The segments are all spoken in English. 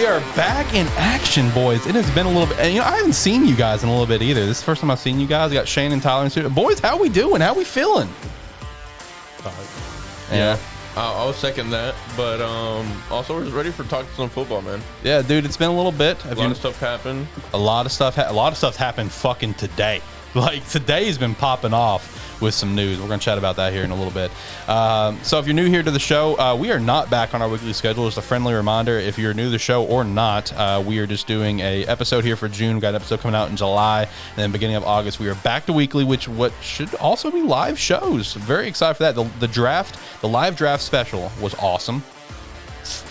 We are back in action, boys. It has been a little bit. And, I haven't seen you guys in a little bit either. This is the first time I've seen you guys. I got Shane and Tyler in the studio. Boys, how we doing? How we feeling? Yeah. I'll second that. But also, we're just ready for talking some football, man. Yeah, dude, it's been a little bit. A lot of stuff happened. A lot of stuff happened fucking today. Like, today's been popping off with some news. We're going to chat about that here in a little bit. So if you're new here to the show, we are not back on our weekly schedule. Just a friendly reminder, if you're new to the show or not, we are just doing a episode here for June. We've got an episode coming out in July. And then beginning of August, we are back to weekly, what should also be live shows. Very excited for that. The live draft special was awesome.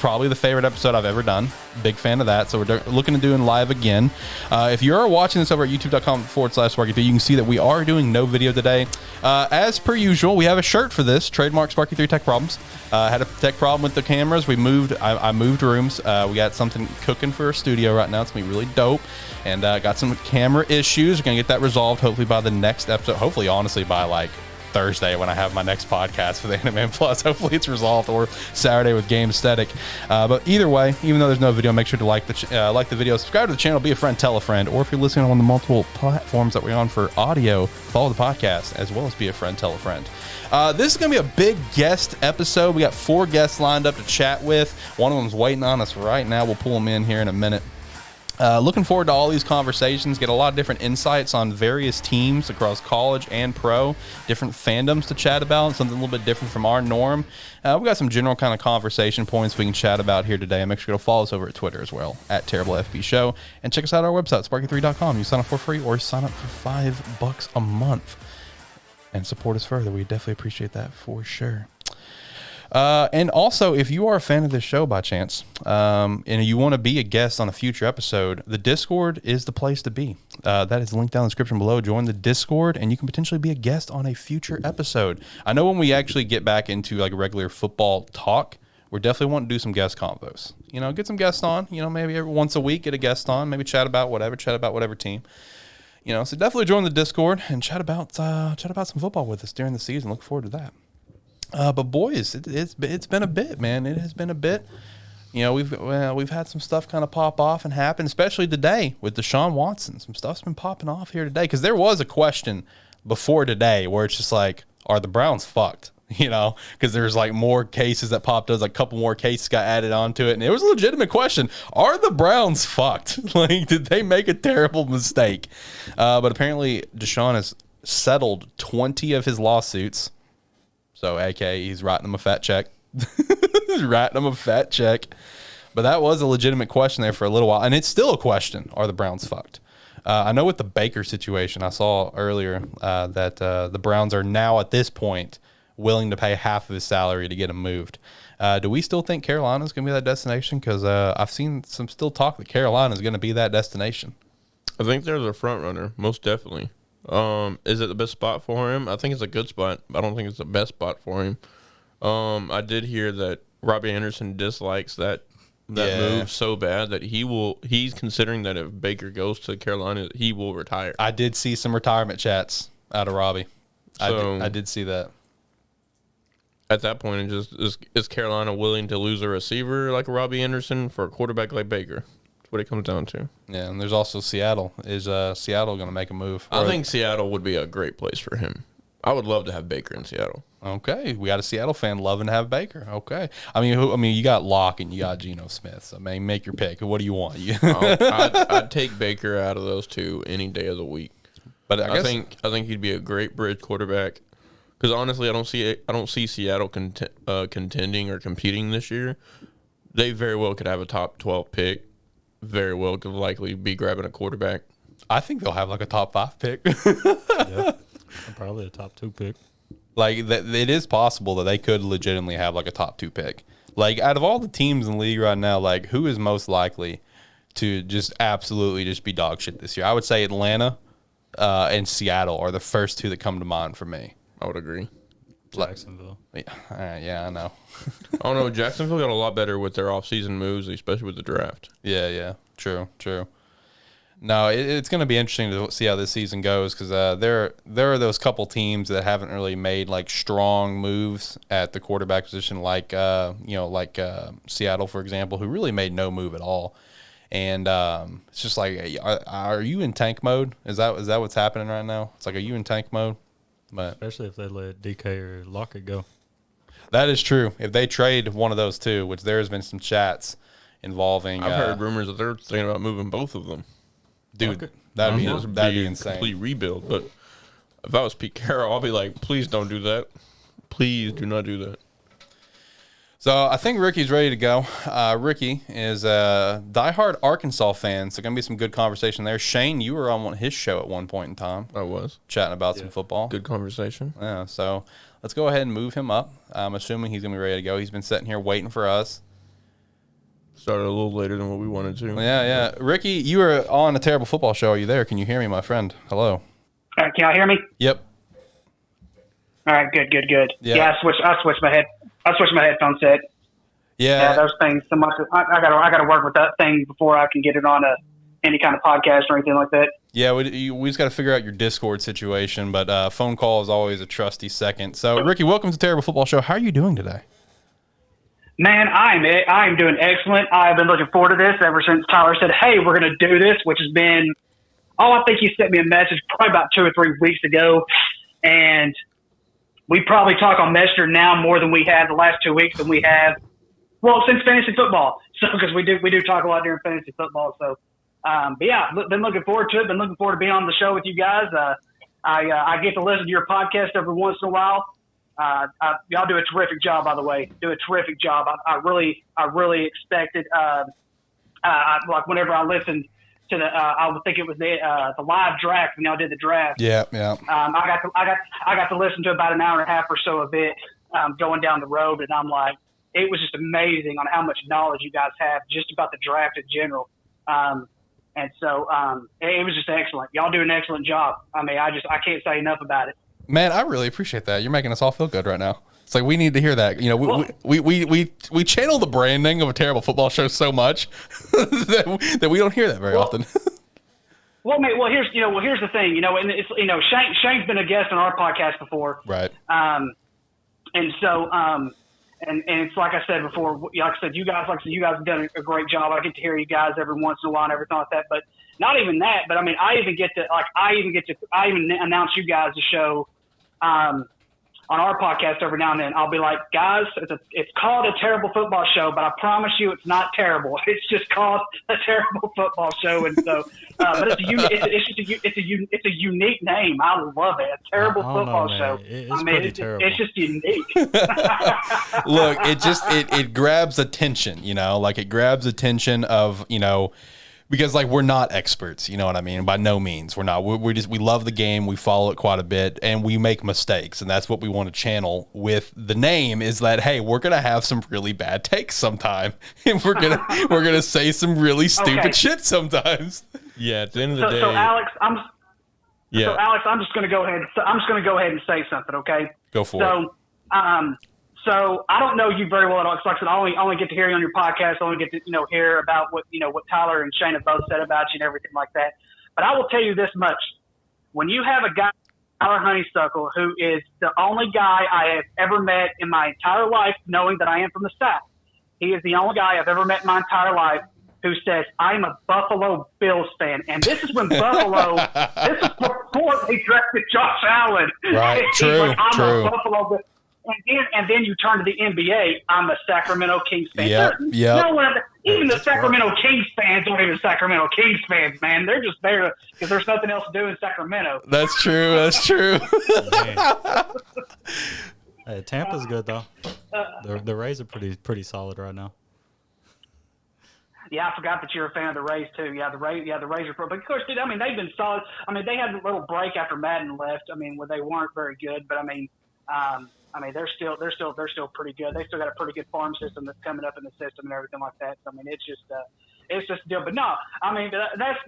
Probably the favorite episode I've ever done. Big fan of that. So we're looking to doing live again. If you're watching this over at youtube.com/Sparky3, you can see that we are doing no video today. As per usual, we have a shirt for this. Trademark Sparky3 Tech Problems. Had a tech problem with the cameras. I moved rooms. We got something cooking for our studio right now. It's going to be really dope. And got some camera issues. We're going to get that resolved hopefully by the next episode. Hopefully, honestly, by like Thursday when I have my next podcast for the Anime Plus. Hopefully it's resolved, or Saturday with Game Aesthetic. But either way, even though there's no video, make sure to like the video, subscribe to the channel, be a friend, tell a friend, or if you're listening on the multiple platforms that we're on for audio, follow the podcast as well as be a friend, tell a friend. This is going to be a big guest episode. We got 4 guests lined up to chat with. One of them's waiting on us right now. We'll pull them in here in a minute. Looking forward to all these conversations, get a lot of different insights on various teams across college and pro, different fandoms to chat about, something a little bit different from our norm. We got some general kind of conversation points we can chat about here today. Make sure to follow us over at Twitter as well, at TerribleFB Show, and check us out on our website, sparky3.com. You sign up for free or sign up for $5 a month and support us further. We definitely appreciate that for sure. And also, if you are a fan of this show by chance, and you want to be a guest on a future episode, the Discord is the place to be. That is linked down in the description below. Join the Discord, and you can potentially be a guest on a future episode. I know when we actually get back into like regular football talk, we're definitely wanting to do some guest combos. Get some guests on. Maybe every once a week, get a guest on. Maybe chat about whatever team. So definitely join the Discord and chat about some football with us during the season. Look forward to that. But boys, it's been a bit, man. It has been a bit. We've had some stuff kind of pop off and happen, especially today with Deshaun Watson. Some stuff's been popping off here today because there was a question before today where it's just like, are the Browns fucked? Because there's like more cases that popped up, like a couple more cases got added onto it, and it was a legitimate question: are the Browns fucked? Like, did they make a terrible mistake? But apparently, Deshaun has settled 20 of his lawsuits. So, aka, he's writing them a fat check. But that was a legitimate question there for a little while. And it's still a question. Are the Browns fucked? I know with the Baker situation, I saw earlier that the Browns are now at this point willing to pay half of his salary to get him moved. Do we still think Carolina's going to be that destination? Because I've seen some still talk that Carolina's going to be that destination. I think they're the front runner, most definitely. Is it the best spot for him? I think it's a good spot. I don't think it's the best spot for him. I did hear that Robbie Anderson dislikes that move so bad that he's considering that if Baker goes to Carolina, he will retire. I did see some retirement chats out of Robbie. So, I did see that. At that point, is Carolina willing to lose a receiver like Robbie Anderson for a quarterback like Baker? What it comes down to. Yeah, and there's also Seattle. Is Seattle going to make a move? I think Seattle would be a great place for him. I would love to have Baker in Seattle. Okay, we got a Seattle fan loving to have Baker. Okay, I mean, you got Locke and you got Geno Smith. So, make your pick. What do you want? I'd take Baker out of those two any day of the week. But I think he'd be a great bridge quarterback. Because honestly, I don't see Seattle contending or competing this year. They very well could have a top 12 pick. Very well could likely be grabbing a quarterback. I think they'll have like a top 5 pick. Yeah, probably a top 2 pick. Like, it is possible that they could legitimately have like a top 2 pick. Like, out of all the teams in the league right now, like, who is most likely to just absolutely just be dog shit this year? I would say Atlanta and Seattle are the first 2 that come to mind for me. I would agree. Jacksonville. Yeah, I know. I don't know. Jacksonville got a lot better with their offseason moves, especially with the draft. Yeah. True. No, it's going to be interesting to see how this season goes because there are those couple teams that haven't really made like strong moves at the quarterback position, like Seattle, for example, who really made no move at all. And it's just like, are you in tank mode? Is that what's happening right now? It's like, are you in tank mode? But especially if they let DK or Lockett go. That is true. If they trade one of those two, which there has been some chats involving. I've heard rumors that they're thinking about moving both of them. Dude, that'd be insane. Complete rebuild. But if I was Pete Carroll, I'll be like, please don't do that. Please do not do that. So I think Ricky's ready to go. Ricky is a diehard Arkansas fan, so going to be some good conversation there. Shane, you were on his show at one point in time. I was. Chatting about some football. Good conversation. Yeah, so let's go ahead and move him up. I'm assuming he's going to be ready to go. He's been sitting here waiting for us. Started a little later than what we wanted to. Yeah. Ricky, you were on a terrible football show. Are you there? Can you hear me, my friend? Hello. Can y'all hear me? Yep. All right, good. Yeah, I switched my headphone set. Yeah, those things. So much. I gotta work with that thing before I can get it on any kind of podcast or anything like that. Yeah, we just got to figure out your Discord situation, but phone call is always a trusty second. So, Ricky, welcome to Terrible Football Show. How are you doing today? Man, I'm doing excellent. I've been looking forward to this ever since Tyler said, "Hey, we're going to do this," which has been, I think he sent me a message probably about 2 or 3 weeks ago, and we probably talk on Messenger now more than we have the last 2 weeks than we have, since fantasy football. So because we do talk a lot during fantasy football. So, but yeah, been looking forward to it. Been looking forward to being on the show with you guys. I get to listen to your podcast every once in a while. Y'all do a terrific job, by the way. Do a terrific job. I really expected. Like whenever I listened to I would think it was the live draft when y'all did the draft. Yeah. I got to listen to about an hour and a half or so of it going down the road, and I'm like, it was just amazing on how much knowledge you guys have just about the draft in general. And so it was just excellent. Y'all do an excellent job. I mean, I can't say enough about it. Man, I really appreciate that. You're making us all feel good right now. It's like we need to hear that. You know, we channel the branding of a terrible football show so much that we don't hear that very often. Here's the thing. And it's Shane's been a guest on our podcast before, right? And so and it's like I said before. Like I said, you guys have done a great job. I get to hear you guys every once in a while and everything like that. But not even that. But I mean, I even announce you guys the show. On our podcast every now and then, I'll be like, guys, it's called a terrible football show, but I promise you it's not terrible. It's just called a terrible football show. And so, but it's a unique name. I love it. A terrible football show. It's just unique. Look, it grabs attention, like it grabs attention of, because like we're not experts, you know what I mean? By no means. We're not. We love the game. We follow it quite a bit and we make mistakes. And that's what we want to channel with the name is that, hey, we're going to have some really bad takes sometime. And we're going to say some really stupid shit sometimes. Yeah. At the end of the day. So Alex, I'm just going to go ahead and say something. Okay. Go for it. So I don't know you very well at all. Like I said, I only get to hear you on your podcast. I only get to hear about what Tyler and Shane have both said about you and everything like that. But I will tell you this much: when you have a guy, Tyler Honeysuckle, who is the only guy I have ever met in my entire life, knowing that I am from the South, he is the only guy I've ever met in my entire life who says I'm a Buffalo Bills fan, and this is when Buffalo. This is before they drafted Josh Allen. Right. True. I'm a Buffalo Bills. And then you turn to the NBA. I'm a Sacramento Kings fan. Yeah. Even the Sacramento Kings fans aren't even Sacramento Kings fans, man. They're just there because there's nothing else to do in Sacramento. That's true. Hey, Tampa's good though. The Rays are pretty solid right now. Yeah, I forgot that you're a fan of the Rays too. Yeah, the Rays are pro. But of course, dude, I mean, they've been solid. I mean, they had a little break after Madden left. I mean, where they weren't very good, but I mean, they're still pretty good. They still got a pretty good farm system that's coming up in the system and everything like that. So I mean, it's just a deal. But no, I mean, that's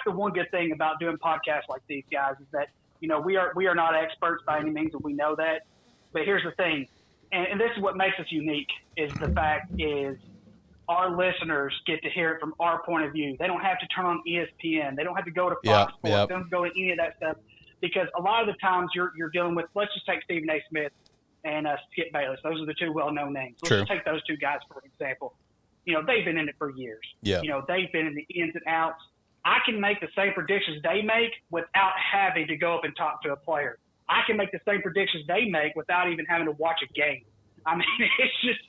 the one good thing about doing podcasts like these guys is that we are not experts by any means, and we know that. But here's the thing, and this is what makes us unique is the fact is our listeners get to hear it from our point of view. They don't have to turn on ESPN. They don't have to go to Fox Sports. They don't have to go to any of that stuff, because a lot of the times you're dealing with, let's just take Stephen A. Smith and Skip Bayless. Those are the two well-known names. Let's just take those two guys for example. They've been in it for years. Yeah. They've been in the ins and outs. I can make the same predictions they make without having to go up and talk to a player. I can make the same predictions they make without even having to watch a game. I mean, it's just,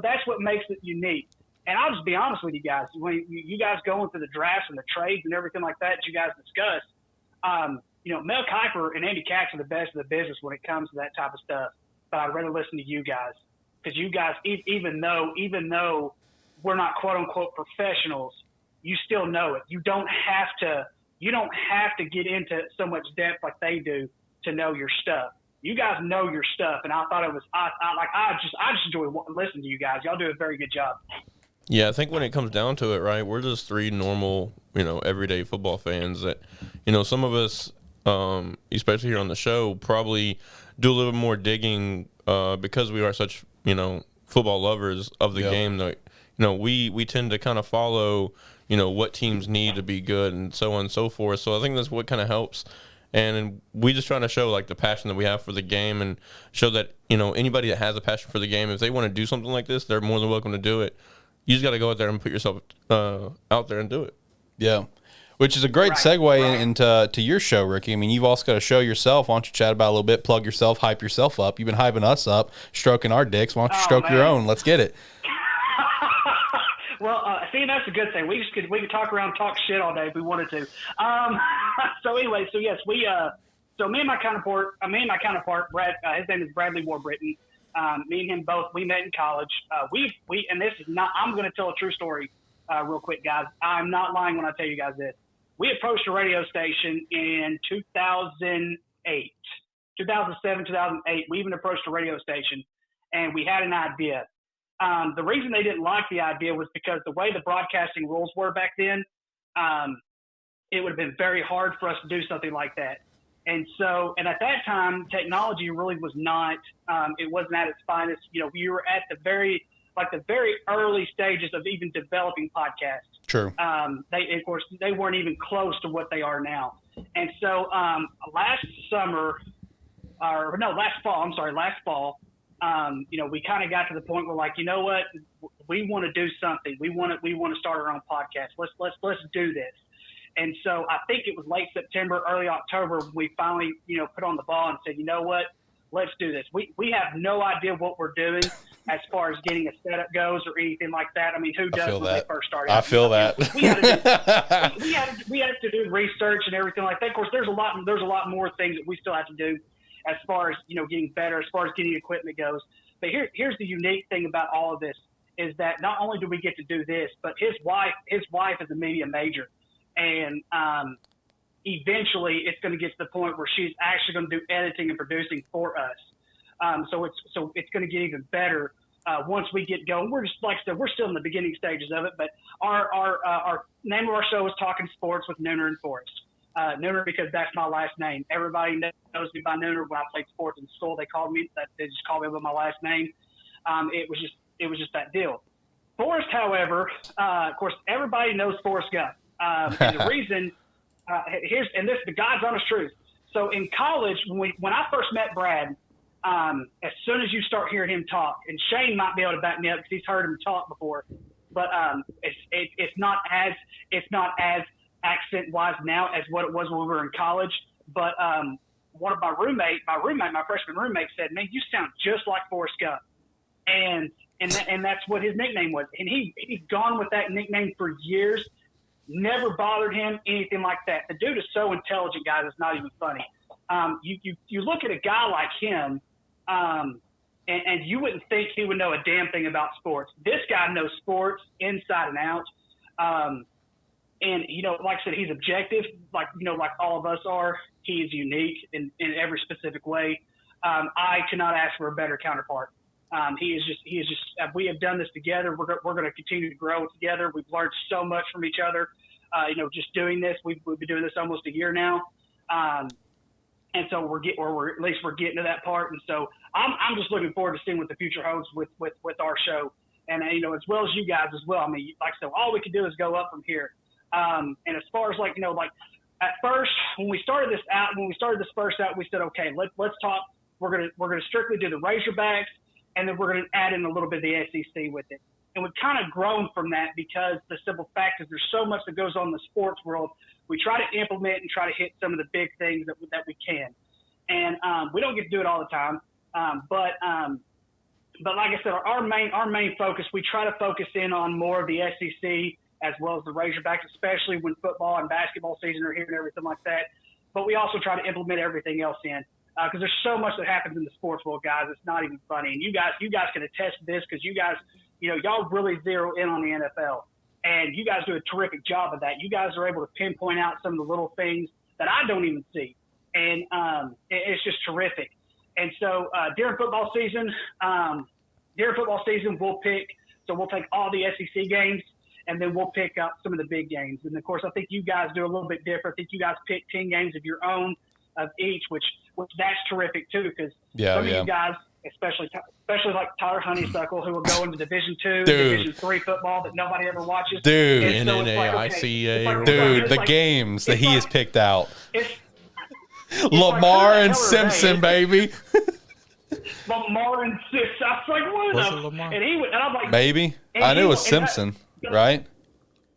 that's what makes it unique. And I'll just be honest with you guys. When you guys go into the drafts and the trades and everything like that you guys discuss, Mel Kiper and Andy Katz are the best of the business when it comes to that type of stuff. But I'd rather listen to you guys, because you guys, even though we're not quote unquote professionals, you still know it. You don't have to get into so much depth like they do to know your stuff. You guys know your stuff, and I thought it was I just enjoy listening to you guys. Y'all do a very good job. Yeah, I think when it comes down to it, right, we're just three normal, everyday football fans that, some of us, especially here on the show, probably do a little bit more digging because we are such, football lovers of the game. That, we tend to kind of follow, what teams need to be good and so on and so forth. So I think that's what kind of helps. And we just trying to show, like, the passion that we have for the game, and show that, anybody that has a passion for the game, if they want to do something like this, they're more than welcome to do it. You just got to go out there and put yourself out there and do it. Yeah, which is a great segue into your show, Ricky. I mean, you've also got a show yourself. Why don't you chat about it a little bit, plug yourself, hype yourself up. You've been hyping us up, stroking our dicks. Why don't you stroke your own? Let's get it. Well, see, that's a good thing. We could talk around, talk shit all day if we wanted to. So anyway, so yes, so me and my counterpart, Brad, his name is Bradley Warbritton. Me and him both, we met in college. And this is not, I'm going to tell a true story real quick, guys. I'm not lying when I tell you guys this. We approached a radio station in 2007, 2008. We even approached a radio station, and we had an idea. The reason they didn't like the idea was because the way the broadcasting rules were back then, it would have been very hard for us to do something like that. And at that time, technology really was not, it wasn't at its finest. We were at the very early stages of even developing podcasts. True. They weren't even close to what they are now. And so last fall, we kind of got to the point where, like, you know what, we want to do something. We want to start our own podcast. Let's do this. And so I think it was late September, early October, we finally, put on the ball and said, you know what, let's do this. We have no idea what we're doing as far as getting a setup goes or anything like that. I mean, who does when they first start out? I feel that. We had to do research and everything like that. Of course, there's a lot more things that we still have to do as far as, getting better, as far as getting equipment goes. But here's the unique thing about all of this is that not only do we get to do this, but his wife is a media major. And eventually it's going to get to the point where she's actually going to do editing and producing for us. So it's going to get even better once we get going. We're just, like I said, we're still in the beginning stages of it, but our name of our show is Talkin Sports with Nooner and Forrest. Nooner because that's my last name. Everybody knows me by Nooner. When I played sports in school, they just called me by my last name. It was just that deal. Forrest, however, of course, everybody knows Forrest Gump. And the reason the God's honest truth. So in college, when I first met Brad, as soon as you start hearing him talk, and Shane might be able to back me up because he's heard him talk before, but it's not as accent wise now as what it was when we were in college. But one of my freshman roommate said, "Man, you sound just like Forrest Gump," and that's what his nickname was. And he's gone with that nickname for years. Never bothered him, anything like that. The dude is so intelligent, guys, it's not even funny. You look at a guy like him, and you wouldn't think he would know a damn thing about sports. This guy knows sports inside and out. And, like I said, he's objective, like all of us are. He is unique in every specific way. I cannot ask for a better counterpart. He is just, we have done this together. We're going to continue to grow together. We've learned so much from each other. Just doing this, we've been doing this almost a year now. And so we're getting to that part. And so I'm just looking forward to seeing what the future holds with our show. and as well as you guys as well. I mean, like I said, all we can do is go up from here. And as far as at first when we started this first out, we said, okay, let's talk. We're gonna strictly do the Razorbacks, and then we're gonna add in a little bit of the SEC with it. And we've kind of grown from that because the simple fact is there's so much that goes on in the sports world. We try to implement and try to hit some of the big things that we can. And we don't get to do it all the time. But like I said, our main focus, we try to focus in on more of the SEC as well as the Razorbacks, especially when football and basketball season are here and everything like that. But we also try to implement everything else in because there's so much that happens in the sports world, guys. It's not even funny. And you guys can attest to this because you guys, y'all really zero in on the NFL. And you guys do a terrific job of that. You guys are able to pinpoint out some of the little things that I don't even see. And it's just terrific. And so during football season, we'll take all the SEC games, and then we'll pick up some of the big games. And, of course, I think you guys do a little bit different. I think you guys pick 10 games of your own of each, which that's terrific too because some of you guys, especially like Tyler Honeysuckle, who will go into Division II, Division III football that nobody ever watches. Dude, NAICA. The games that he has picked out. It's Lamar and Simpson, baby. Lamar and Simpson. I was like, what? Was it Lamar? And I'm like, maybe. I knew it was Simpson, right?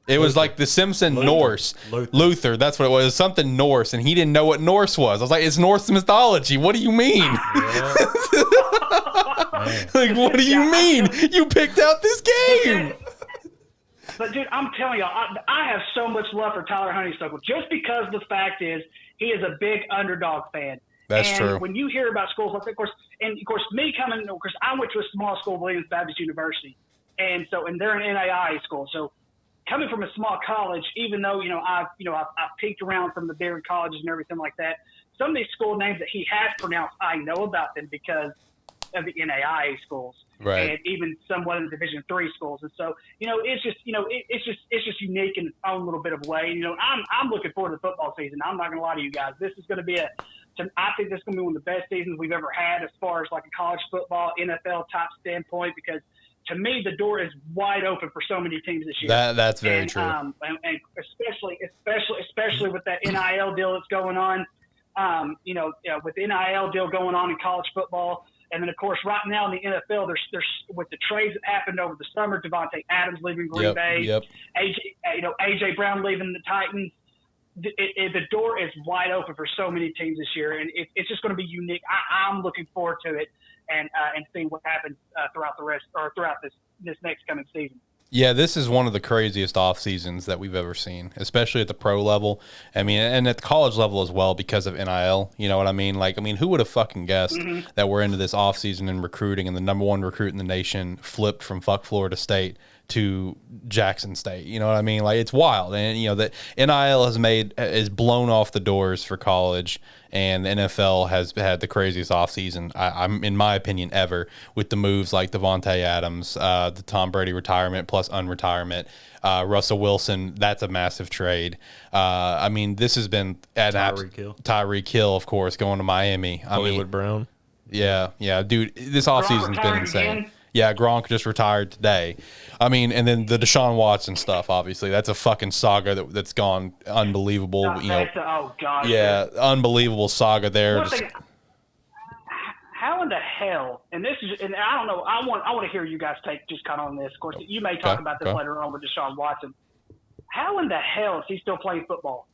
It was like the Simpson Norse. Luther, that's what it was. Something Norse, and he didn't know what Norse was. I was like, it's Norse mythology. What do you mean? Like, what do you mean? You picked out this game. But, dude, I'm telling y'all, I have so much love for Tyler Honeysuckle just because the fact is he is a big underdog fan. That's true. When you hear about schools like that, of course, me coming, of course, I went to a small school, Williams Baptist University, and they're an NAIA school. So coming from a small college, even though I've peeked around from the bigger colleges and everything like that, some of these school names that he has pronounced, I know about them because of the NAIA schools, right? And even somewhat in the Division III schools. And so it's just it's unique in its own little bit of way. I'm looking forward to the football season. I'm not going to lie to you guys. This is going to be I think this is going to be one of the best seasons we've ever had as far as like a college football, NFL type standpoint, because to me, the door is wide open for so many teams this year. That's very true. And especially with that NIL deal that's going on, with the NIL deal going on in college football. And then, of course, right now in the NFL, there's with the trades that happened over the summer, Devontae Adams leaving Green Bay, AJ Brown leaving the Titans. The door is wide open for so many teams this year, and it's just going to be unique. I'm looking forward to it and seeing what happens throughout this next coming season. Yeah, this is one of the craziest off seasons that we've ever seen, especially at the pro level. I mean, and at the college level as well because of NIL. You know what I mean? Who would have fucking guessed that we're into this off season in recruiting and the number one recruit in the nation flipped from Florida State to Jackson State? You know what I mean? Like, it's wild. And that NIL is blown off the doors for college, and the NFL has had the craziest offseason, I'm in my opinion, ever, with the moves like Devontae Adams, the Tom Brady retirement plus unretirement, Russell Wilson. That's a massive trade. This has been Tyreek Hill, of course, going to Miami. Hollywood Brown. Yeah, dude, this offseason's been insane. Again. Yeah, Gronk just retired today. And then the Deshaun Watson stuff, obviously, that's a fucking saga that's gone unbelievable. Oh God. Yeah, unbelievable saga there. How in the hell? And I don't know. I want to hear you guys take just kind of on this. Of course, you may talk about this later on with Deshaun Watson. How in the hell is he still playing football?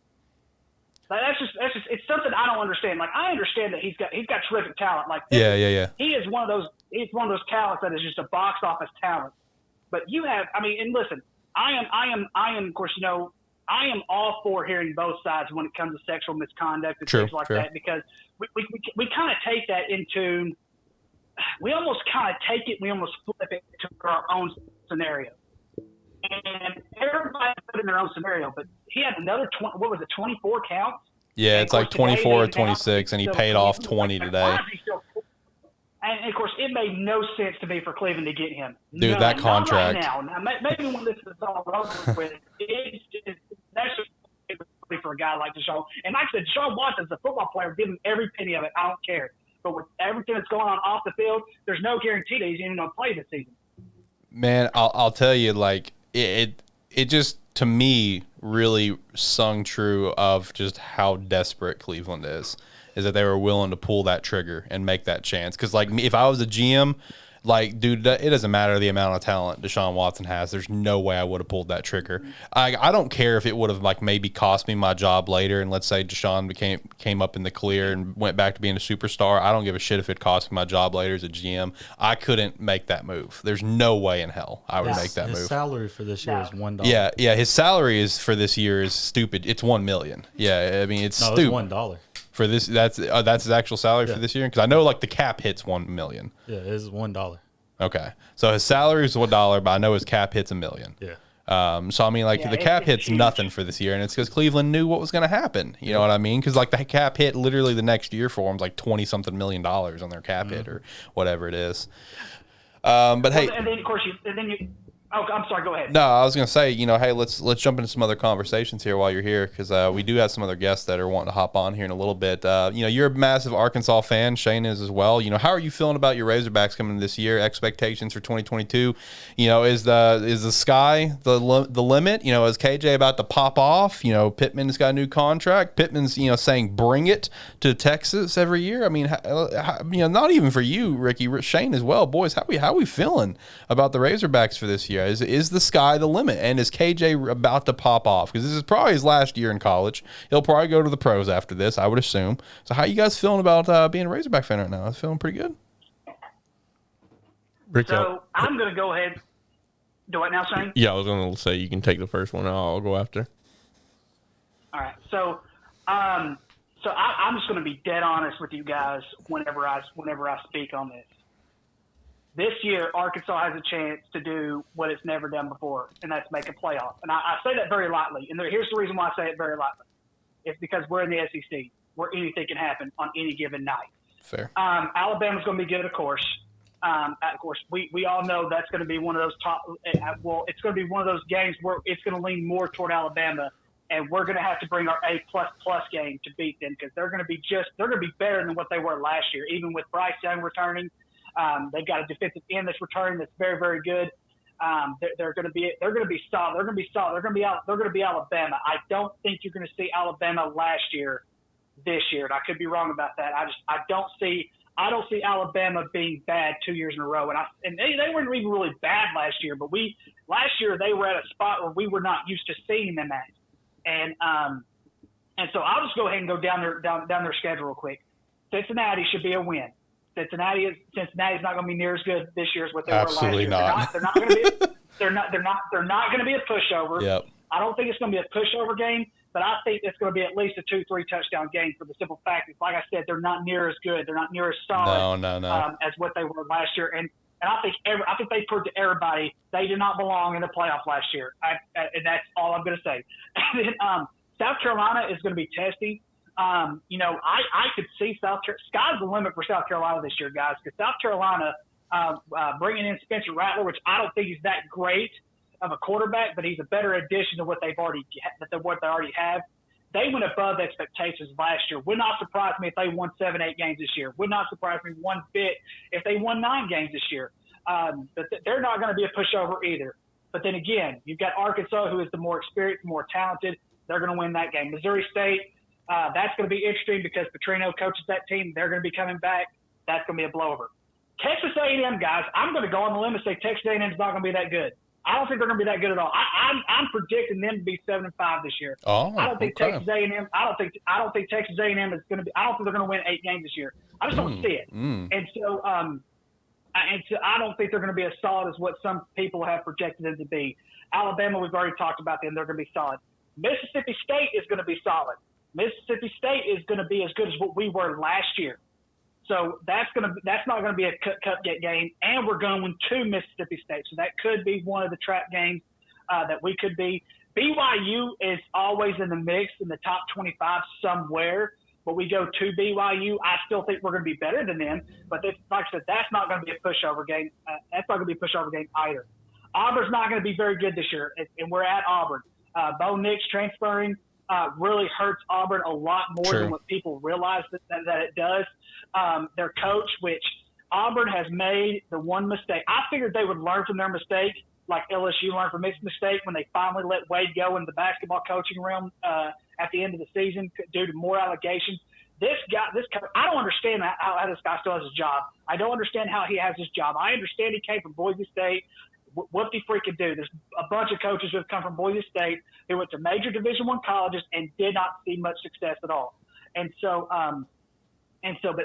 Like, that's just it's something I don't understand. Like, I understand that he's got terrific talent. Like, yeah. He is one of those. He's one of those talents that is just a box office talent. But you have, and listen, I am, of course, I am all for hearing both sides when it comes to sexual misconduct and things like that, because we kind of take that into, we almost kind of take it, we almost flip it to our own scenario. And everybody put in their own scenario, but he had another 24 counts? Yeah, it's like 24 or 26, and he paid off 20 today. And, of course, it made no sense to me for Cleveland to get him. Dude, that contract. Not right now. Maybe when this is all over with, that's just for a guy like Deshaun. And like I said, Deshaun Watson's a football player. Give him every penny of it. I don't care. But with everything that's going on off the field, there's no guarantee that he's even going to play this season. Man, I'll tell you, like it just to me really sung true of just how desperate Cleveland is that they were willing to pull that trigger and make that chance. Because like if I was a GM, like, dude, it doesn't matter the amount of talent Deshaun Watson has. There's no way I would have pulled that trigger. I don't care if it would have like maybe cost me my job later. And let's say Deshaun came up in the clear and went back to being a superstar. I don't give a shit if it cost me my job later as a GM. I couldn't make that move. There's no way in hell I would make that move. His salary for this year is $1. Yeah. His salary is for this year is stupid. It's $1 million. Yeah, I mean it's stupid. It's $1 for this. That's his actual salary for this year, because I know like the cap hits $1 million. Yeah, it is $1. Okay, so his salary is $1, but I know his cap hits $1 million. Yeah. So I mean, like the cap hits nothing for this year, and it's because Cleveland knew what was going to happen. You know what I mean? Because like the cap hit literally the next year for them is like $20-something million on their cap hit or whatever it is. But hey, and then of course you. Oh, I'm sorry. Go ahead. No, I was going to say, hey, let's jump into some other conversations here while you're here, because we do have some other guests that are wanting to hop on here in a little bit. You're a massive Arkansas fan. Shane is as well. How are you feeling about your Razorbacks coming this year? Expectations for 2022? Is the sky the limit? Is KJ about to pop off? Pittman's got a new contract. Pittman's saying bring it to Texas every year. I mean, not even for you, Ricky, Shane as well. Boys, how we feeling about the Razorbacks for this year? Is the sky the limit? And is KJ about to pop off? Because this is probably his last year in college. He'll probably go to the pros after this, I would assume. So how you guys feeling about being a Razorback fan right now? I'm feeling pretty good. So I'm going to go ahead. Do what now, Shane? Yeah, I was going to say you can take the first one. I'll go after. All right. So I'm just going to be dead honest with you guys whenever I speak on this. This year, Arkansas has a chance to do what it's never done before, and that's make a playoff. And I say that very lightly. And here's the reason why I say it very lightly. It's because we're in the SEC, where anything can happen on any given night. Fair. Alabama's going to be good, of course. We all know that's going to be one of those it's going to be one of those games where it's going to lean more toward Alabama, and we're going to have to bring our A++ game to beat them, because they're going to be better than what they were last year, even with Bryce Young returning. They've got a defensive end that's returning that's very, very good. They're going to be solid. They're going to be Alabama. I don't think you're going to see Alabama last year, this year. And I could be wrong about that. I don't see Alabama being bad 2 years in a row. And they weren't even really bad last year, but last year they were at a spot where we were not used to seeing them at. And so I'll just go ahead and go down their schedule real quick. Cincinnati should be a win. Cincinnati's not going to be near as good this year as what they were last year. Not. They're not going to be. They're not going to be a pushover. Yep. I don't think it's going to be a pushover game, but I think it's going to be at least a 2-3 touchdown game, for the simple fact that, like I said, they're not near as good. They're not near as solid No. As what they were last year. And I think they proved to everybody they did not belong in the playoff last year. And that's all I'm going to say. And then, South Carolina is going to be testy. I could see sky's the limit for South Carolina this year, guys, because South Carolina bringing in Spencer Rattler, which I don't think he's that great of a quarterback, but he's a better addition to what they already have. They went above expectations last year. Would not surprise me if they won 7-8 games this year. Would not surprise me one bit if they won 9 games this year. But they're not going to be a pushover either. But then again, you've got Arkansas, who is the more experienced, more talented. They're going to win that game. Missouri State. That's going to be interesting because Petrino coaches that team. They're going to be coming back. That's going to be a blowover. Texas A&M, guys, I'm going to go on the limb and say Texas A&M is not going to be that good. I don't think they're going to be that good at all. I'm predicting them to be 7-5 this year. I don't think Texas A&M. I don't think Texas A&M is going to be. I don't think they're going to win 8 games this year. I just don't see it. And so I don't think they're going to be as solid as what some people have projected them to be. Alabama, we've already talked about them. They're going to be solid. Mississippi State is going to be solid. Mississippi State is going to be as good as what we were last year. So that's not going to be a cupcake game, and we're going to Mississippi State. So that could be one of the trap games that we could be. BYU is always in the mix in the top 25 somewhere, but we go to BYU. I still think we're going to be better than them, but like I said, that's not going to be a pushover game. That's not going to be a pushover game either. Auburn's not going to be very good this year, and we're at Auburn. Bo Nix transferring really hurts Auburn a lot more than what people realize that it does. Their coach, which Auburn has made the one mistake. I figured they would learn from their mistake, like LSU learned from its mistake when they finally let Wade go in the basketball coaching realm at the end of the season due to more allegations. I don't understand how this guy still has his job. I don't understand how he has his job. I understand he came from Boise State. What did he freaking do? There's a bunch of coaches who have come from Boise State who went to major Division I colleges and did not see much success at all. But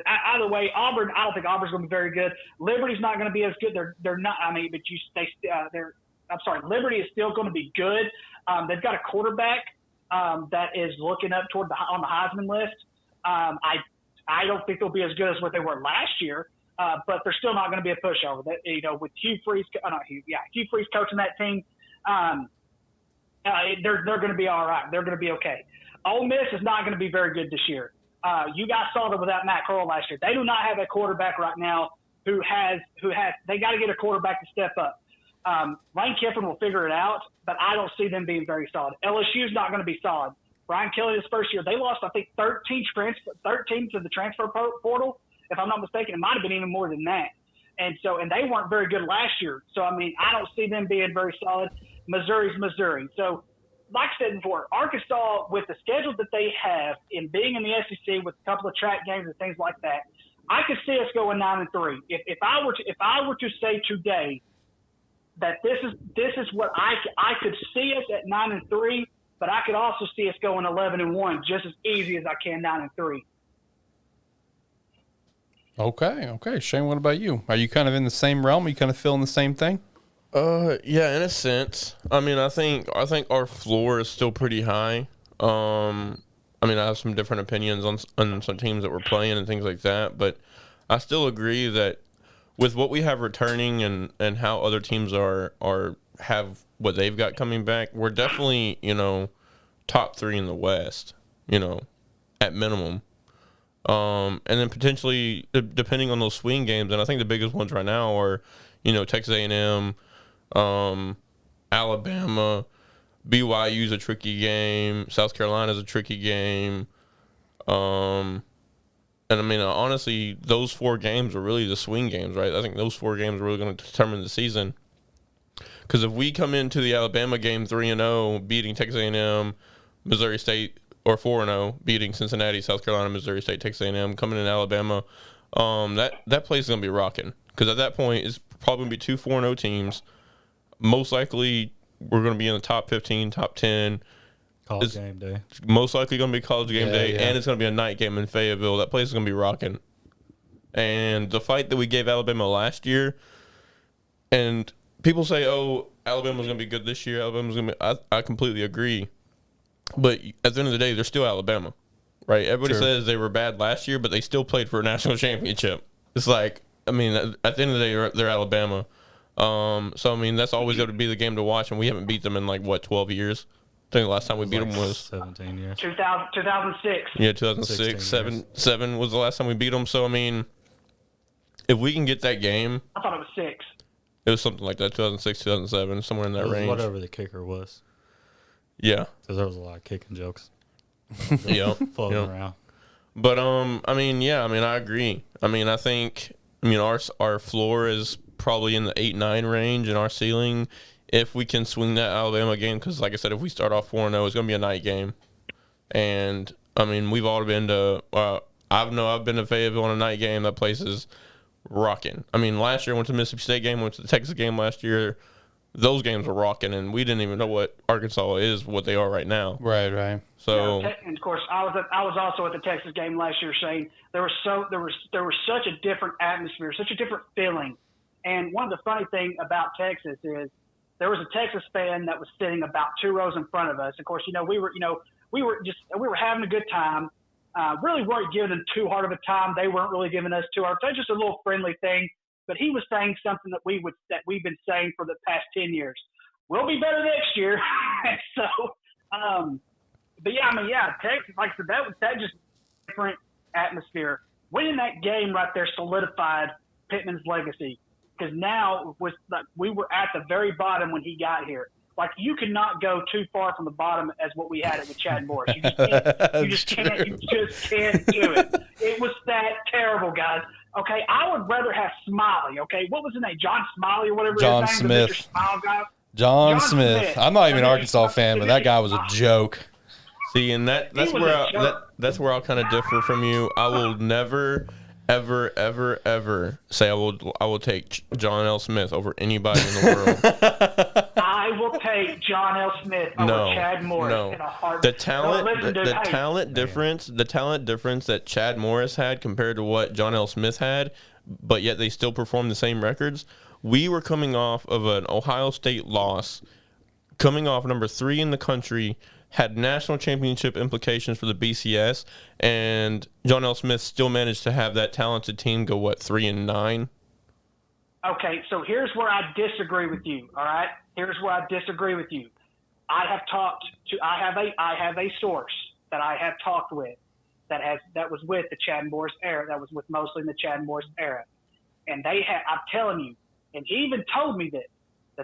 either way, Auburn, I don't think Auburn's going to be very good. Liberty's not going to be as good. They're not. I mean, but Liberty is still going to be good. They've got a quarterback that is looking up on the Heisman list. I don't think they'll be as good as what they were last year, but they're still not going to be a pushover. With Hugh Freeze coaching that team, they're going to be all right. They're going to be okay. Ole Miss is not going to be very good this year. You guys saw them without Matt Corral last year. They do not have a quarterback right now who has. They got to get a quarterback to step up. Lane Kiffin will figure it out, but I don't see them being very solid. LSU is not going to be solid. Brian Kelly, his first year, they lost, I think, 13 to the transfer portal. If I'm not mistaken, it might have been even more than that. And they weren't very good last year. So, I mean, I don't see them being very solid. Missouri's Missouri. So, like I said before, Arkansas, with the schedule that they have in being in the SEC with a couple of track games and things like that, I could see us going 9-3. If I were to say today that this is what I could see us at 9-3, but I could also see us going 11-1 just as easy as I can 9-3. Okay. Shane, what about you? Are you kind of in the same realm? Are you kind of feeling the same thing? Yeah, in a sense. I mean, I think our floor is still pretty high. I mean, I have some different opinions on some teams that we're playing and things like that, but I still agree that with what we have returning and how other teams have what they've got coming back, we're definitely, top 3 in the West, at minimum. And then potentially, depending on those swing games, and I think the biggest ones right now are, Texas A&M, Alabama, BYU's a tricky game, South Carolina's a tricky game. And I mean, honestly, those 4 games are really the swing games, right? I think those 4 games are really going to determine the season. Because if we come into the Alabama game 3-0, beating Texas A&M, Missouri State, or 4-0, beating Cincinnati, South Carolina, Missouri State, Texas A&M, coming in Alabama, that place is going to be rocking. Because at that point, it's probably going to be 2 4-0 teams. Most likely, we're going to be in the top 15, top 10. College game day. Most likely going to be college game day, and it's going to be a night game in Fayetteville. That place is going to be rocking. And the fight that we gave Alabama last year, and people say, oh, Alabama's going to be good this year. Alabama's going to be – I completely agree. But at the end of the day, they're still Alabama, right? Everybody says they were bad last year, but they still played for a national championship. It's like, I mean, at the end of the day, they're Alabama. So, I mean, that's always going to be the game to watch, and we haven't beat them in, 12 years? I think the last time we beat them was 17 years. 2006. Yeah, 2006. 7 was the last time we beat them. So, I mean, if we can get that game. I thought it was 6. It was something like that, 2006, 2007, somewhere in that range. Whatever the kicker was. Yeah. Because there was a lot of kicking jokes. Floating around. But, I mean, I agree. I mean, I think, our floor is probably in the 8-9 range, and our ceiling, if we can swing that Alabama game, because, like I said, if we start off 4-0, it's going to be a night game. And, I mean, we've all been to I've been to Fayetteville on a night game. That place is rocking. I mean, last year I went to the Mississippi State game, went to the Texas game last year. Those games were rocking, and we didn't even know what Arkansas is, what they are right now. Right. So, and of course, I was also at the Texas game last year, Shane. There was such a different atmosphere, such a different feeling. And one of the funny things about Texas is there was a Texas fan that was sitting about 2 rows in front of us. Of course, we were having a good time. Really weren't giving them too hard of a time. They weren't really giving us too hard. So just a little friendly thing. But he was saying something that we've been saying for the past 10 years. We'll be better next year. Texas, like I said, that just different atmosphere. Winning that game right there solidified Pittman's legacy, because now we were at the very bottom when he got here. Like, you could not go too far from the bottom as what we had it with Chad Morris. You just can't do it. It was that terrible, guys. Okay, I would rather have Smiley. Okay, what was his name? John Smiley or whatever. John his name, Smith. the Mr. Smile guy. John Smith. I'm not even an Arkansas fan, but that guy was a joke. See, and that's where I'll kind of differ from you. I will never, ever, ever, ever say I will take John L. Smith over anybody in the world. I will take John L. Smith over Chad Morris in a heartbeat. The talent difference that Chad Morris had compared to what John L. Smith had, but yet they still performed the same records. We were coming off of an Ohio State loss, coming off number 3 in the country, had national championship implications for the BCS, and John L. Smith still managed to have that talented team go, 3-9? Okay, so here's where I disagree with you, all right? Here's where I disagree with you. I have a source that I have talked with that was with the Chad Morris era, that was with mostly in the Chad Morris era. And I'm telling you, and he even told me that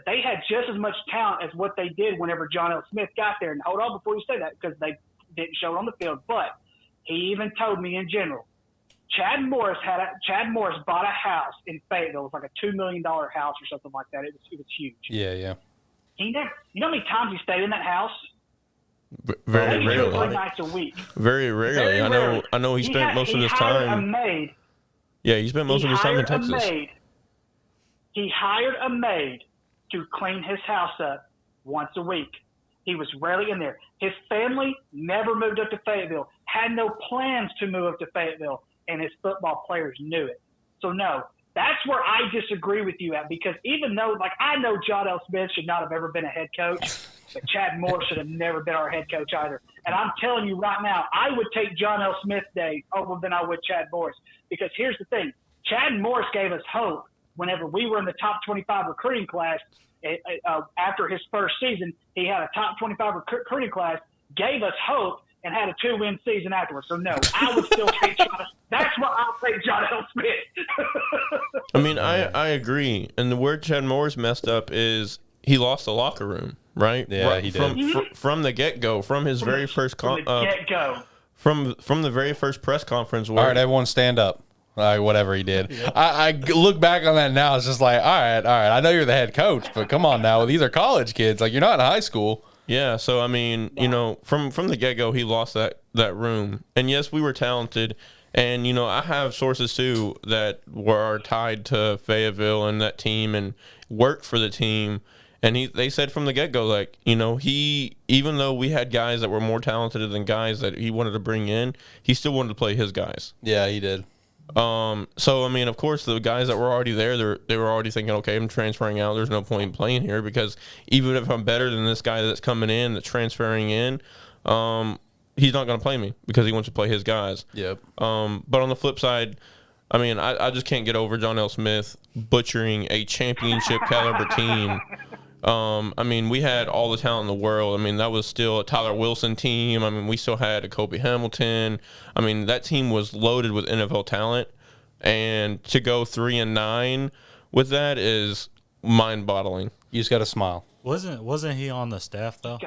they had just as much talent as what they did whenever John L. Smith got there. And hold on before you say that, because they didn't show it on the field. But he even told me in general, Chad Morris bought a house in Fayetteville. It was like a $2 million house or something like that. It was huge. Yeah. You know how many times he stayed in that house? Very rarely. 3 nights a week. Very rarely. I know he spent most of his time. He spent most of his time in Texas. He hired a maid to clean his house up once a week. He was rarely in there. His family never moved up to Fayetteville, had no plans to move up to Fayetteville, and his football players knew it. So, no, that's where I disagree with you at, because even though, I know John L. Smith should not have ever been a head coach, but Chad Morris should have never been our head coach either. And I'm telling you right now, I would take John L. Smith day over than I would Chad Morris, because here's the thing. Chad Morris gave us hope whenever we were in the top 25 recruiting class. After his first season, he had a top 25 recruiting class, gave us hope, and had a 2-win season afterwards. So, no, I would still take John. That's what I'll take John L. Smith. I mean, I agree. And where Chad Morris messed up is he lost the locker room, right? Yeah, he did. From the get-go, from his very first from the very first press conference. All right, everyone stand up. Whatever he did. Yeah. I look back on that now. It's just like, all right. I know you're the head coach, but come on now. These are college kids. You're not in high school. Yeah. So, I mean, from the get-go, he lost that room. And, yes, we were talented. And, I have sources, too, that were tied to Fayetteville and that team and worked for the team. And they said from the get-go, even though we had guys that were more talented than guys that he wanted to bring in, he still wanted to play his guys. Yeah, he did. So, I mean, of course, the guys that were already there, they were already thinking, okay, I'm transferring out. There's no point in playing here, because even if I'm better than this guy that's coming in, that's transferring in, he's not going to play me because he wants to play his guys. Yep. But on the flip side, I mean, I just can't get over John L. Smith butchering a championship caliber team. I mean, we had all the talent in the world. I mean, that was still a Tyler Wilson team. I mean, we still had a Kobe Hamilton. I mean, that team was loaded with NFL talent. And to go 3-9 with that is mind-boggling. You just got to smile. Wasn't he on the staff though?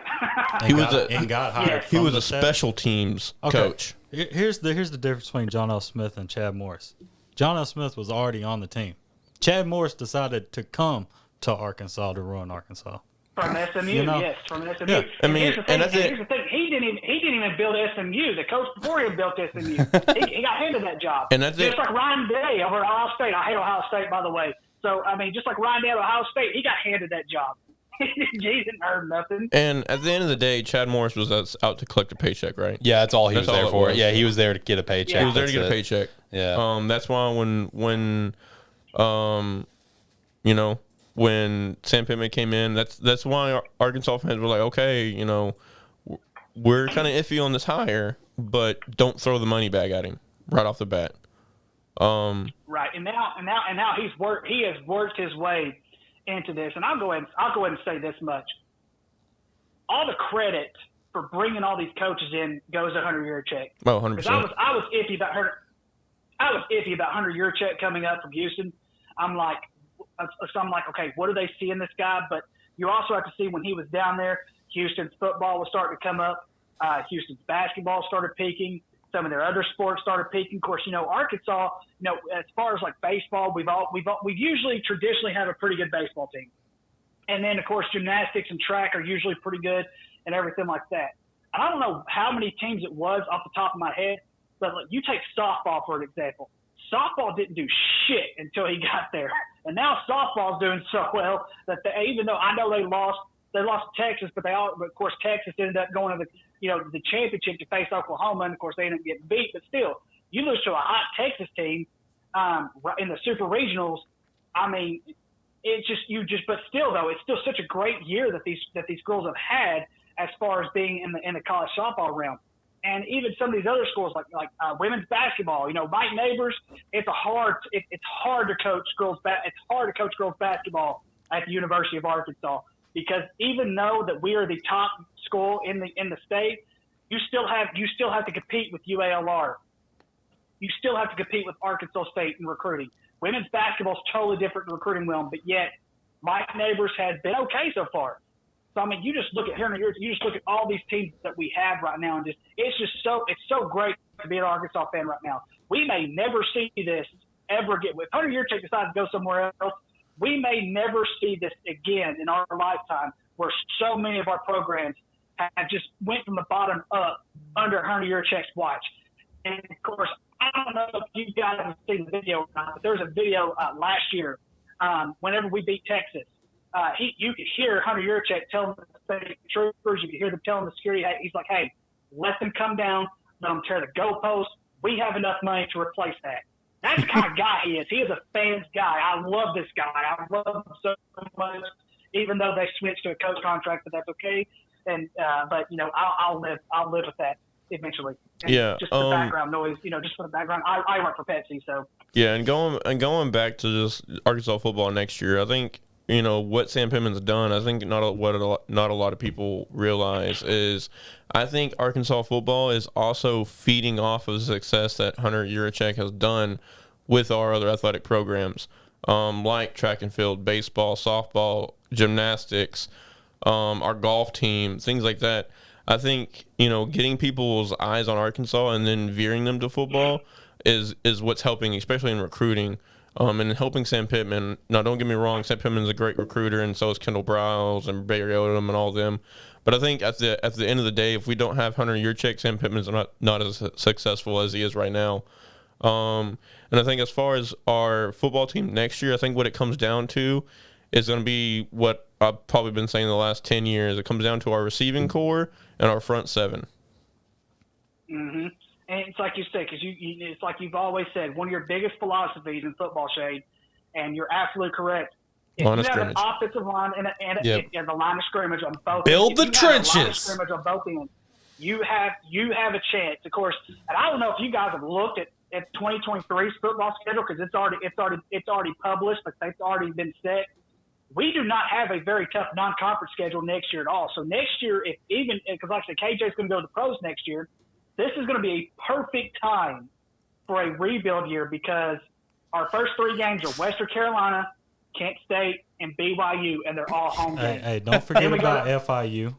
He was a special teams coach. Here's the difference between John L. Smith and Chad Morris. John L. Smith was already on the team. Chad Morris decided to come to Arkansas to ruin Arkansas. From SMU, yes, from SMU. Yeah. I mean, here's the thing. He didn't even build SMU. The coach before him built SMU. he got handed that job. And that's just like Ryan Day over at Ohio State. I hate Ohio State, by the way. So, I mean, just like Ryan Day at Ohio State, he got handed that job. He didn't earn nothing. And at the end of the day, Chad Morris was out to collect a paycheck, right? Yeah, that's all he was there for. Yeah, he was there to get a paycheck. Yeah. He was there to get a paycheck. Yeah. That's why when Sam Pittman came in, that's why Arkansas fans were like, okay, we're kind of iffy on this hire, but don't throw the money bag at him right off the bat. Right, and now he has worked his way into this, and I'll go ahead and say this much: all the credit for bringing all these coaches in goes to Hunter Yurachek. Oh, 100%. I was iffy about Hunter Yurachek coming up from Houston. I'm like, okay, what do they see in this guy? But you also have to see when he was down there, Houston's football was starting to come up. Houston's basketball started peaking. Some of their other sports started peaking. Of course, Arkansas, as far as like baseball, we've usually traditionally had a pretty good baseball team. And then, of course, gymnastics and track are usually pretty good and everything like that. And I don't know how many teams it was off the top of my head, but like, you take softball for an example. Softball didn't do shit until he got there. And now softball's doing so well that even though I know they lost to Texas, but of course Texas ended up going to the championship to face Oklahoma, and of course they ended up getting beat. But still, you lose to a hot Texas team in the super regionals. I mean, but still though, it's still such a great year that these girls have had as far as being in the college softball realm. And even some of these other schools like women's basketball, Mike Neighbors, it's hard to coach girls. It's hard to coach girls basketball at the University of Arkansas, because even though that we are the top school in the state, you still have to compete with UALR. You still have to compete with Arkansas State in recruiting. Women's basketball is totally different in recruiting realm, but yet Mike Neighbors has been okay so far. So I mean, you just look at all these teams that we have right now, and it's so great to be an Arkansas fan right now. We may never see this ever again. If Hunter Yurchek decides to go somewhere else, we may never see this again in our lifetime, where so many of our programs have just went from the bottom up under Hunter Yurchek's watch. And of course, I don't know if you guys have seen the video or not, but there was a video last year whenever we beat Texas. You could hear Hunter Yurchek telling the state troopers, you could hear them telling the security, he's like, hey, let them come down, let them tear the goalpost. We have enough money to replace that. That's the kind of guy he is. He is a fan's guy. I love this guy. I love him so much, even though they switched to a coach contract, but that's okay. And but I'll live with that eventually. And just for background noise, just for the background. I work for Pepsi, so yeah. And going back to just Arkansas football next year, I think what Sam Pittman's done. I think not a lot of people realize is, I think Arkansas football is also feeding off of the success that Hunter Yurchek has done with our other athletic programs, like track and field, baseball, softball, gymnastics, our golf team, things like that. I think getting people's eyes on Arkansas and then veering them to football is what's helping, especially in recruiting. And helping Sam Pittman. Now, don't get me wrong, Sam Pittman's a great recruiter, and so is Kendall Browse and Barry Odom and all of them. But I think at the end of the day, if we don't have Hunter Yurchek, Sam Pittman's not as successful as he is right now. And I think as far as our football team next year, I think what it comes down to is going to be what I've probably been saying the last 10 years. It comes down to our receiving core and our front seven. Mm-hmm. And it's like you said, because it's like you've always said, one of your biggest philosophies in football, Shade, and you're absolutely correct. If you have an offensive line and the line of scrimmage on both build ends, the trenches. Line of scrimmage on both ends, you have a chance. Of course, and I don't know if you guys have looked at 2023's football schedule, because it's already published, but it's already been set. We do not have a very tough non-conference schedule next year at all. So next year, because like I said, KJ's going to go to the pros next year. This is going to be a perfect time for a rebuild year, because our first three games are Western Carolina, Kent State, and BYU, and they're all home games. Hey, don't forget about FIU.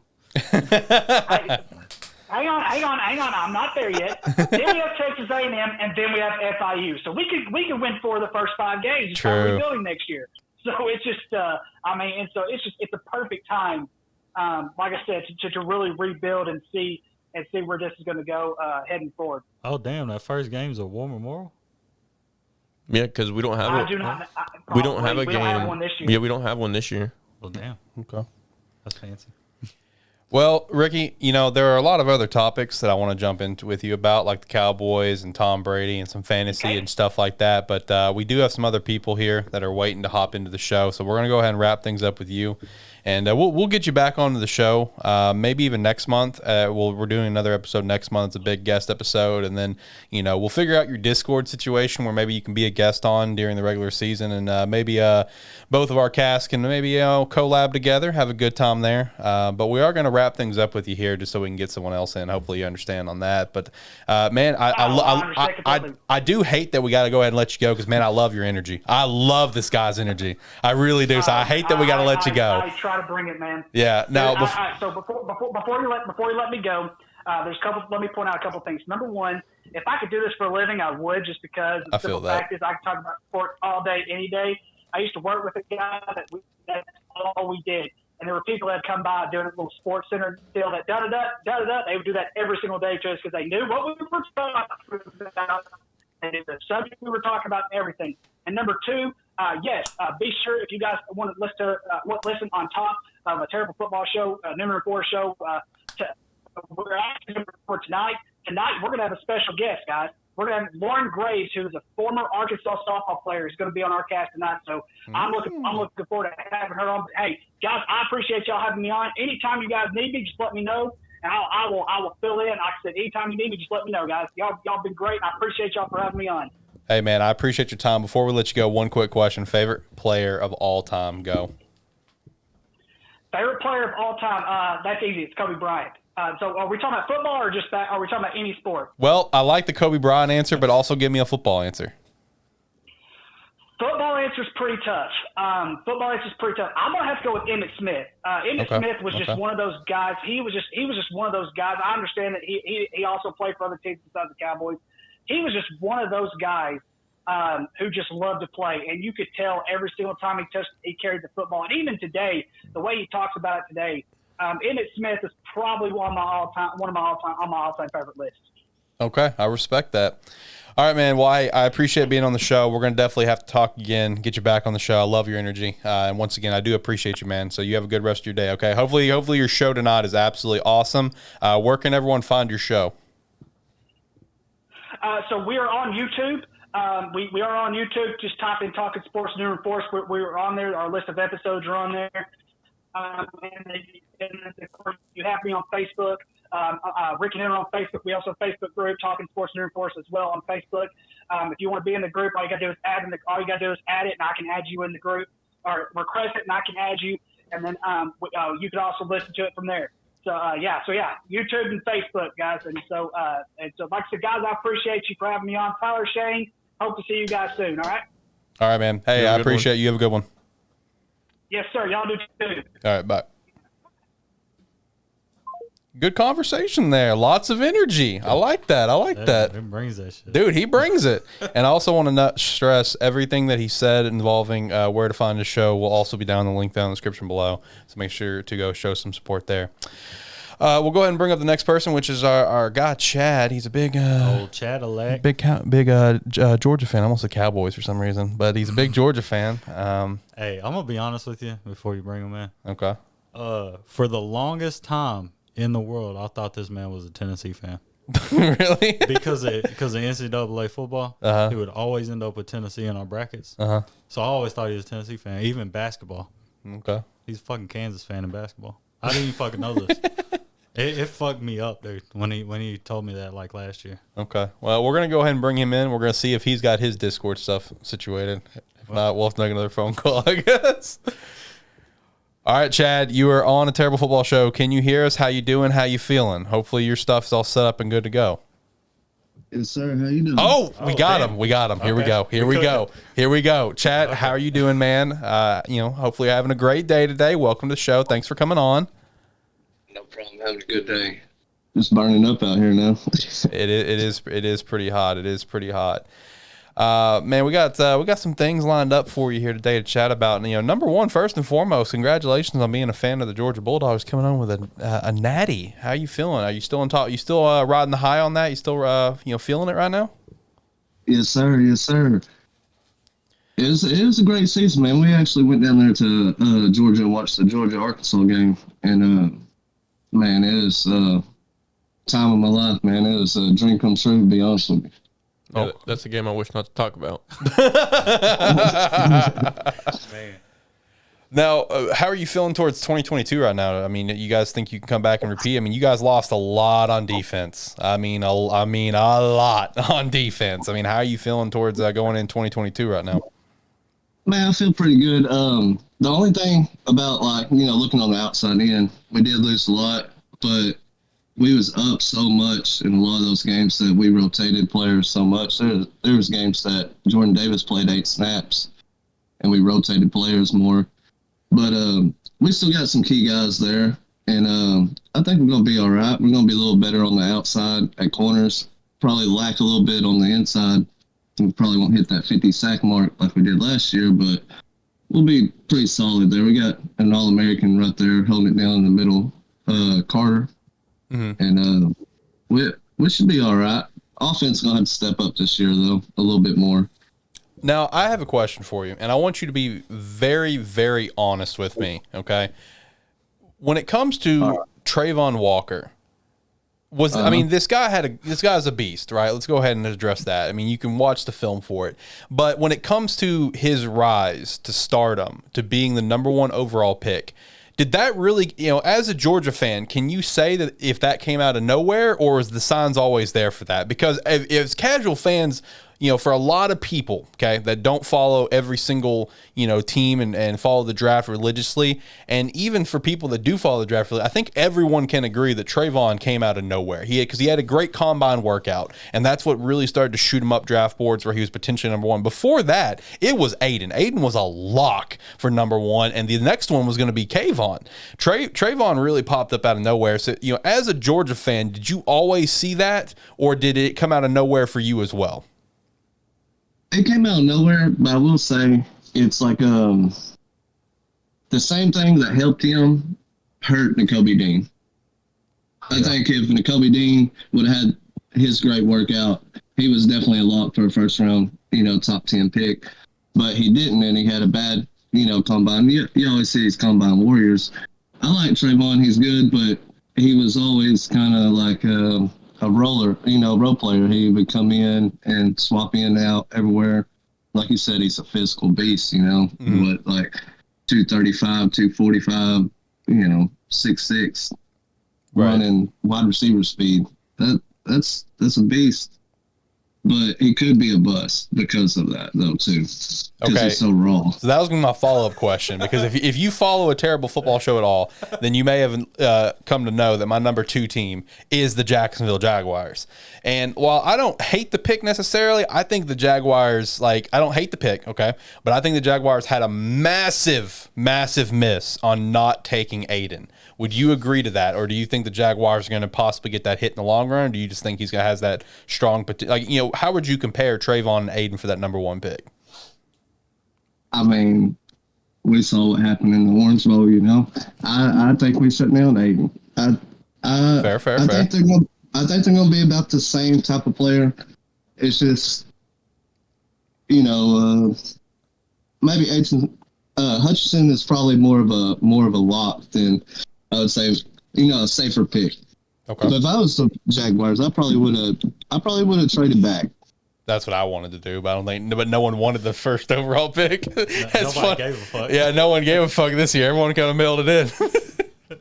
Hang on. I'm not there yet. Then we have Texas A&M, and then we have FIU. So we could win 4 of the first 5 games and start rebuilding next year. So it's just, it's a perfect time, like I said, to really rebuild and see where this is going to go heading forward. Oh, damn. That first game's a War Memorial? Yeah, because we don't have a game. We don't have one this year. Yeah, we don't have one this year. Well, damn. Okay. That's fancy. Well, Ricky, there are a lot of other topics that I want to jump into with you about, like the Cowboys and Tom Brady and some fantasy and stuff like that. But we do have some other people here that are waiting to hop into the show. So we're going to go ahead and wrap things up with you. And we'll get you back onto the show, maybe even next month. We're doing another episode next month. It's a big guest episode. And then, we'll figure out your Discord situation where maybe you can be a guest on during the regular season. And maybe both of our casts can maybe collab together, have a good time there. But we are going to wrap things up with you here just so we can get someone else in. Hopefully you understand on that. But, man, I do hate that we got to go ahead and let you go because, man, I love your energy. I love this guy's energy. I really do. So I hate that we got to let you go. I try to bring it, man. Yeah. Now, so before you let me go, Let me point out a couple things. Number one, if I could do this for a living, I would, just because the simple fact is I can talk about sports all day, any day. I used to work with a guy that's all we did. And there were people that come by doing a little sports center deal that da-da-da. They would do that every single day to us because they knew what we were talking about. And the subject we were talking about and everything. And number two, be sure if you guys want to listen on top of a terrible football show, Nooner Forrest show, we're asking for tonight. Tonight, we're going to have a special guest, guys. We're going to have Lauren Graves, who is a former Arkansas softball player, is going to be on our cast tonight. So I'm looking forward to having her on. Hey, guys, I appreciate y'all having me on. Anytime you guys need me, just let me know, and I will fill in. Like I said, anytime you need me, just let me know, guys. Y'all been great. I appreciate y'all for having me on. Hey, man, I appreciate your time. Before we let you go, one quick question. Favorite player of all time? Go. Favorite player of all time? That's easy. It's Kobe Bryant. So are we talking about football or just that? Are we talking about any sport? Well, I like the Kobe Bryant answer, but also give me a football answer. Football answer is pretty tough. I'm gonna have to go with Emmitt Smith. Smith was just one of those guys. He was just one of those guys. I understand that he also played for other teams besides the Cowboys. He was just one of those guys who just loved to play, and you could tell every single time he carried the football. And even today, the way he talks about it today. Emmitt Smith is probably on my all-time favorite list. Okay, I respect that. All right, man. Well, I appreciate being on the show. We're going to definitely have to talk again, get you back on the show. I love your energy. And once again, I do appreciate you, man. So you have a good rest of your day, okay? Hopefully your show tonight is absolutely awesome. Where can everyone find your show? So we are on YouTube. We are on YouTube. Just type in Talkin Sports Nooner Forrest. We are on there. Our list of episodes are on there. And of course, you have me on Facebook. Rick and Aaron on Facebook. We also have a Facebook group, Talkin Sports Nooner Forrest as well on Facebook. If you want to be in the group, all you got to do is add it, and I can add you in the group, or request it, and I can add you. And then you can also listen to it from there. So YouTube and Facebook, guys. And so like I said, guys, I appreciate you for having me on. Tyler, Shane, hope to see you guys soon. All right. All right, man. Hey, I appreciate you. Have a good one. Yes, sir. Y'all do too. All right, bye. Good conversation there. Lots of energy. I like that. He brings that shit. Dude, he brings it. And I also want to not stress everything that he said involving where to find the show will also be down in the link down in the description below. So make sure to go show some support there. We'll go ahead and bring up the next person, which is our guy, Chad. He's a big old Chad-elect. Big Georgia fan. Almost a Cowboys for some reason, but he's a big Georgia fan. Hey, I'm going to be honest with you before you bring him in. Okay. For the longest time in the world, I thought this man was a Tennessee fan. Really? because of NCAA football, he would always end up with Tennessee in our brackets. So I always thought he was a Tennessee fan, even basketball. Okay. He's a fucking Kansas fan in basketball. I didn't even fucking know this. It fucked me up, dude, when he told me that like last year. Okay. Well, we're going to go ahead and bring him in. We're going to see if he's got his Discord stuff situated. If not, we'll have to make another phone call, I guess. All right, Chad, you are on a Terrible Football Show. Can you hear us? How you doing? How you feeling? Hopefully your stuff's all set up and good to go. Yes, sir. How you doing? Oh, we got him. Here we go. Chad, how are you doing, man? Hopefully you're having a great day today. Welcome to the show. Thanks for coming on. No problem. Having a good day. It's burning up out here now. It is pretty hot. It is pretty hot. Man, we got some things lined up for you here today to chat about. And, number one, first and foremost, congratulations on being a fan of the Georgia Bulldogs, coming on with a natty. How you feeling? Are you still on top? You still riding the high on that? You still feeling it right now? Yes, sir. Yes, sir. It was a great season, man. We actually went down there to Georgia and watched the Georgia-Arkansas game, and man, it was time of my life, man. It was a dream come true, to be honest with you. Yeah, that's a game I wish not to talk about. Man. Now, how are you feeling towards 2022 right now? I mean, you guys think you can come back and repeat? I mean, you guys lost a lot on defense. I mean, a lot on defense. I mean, how are you feeling towards going in 2022 right now? Man, I feel pretty good. The only thing about, looking on the outside in, we did lose a lot, but we was up so much in a lot of those games that we rotated players so much. There was games that Jordan Davis played 8 snaps, and we rotated players more. But we still got some key guys there, And I think we're going to be all right. We're going to be a little better on the outside at corners. Probably lack a little bit on the inside. We probably won't hit that 50 sack mark like we did last year, but we'll be pretty solid there. We got an All-American right there holding it down in the middle, Carter. Mm-hmm. And we should be all right. Offense is going to have to step up this year, though, a little bit more. Now, I have a question for you, and I want you to be very, very honest with me, okay? When it comes to Trayvon Walker, I mean, this guy's a beast, right? Let's go ahead and address that. I mean, you can watch the film for it. But when it comes to his rise to stardom, to being the number 1 overall pick, did that really, as a Georgia fan, can you say that if that came out of nowhere, or is the signs always there for that? Because as casual fans, for a lot of people, okay, that don't follow every single, team and follow the draft religiously, and even for people that do follow the draft, I think everyone can agree that Trayvon came out of nowhere. Because he had a great combine workout, and that's what really started to shoot him up draft boards where he was potentially number 1. Before that, it was Aiden. Aiden was a lock for number 1, and the next one was going to be Kayvon. Trayvon really popped up out of nowhere. So, as a Georgia fan, did you always see that, or did it come out of nowhere for you as well? It came out of nowhere, but I will say it's like the same thing that helped him hurt Nakobe Dean. I think if Nakobe Dean would have had his great workout, he was definitely a lock for a first round, top 10 pick. But he didn't, and he had a bad, combine. You always see these combine warriors. I like Trayvon. He's good, but he was always kind of like a roller, role player. He would come in and swap in and out everywhere. Like you said, he's a physical beast, what, like 235, 245, 6'6", right, running wide receiver speed. That's a beast. But he could be a bust because of that, though, too. Because he's so raw. So that was going to be my follow-up question, because if you follow a terrible football show at all, then you may have come to know that my number 2 team is the Jacksonville Jaguars. And while I don't hate the pick necessarily, I think the Jaguars, I don't hate the pick, okay? But I think the Jaguars had a massive, massive miss on not taking Aiden. Would you agree to that, or do you think the Jaguars are going to possibly get that hit in the long run? Or do you just think has that strong potential? How would you compare Trayvon and Aiden for that number 1 pick? I mean, we saw what happened in the Orange Bowl. I think we shut down Aiden. Fair. I think they're going to be about the same type of player. It's just, maybe Hutchinson is probably more of a lock than I would say, a safer pick. Okay. But if I was the Jaguars, I probably would have traded back. That's what I wanted to do, but but no one wanted the first overall pick. Nobody gave a fuck. Yeah, no one gave a fuck this year. Everyone kind of mailed it in.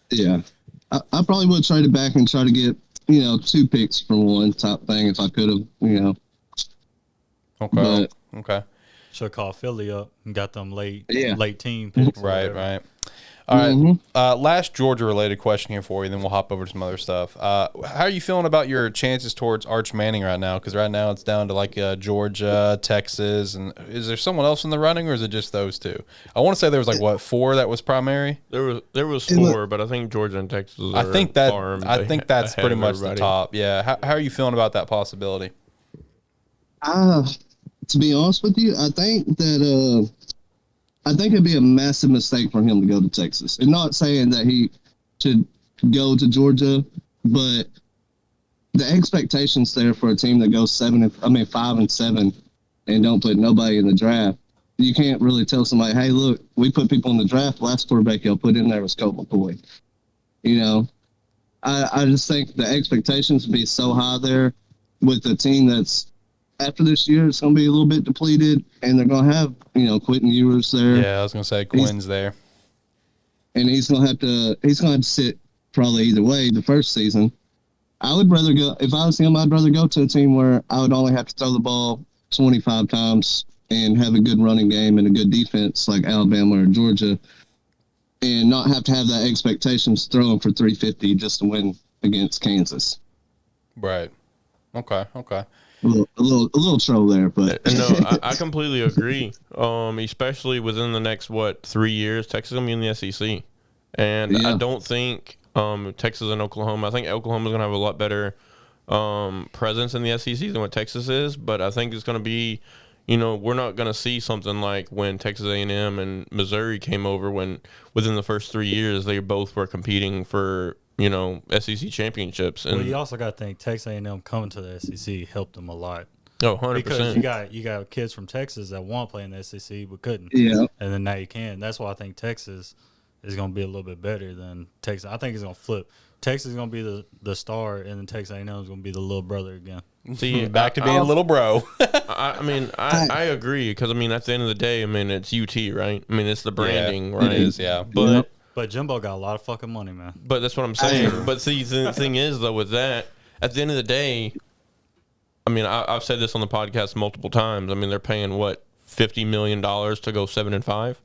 Yeah, I probably would have traded back and try to get 2 picks for 1 type thing if I could have. Okay. Okay. Should have called Philly up and got them late team picks. Right. All right. Mm-hmm. Last Georgia-related question here for you, then we'll hop over to some other stuff. How are you feeling about your chances towards Arch Manning right now? Because right now it's down to Georgia, Texas, and is there someone else in the running, or is it just those 2? I want to say there was 4 that was primary. There was 4, but I think Georgia and Texas are I think that's pretty much the top. Yeah. How are you feeling about that possibility? To be honest with you, I think it'd be a massive mistake for him to go to Texas. And not saying that he should go to Georgia, but the expectations there for a team that goes 5-7 and don't put nobody in the draft. You can't really tell somebody, hey, look, we put people in the draft. Last quarterback y'all put in there was Colt McCoy. I just think the expectations would be so high there with a team that's, after this year, it's going to be a little bit depleted, and they're going to have, Quentin Ewers there. Yeah, I was going to say Quinn's there. And he's going to have to sit probably either way the first season. I would rather go, if I was him, I'd rather go to a team where I would only have to throw the ball 25 times and have a good running game and a good defense like Alabama or Georgia, and not have to have that expectations throwing for 350 just to win against Kansas. Right. Okay. A little troll there, but no, I completely agree. Especially within the next 3 years, Texas will be in the SEC. And I don't think Texas and Oklahoma. I think Oklahoma's going to have a lot better presence in the SEC than what Texas is. But I think it's going to be, we're not going to see something like when Texas A&M and Missouri came over, when within the first 3 years they both were competing for SEC championships. And you also got to think Texas A&M coming to the SEC helped them a lot. Oh, 100%. Because you got kids from Texas that want to play in the SEC but couldn't. Yeah. And then now you can. That's why I think Texas is going to be a little bit better than Texas. I think it's going to flip. Texas is going to be the star, and then Texas A&M is going to be the little brother again. See, back to being a little bro. I agree, because, at the end of the day, it's UT, right? It's the branding, right? It is, yeah. But Jimbo got a lot of fucking money, man. But that's what I'm saying. But see, the thing is, though, with that, at the end of the day, I've said this on the podcast multiple times. They're paying, what, $50 million to go 7-5?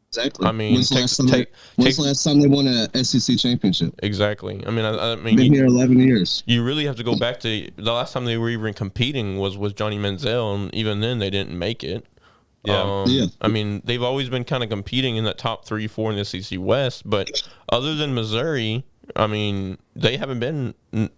Exactly. When's the last time they won a SEC championship? Exactly. Been here 11 years. You really have to go back to the last time they were even competing was Johnny Manziel, and even then they didn't make it. Yeah. They've always been kind of competing in that top 3-4 in the SEC West, but other than Missouri, they haven't been.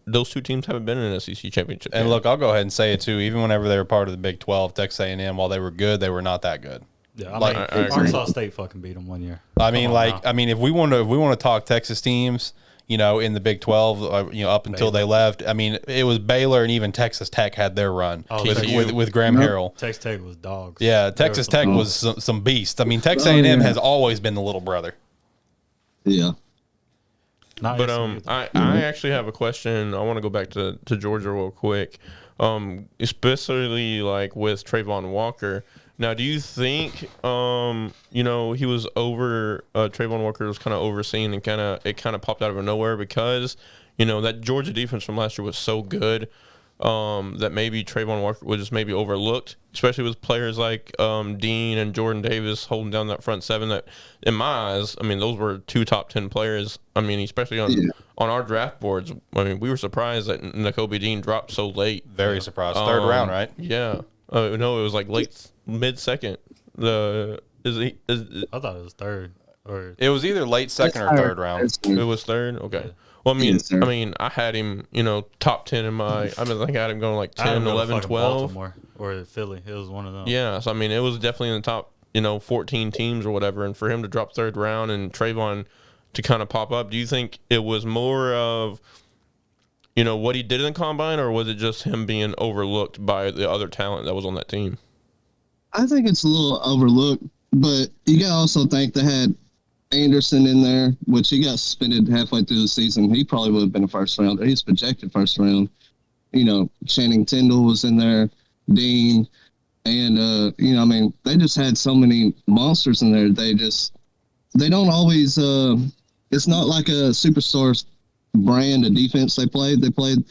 Those two teams haven't been in an SEC championship. And look, I'll go ahead and say it too. Even whenever they were part of the Big 12, Texas A&M, while they were good, they were not that good. Yeah, Arkansas State fucking beat them one year. If we want to talk Texas teams, in the Big 12, up until they left, it was Baylor, and even Texas Tech had their run with Graham Harrell. Texas Tech was dogs. Yeah, Texas Tech was some beast. Texas A&M has always been the little brother. Yeah. But I actually have a question. I want to go back to Georgia real quick, especially like with Trayvon Walker. Now, do you think, he was Trayvon Walker was kind of overseen, and it kind of popped out of nowhere because, that Georgia defense from last year was so good that maybe Trayvon Walker was just maybe overlooked, especially with players like Dean and Jordan Davis holding down that front seven that, in my eyes, those were two top 10 players. Especially on our draft boards. We were surprised that Nakobe Dean dropped so late. Very surprised. Third round, right? Yeah. No, it was like late. Mid-second. I thought it was third. Or it was either late second or third round. It was third? Okay. Well, I had him, top 10 in my – I think I had him going like 10, 11, 12. Baltimore or Philly. It was one of them. Yeah. So, it was definitely in the top, 14 teams or whatever. And for him to drop third round and Trayvon to kind of pop up, do you think it was more of, what he did in the combine, or was it just him being overlooked by the other talent that was on that team? I think it's a little overlooked, but you got to also think they had Anderson in there, which he got suspended halfway through the season. He probably would have been a first round. He's projected first round. Channing Tindall was in there, Dean, and, they just had so many monsters in there. They don't always, it's not like a superstar brand of defense they played. They played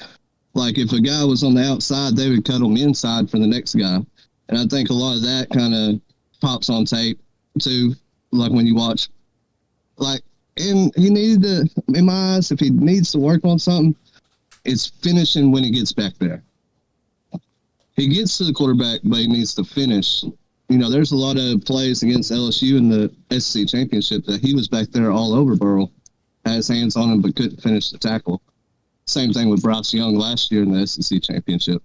like if a guy was on the outside, they would cut him inside for the next guy. And I think a lot of that kind of pops on tape too. Like when you watch, and he needed to, in my eyes, if he needs to work on something, it's finishing when he gets back there. He gets to the quarterback, but he needs to finish. There's a lot of plays against LSU in the SEC championship that he was back there all over Burrow, had his hands on him, but couldn't finish the tackle. Same thing with Bryce Young last year in the SEC championship.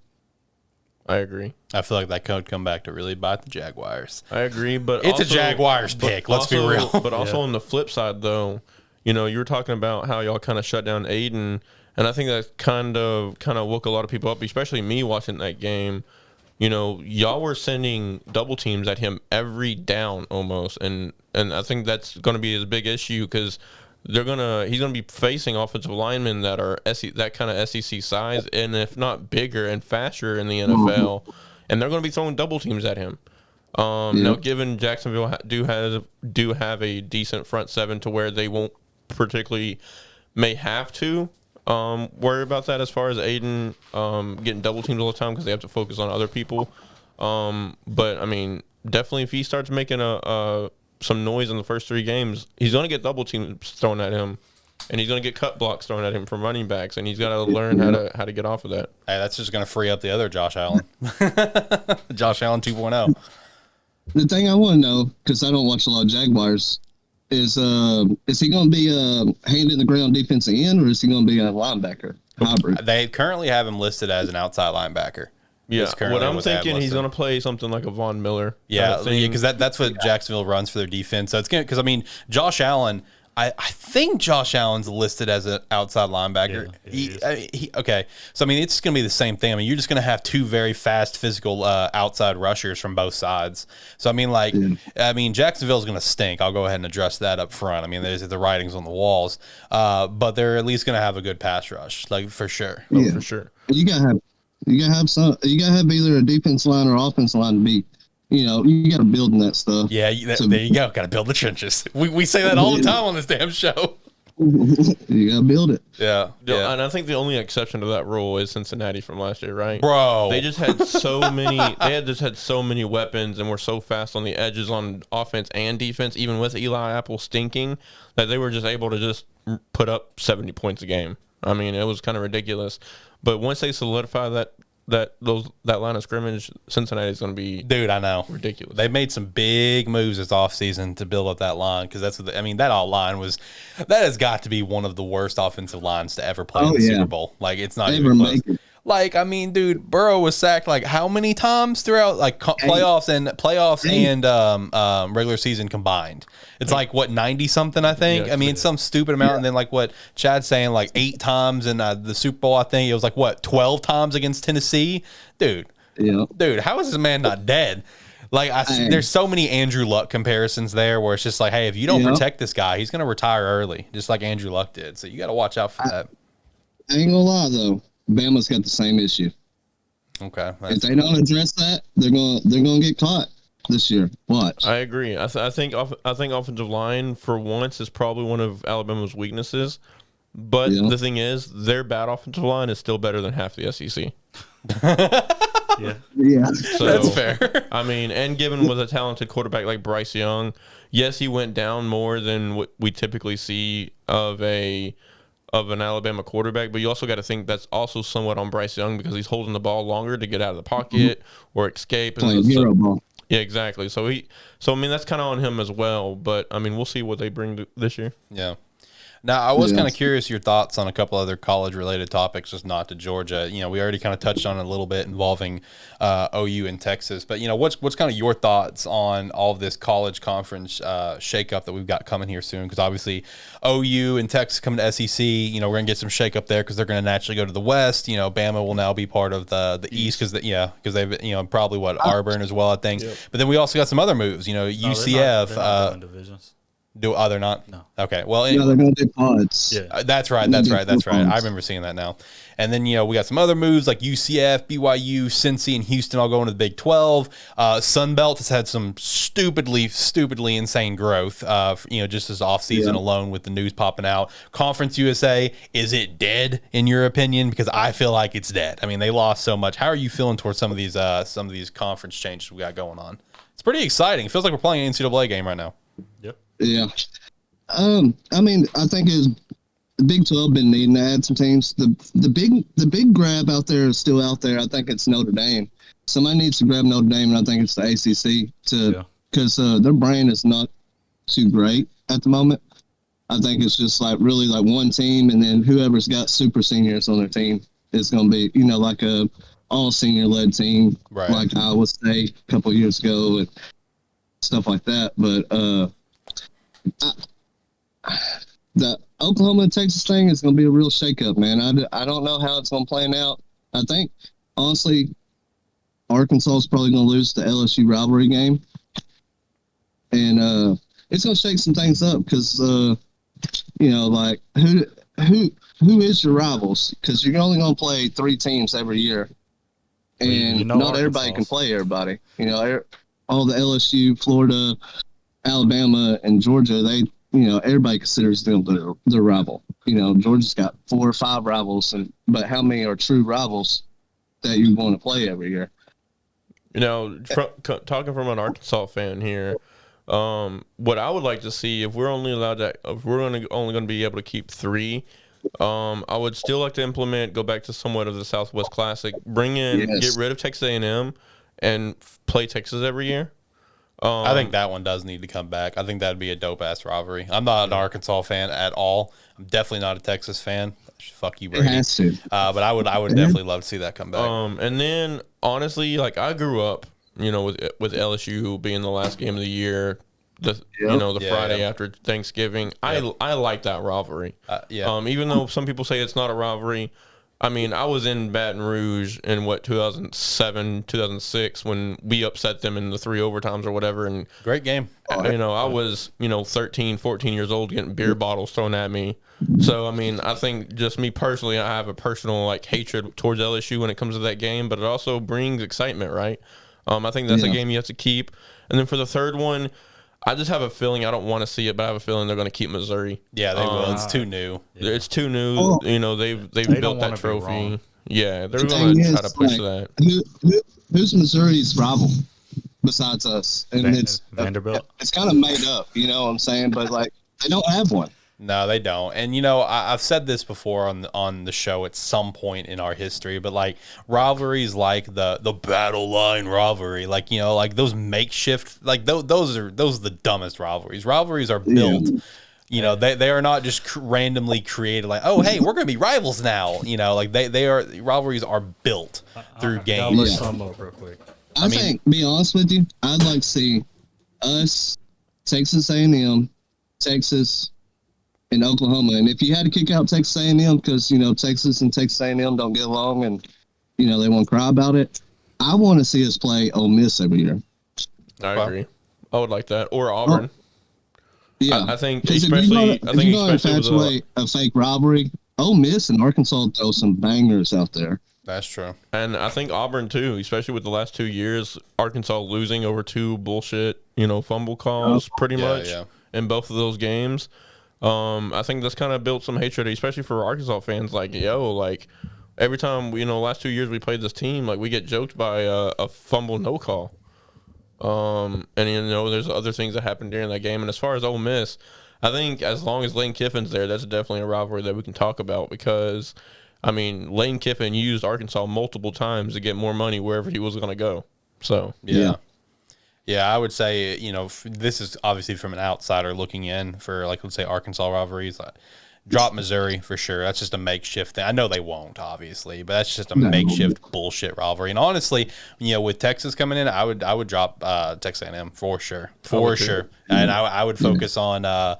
I agree. I feel like that could come back to really bite the Jaguars. I agree, but it's also a Jaguars pick. Let's be real. But also on the flip side, though, you were talking about how y'all kind of shut down Aiden, and I think that kind of woke a lot of people up, especially me watching that game. Y'all were sending double teams at him every down almost, and I think that's going to be his big issue because he's gonna be facing offensive linemen that are that kind of SEC size, and if not bigger and faster in the NFL, and they're gonna be throwing double teams at him. Now, given Jacksonville do have a decent front seven to where they won't particularly may have to worry about that as far as Aiden getting double teamed all the time because they have to focus on other people. But definitely if he starts making some noise in the first 3 games, he's going to get double teams thrown at him, and he's going to get cut blocks thrown at him from running backs, and he's got to learn how to get off of that. Hey, that's just going to free up the other Josh Allen. Josh Allen 2.0. The thing I want to know, because I don't watch a lot of Jaguars, is he going to be hand in the ground defensive end, or is he going to be a linebacker hybrid? They currently have him listed as an outside linebacker. Yeah, what I'm thinking, he's going to play something like a Von Miller. Yeah, because that's what Jacksonville runs for their defense. So it's going because I mean, Josh Allen. I think Josh Allen's listed as an outside linebacker. Yeah, okay, so I mean, it's going to be the same thing. I mean, you're just going to have two very fast, physical outside rushers from both sides. So I mean, I mean, Jacksonville's going to stink. I'll go ahead and address that up front. I mean, there's the writings on the walls, but they're at least going to have a good pass rush, like for sure. Yeah, for sure. You got to have either a defense line or offensive line to be. You know, you got to build in that stuff. Yeah, there you go. Got to build the trenches. We say that all the time on this damn show. You got to build it. Yeah. And I think the only exception to that rule is Cincinnati from last year, right? Bro. They just had so many had so many weapons and were so fast on the edges on offense and defense, even with Eli Apple stinking, that they were just able to just put up 70 points a game. I mean, it was kind of ridiculous. But once they solidify that line of scrimmage, Cincinnati's going to be, dude, I know, ridiculous. They made some big moves this offseason to build up that line because that's what I mean. That line that has got to be one of the worst offensive lines to ever play in the Super Bowl. Like, it's not even close. Like, I mean, dude, Burrow was sacked like how many times throughout like playoffs and regular season combined? It's like what 90 something, I think. Yeah, I mean, it's some stupid amount, and then like what Chad's saying, like 8 times in the Super Bowl. I think it was like what 12 times against Tennessee, dude. Yeah, dude, how is this man not dead? Like, there's so many Andrew Luck comparisons there where it's just like, hey, if you don't protect this guy, he's gonna retire early, just like Andrew Luck did. So you got to watch out for that. I ain't gonna lie though. Bama's got the same issue. Okay. If they don't address that, they're gonna get caught this year. Watch. I agree. I think offensive line for once is probably one of Alabama's weaknesses. But the thing is, their bad offensive line is still better than half the SEC. Yeah. So, that's fair. I mean, and given with a talented quarterback like Bryce Young, yes, he went down more than what we typically see of an Alabama quarterback, but you also got to think that's also somewhat on Bryce Young because he's holding the ball longer to get out of the pocket or escape. Playing hero ball. Yeah, exactly. So I mean, that's kind of on him as well. But I mean, we'll see what they bring this year. Yeah. Now, I was kind of curious your thoughts on a couple other college-related topics, just not to Georgia. You know, we already kind of touched on it a little bit involving OU and Texas. But, you know, what's kind of your thoughts on all of this college conference shakeup that we've got coming here soon? Because obviously OU and Texas coming to SEC, you know, we're going to get some shakeup there because they're going to naturally go to the West. You know, Bama will now be part of the East because they've, you know, probably Auburn as well, I think. Yep. But then we also got some other moves. You know, UCF. They're not doing divisions. They're not? No. Okay. Well, they're going to do pods. Yeah. That's right. I remember seeing that now. And then, you know, we got some other moves like UCF, BYU, Cincy, and Houston all going to the Big 12. Sun Belt has had some stupidly insane growth, you know, just this offseason alone with the news popping out. Conference USA, is it dead in your opinion? Because I feel like it's dead. I mean, they lost so much. How are you feeling towards some of these conference changes we got going on? It's pretty exciting. It feels like we're playing an NCAA game right now. Yep. Yeah. I mean, I think the Big 12 been needing to add some teams. The big grab out there is still out there. I think it's Notre Dame. Somebody needs to grab Notre Dame, and I think it's the ACC because their brand is not too great at the moment. I think it's just like really like one team, and then whoever's got super seniors on their team is going to be, you know, like a all senior led team, right, like Iowa State a couple of years ago and stuff like that. But the Oklahoma and Texas thing is going to be a real shakeup, man. I don't know how it's going to play out. I think, honestly, Arkansas is probably going to lose the LSU rivalry game. And it's going to shake some things up because, you know, like, who is your rivals? Because you're only going to play 3 teams every year. And you know not everybody can play everybody. You know, all the LSU, Florida, Alabama, and Georgia, they, you know, everybody considers them their rival. You know, Georgia's got 4 or 5 rivals, but how many are true rivals that you want to play every year? You know, talking from an Arkansas fan here, what I would like to see, if we're only only going to be able to keep 3, I would still like to go back to somewhat of the Southwest Classic, get rid of Texas A&M and play Texas every year. I think that one does need to come back. I think that'd be a dope ass rivalry. I'm not an Arkansas fan at all. I'm definitely not a Texas fan. Fuck you, Brady. It has to. But I would definitely love to see that come back. And then honestly, like I grew up, with LSU being the last game of the year, the Friday after Thanksgiving. Yep. I like that rivalry. Even though some people say it's not a rivalry. I mean, I was in Baton Rouge in 2007, 2006 when we upset them in the 3 overtimes or whatever. And great game. I was 13, 14 years old getting beer bottles thrown at me. So I mean, I think just me personally, I have a personal like hatred towards LSU when it comes to that game, but it also brings excitement, right? I think that's a game you have to keep. And then for the third one, I just have a feeling, I don't want to see it, but I have a feeling they're going to keep Missouri. Yeah, they will. It's too new. Yeah. It's too new. They've built that trophy. Yeah, they're going to try to push that. Who's Missouri's rival besides us? And it's Vanderbilt. It's kind of made up, you know what I'm saying? But like, they don't have one. No, they don't. And, I've said this before on the show at some point in our history, but, like, rivalries like the battle line rivalry, like, like those makeshift, like, those are the dumbest rivalries. Rivalries are built. They are not just randomly created like, oh, hey, we're going to be rivals now. Like, rivalries are built through games. I'll look some up real quick. I think, be honest with you, I'd like to see us, Texas A&M, Texas, in Oklahoma, and if you had to kick out Texas A&M because Texas and Texas A&M don't get along, and they want to cry about it, I want to see us play Ole Miss every year. I agree. I would like that, or Auburn. Yeah, I think especially with a fake rivalry, Ole Miss and Arkansas throw some bangers out there. That's true, and I think Auburn too, especially with the last 2 years, Arkansas losing over 2 bullshit fumble calls, pretty much in both of those games. I think that's kind of built some hatred, especially for Arkansas fans. Like, every time, last 2 years we played this team, like, we get joked by a fumble no call. And, there's other things that happen during that game. And as far as Ole Miss, I think as long as Lane Kiffin's there, that's definitely a rivalry that we can talk about because, Lane Kiffin used Arkansas multiple times to get more money wherever he was going to go. So, yeah. Yeah, I would say, this is obviously from an outsider looking in for, like, let's say Arkansas rivalries. Drop Missouri for sure. That's just a makeshift thing. I know they won't, obviously, but that's just a makeshift bullshit rivalry. And honestly, with Texas coming in, I would drop Texas A&M for sure. For sure. And I would focus on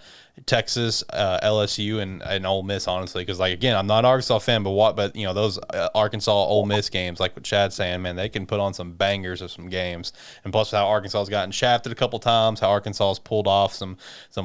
Texas, LSU, and Ole Miss, honestly, because, like, again, I'm not an Arkansas fan, but those Arkansas Ole Miss games, like what Chad's saying, man, they can put on some bangers of some games. And plus, how Arkansas has gotten shafted a couple times, how Arkansas has pulled off some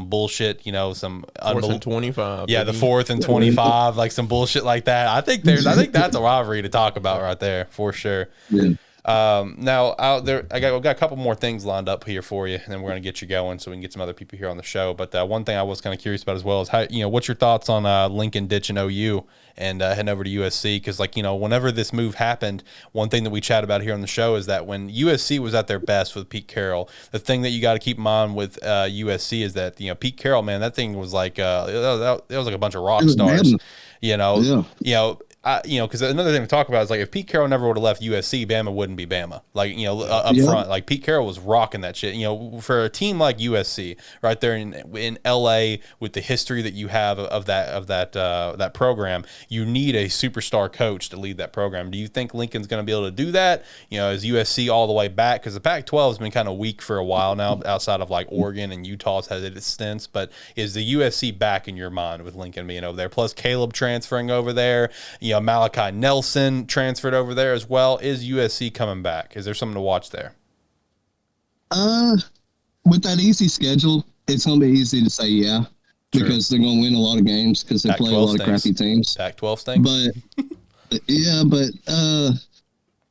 bullshit, some 4th and 25. Yeah, the 4th and 25, like some bullshit like that. I think that's a rivalry to talk about right there for sure. Yeah. Now out there, I got a couple more things lined up here for you, and then we're going to get you going so we can get some other people here on the show. But one thing I was kind of curious about as well is how, what's your thoughts on Lincoln ditching OU and heading over to USC? Because, like, whenever this move happened, one thing that we chat about here on the show is that when USC was at their best with Pete Carroll, the thing that you got to keep in mind with USC is that, Pete Carroll, man, that thing was like, it was like a bunch of rock stars, because another thing to talk about is, like, if Pete Carroll never would have left USC, Bama wouldn't be Bama. Like, up front, like, Pete Carroll was rocking that shit. For a team like USC, right there in LA, with the history that you have of that program, you need a superstar coach to lead that program. Do you think Lincoln's going to be able to do that? Is USC all the way back? Because the Pac-12 has been kind of weak for a while now, outside of, like, Oregon and Utah's had its stints. But is the USC back in your mind with Lincoln being over there? Plus Caleb transferring over there. Malachi Nelson transferred over there as well. Is USC coming back? Is there something to watch there? With that easy schedule, it's going to be easy to say because they're going to win a lot of games because they play a lot of crappy teams. Pac-12 stinks. But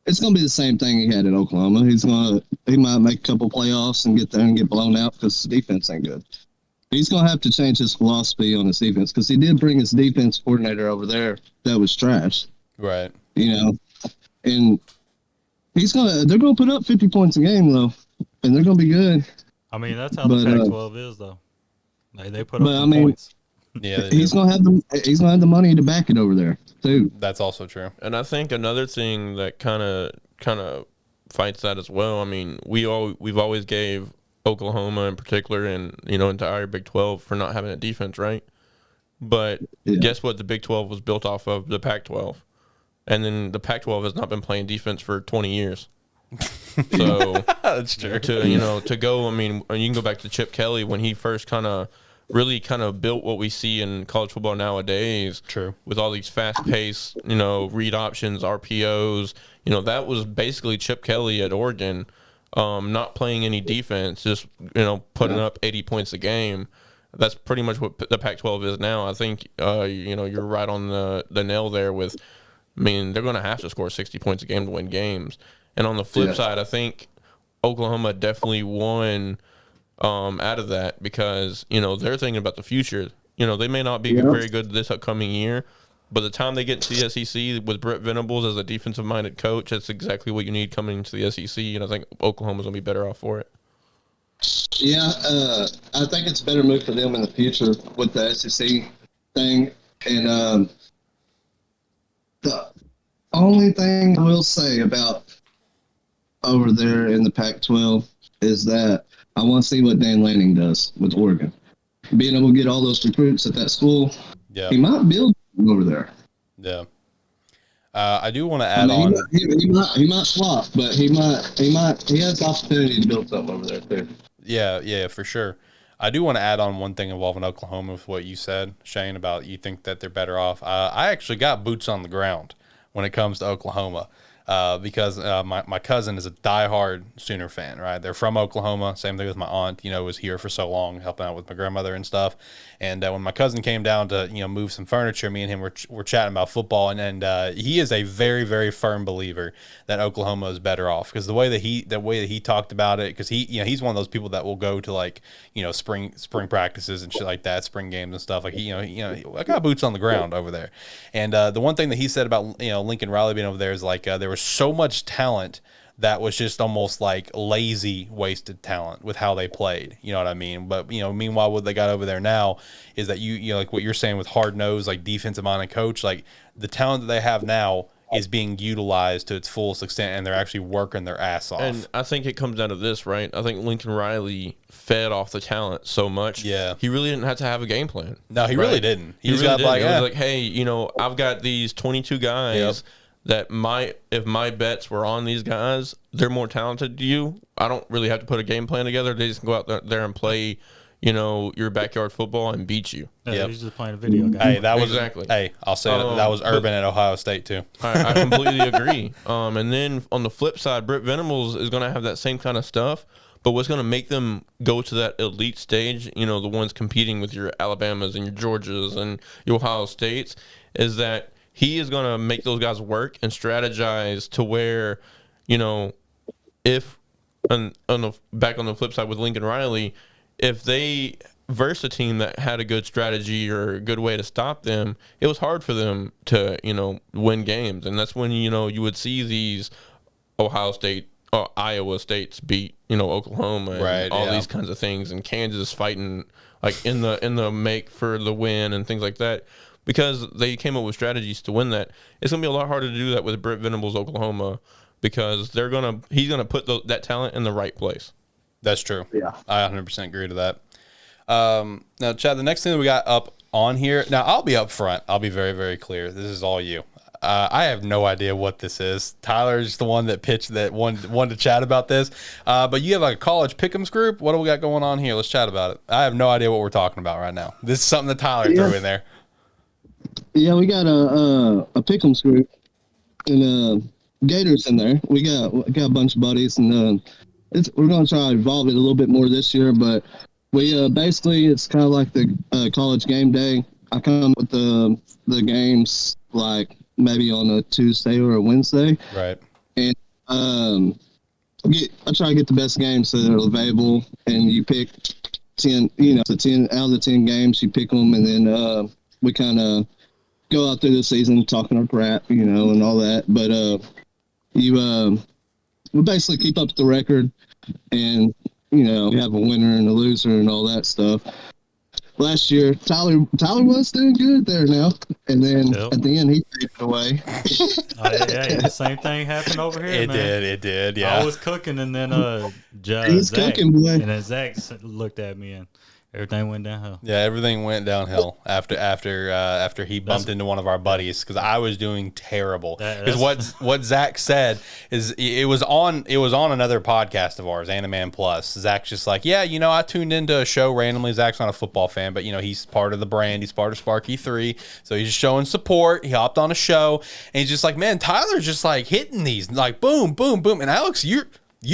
it's going to be the same thing he had at Oklahoma. He might make a couple playoffs and get there and get blown out because the defense ain't good. He's going to have to change his philosophy on his defense because he did bring his defense coordinator over there that was trash. Right. And they're going to put up 50 points a game, though, and they're going to be good. I mean, that's how the Pac-12 is, though. They put up points. Yeah, he's going to have the money to back it over there, too. That's also true. And I think another thing that kind of fights that as well. I mean, we've always gave Oklahoma in particular and, entire Big 12 for not having a defense, right? But guess what the Big 12 was built off of? The Pac-12. And then the Pac-12 has not been playing defense for 20 years. So that's true. To go, you can go back to Chip Kelly when he first really built what we see in college football nowadays. True. With all these fast-paced, read options, RPOs. That was basically Chip Kelly at Oregon, not playing any defense, just, putting up 80 points a game. That's pretty much what the Pac-12 is now. I think, you're right on the nail there with, they're going to have to score 60 points a game to win games. And on the flip side, I think Oklahoma definitely won out of that because, they're thinking about the future. They may not be very good this upcoming year, but the time they get to the SEC with Brett Venables as a defensive-minded coach, that's exactly what you need coming into the SEC, and I think Oklahoma's going to be better off for it. Yeah, I think it's a better move for them in the future with the SEC thing. And the only thing I will say about over there in the Pac-12 is that I want to see what Dan Lanning does with Oregon. Being able to get all those recruits at that school, he might build over there. Yeah. I do want to add on. He might flop, but he has the opportunity to build something over there too. Yeah, for sure. I do want to add on one thing involving Oklahoma with what you said, Shane, about you think that they're better off. I actually got boots on the ground when it comes to Oklahoma. Because my cousin is a diehard Sooner fan, right? They're from Oklahoma. Same thing with my aunt, was here for so long, helping out with my grandmother and stuff. And when my cousin came down to, move some furniture, me and him were chatting about football. And he is a very, very firm believer that Oklahoma is better off because the way that he talked about it, because he's one of those people that will go to spring practices and shit like that, spring games and stuff. Like I got boots on the ground over there. And the one thing that he said about Lincoln Riley being over there is there was so much talent that was just almost like lazy, wasted talent with how they played. You know what I mean? But, meanwhile, what they got over there now is that like what you're saying with hard nose, like defensive-minded coach, like the talent that they have now is being utilized to its fullest extent, and they're actually working their ass off. And I think it comes down to this, right? I think Lincoln Riley fed off the talent so much. Yeah. He really didn't have to have a game plan. No, he really didn't. He really didn't. It was like, hey, I've got these 22 guys that if my bets were on these guys, they're more talented than you. I don't really have to put a game plan together. They just can go out there and play, your backyard football and beat you. Yeah, he's just playing a video game. Hey, that was exactly. Hey, I'll say that was Urban at Ohio State too. I completely agree. And then on the flip side, Brett Venables is going to have that same kind of stuff. But what's going to make them go to that elite stage, the ones competing with your Alabamas and your Georgias and your Ohio States, is that he is going to make those guys work and strategize to where, if back on the flip side with Lincoln Riley, if they verse a team that had a good strategy or a good way to stop them, it was hard for them to, win games. And that's when, you would see these Ohio State, Iowa States beat, Oklahoma and all these kinds of things, and Kansas fighting like in the make for the win and things like that. Because they came up with strategies to win that. It's going to be a lot harder to do that with Brett Venables, Oklahoma, because he's going to put that talent in the right place. That's true. Yeah. I 100% agree to that. Now, Chad, the next thing that we got up on here, now I'll be up front. I'll be very, very clear. This is all you. I have no idea what this is. Tyler's the one that pitched that one to chat about this. But you have a college pick'ems group. What do we got going on here? Let's chat about it. I have no idea what we're talking about right now. This is something that Tyler threw in there. Yeah, we got a pick'ems group and Gators in there. We got a bunch of buddies, and we're going to try to evolve it a little bit more this year. But we basically it's kind of like the college game day. I come with the games like maybe on a Tuesday or a Wednesday, right? And I try to get the best games that are available, and you pick 10. So 10 out of the 10 games, you pick them, and then we kind of go out through the season talking our crap, and all that. But we basically keep up the record, and we have a winner and a loser and all that stuff. last year, Tyler was doing good there now, and then at the end he faded away. The same thing happened over here. It did. Yeah, I was cooking, and then He's Zach, cooking, boy. and then Zach looked at me, and everything went downhill. Yeah, everything went downhill after he bumped into one of our buddies because I was doing terrible. Because what Zach said is it was on another podcast of ours, Animan Plus. Zach's just like, yeah, I tuned into a show randomly. Zach's not a football fan, but he's part of the brand. He's part of Sparky 3, so he's just showing support. He hopped on a show and he's just like, man, Tyler's just like hitting these like boom, boom, boom, and Alex, you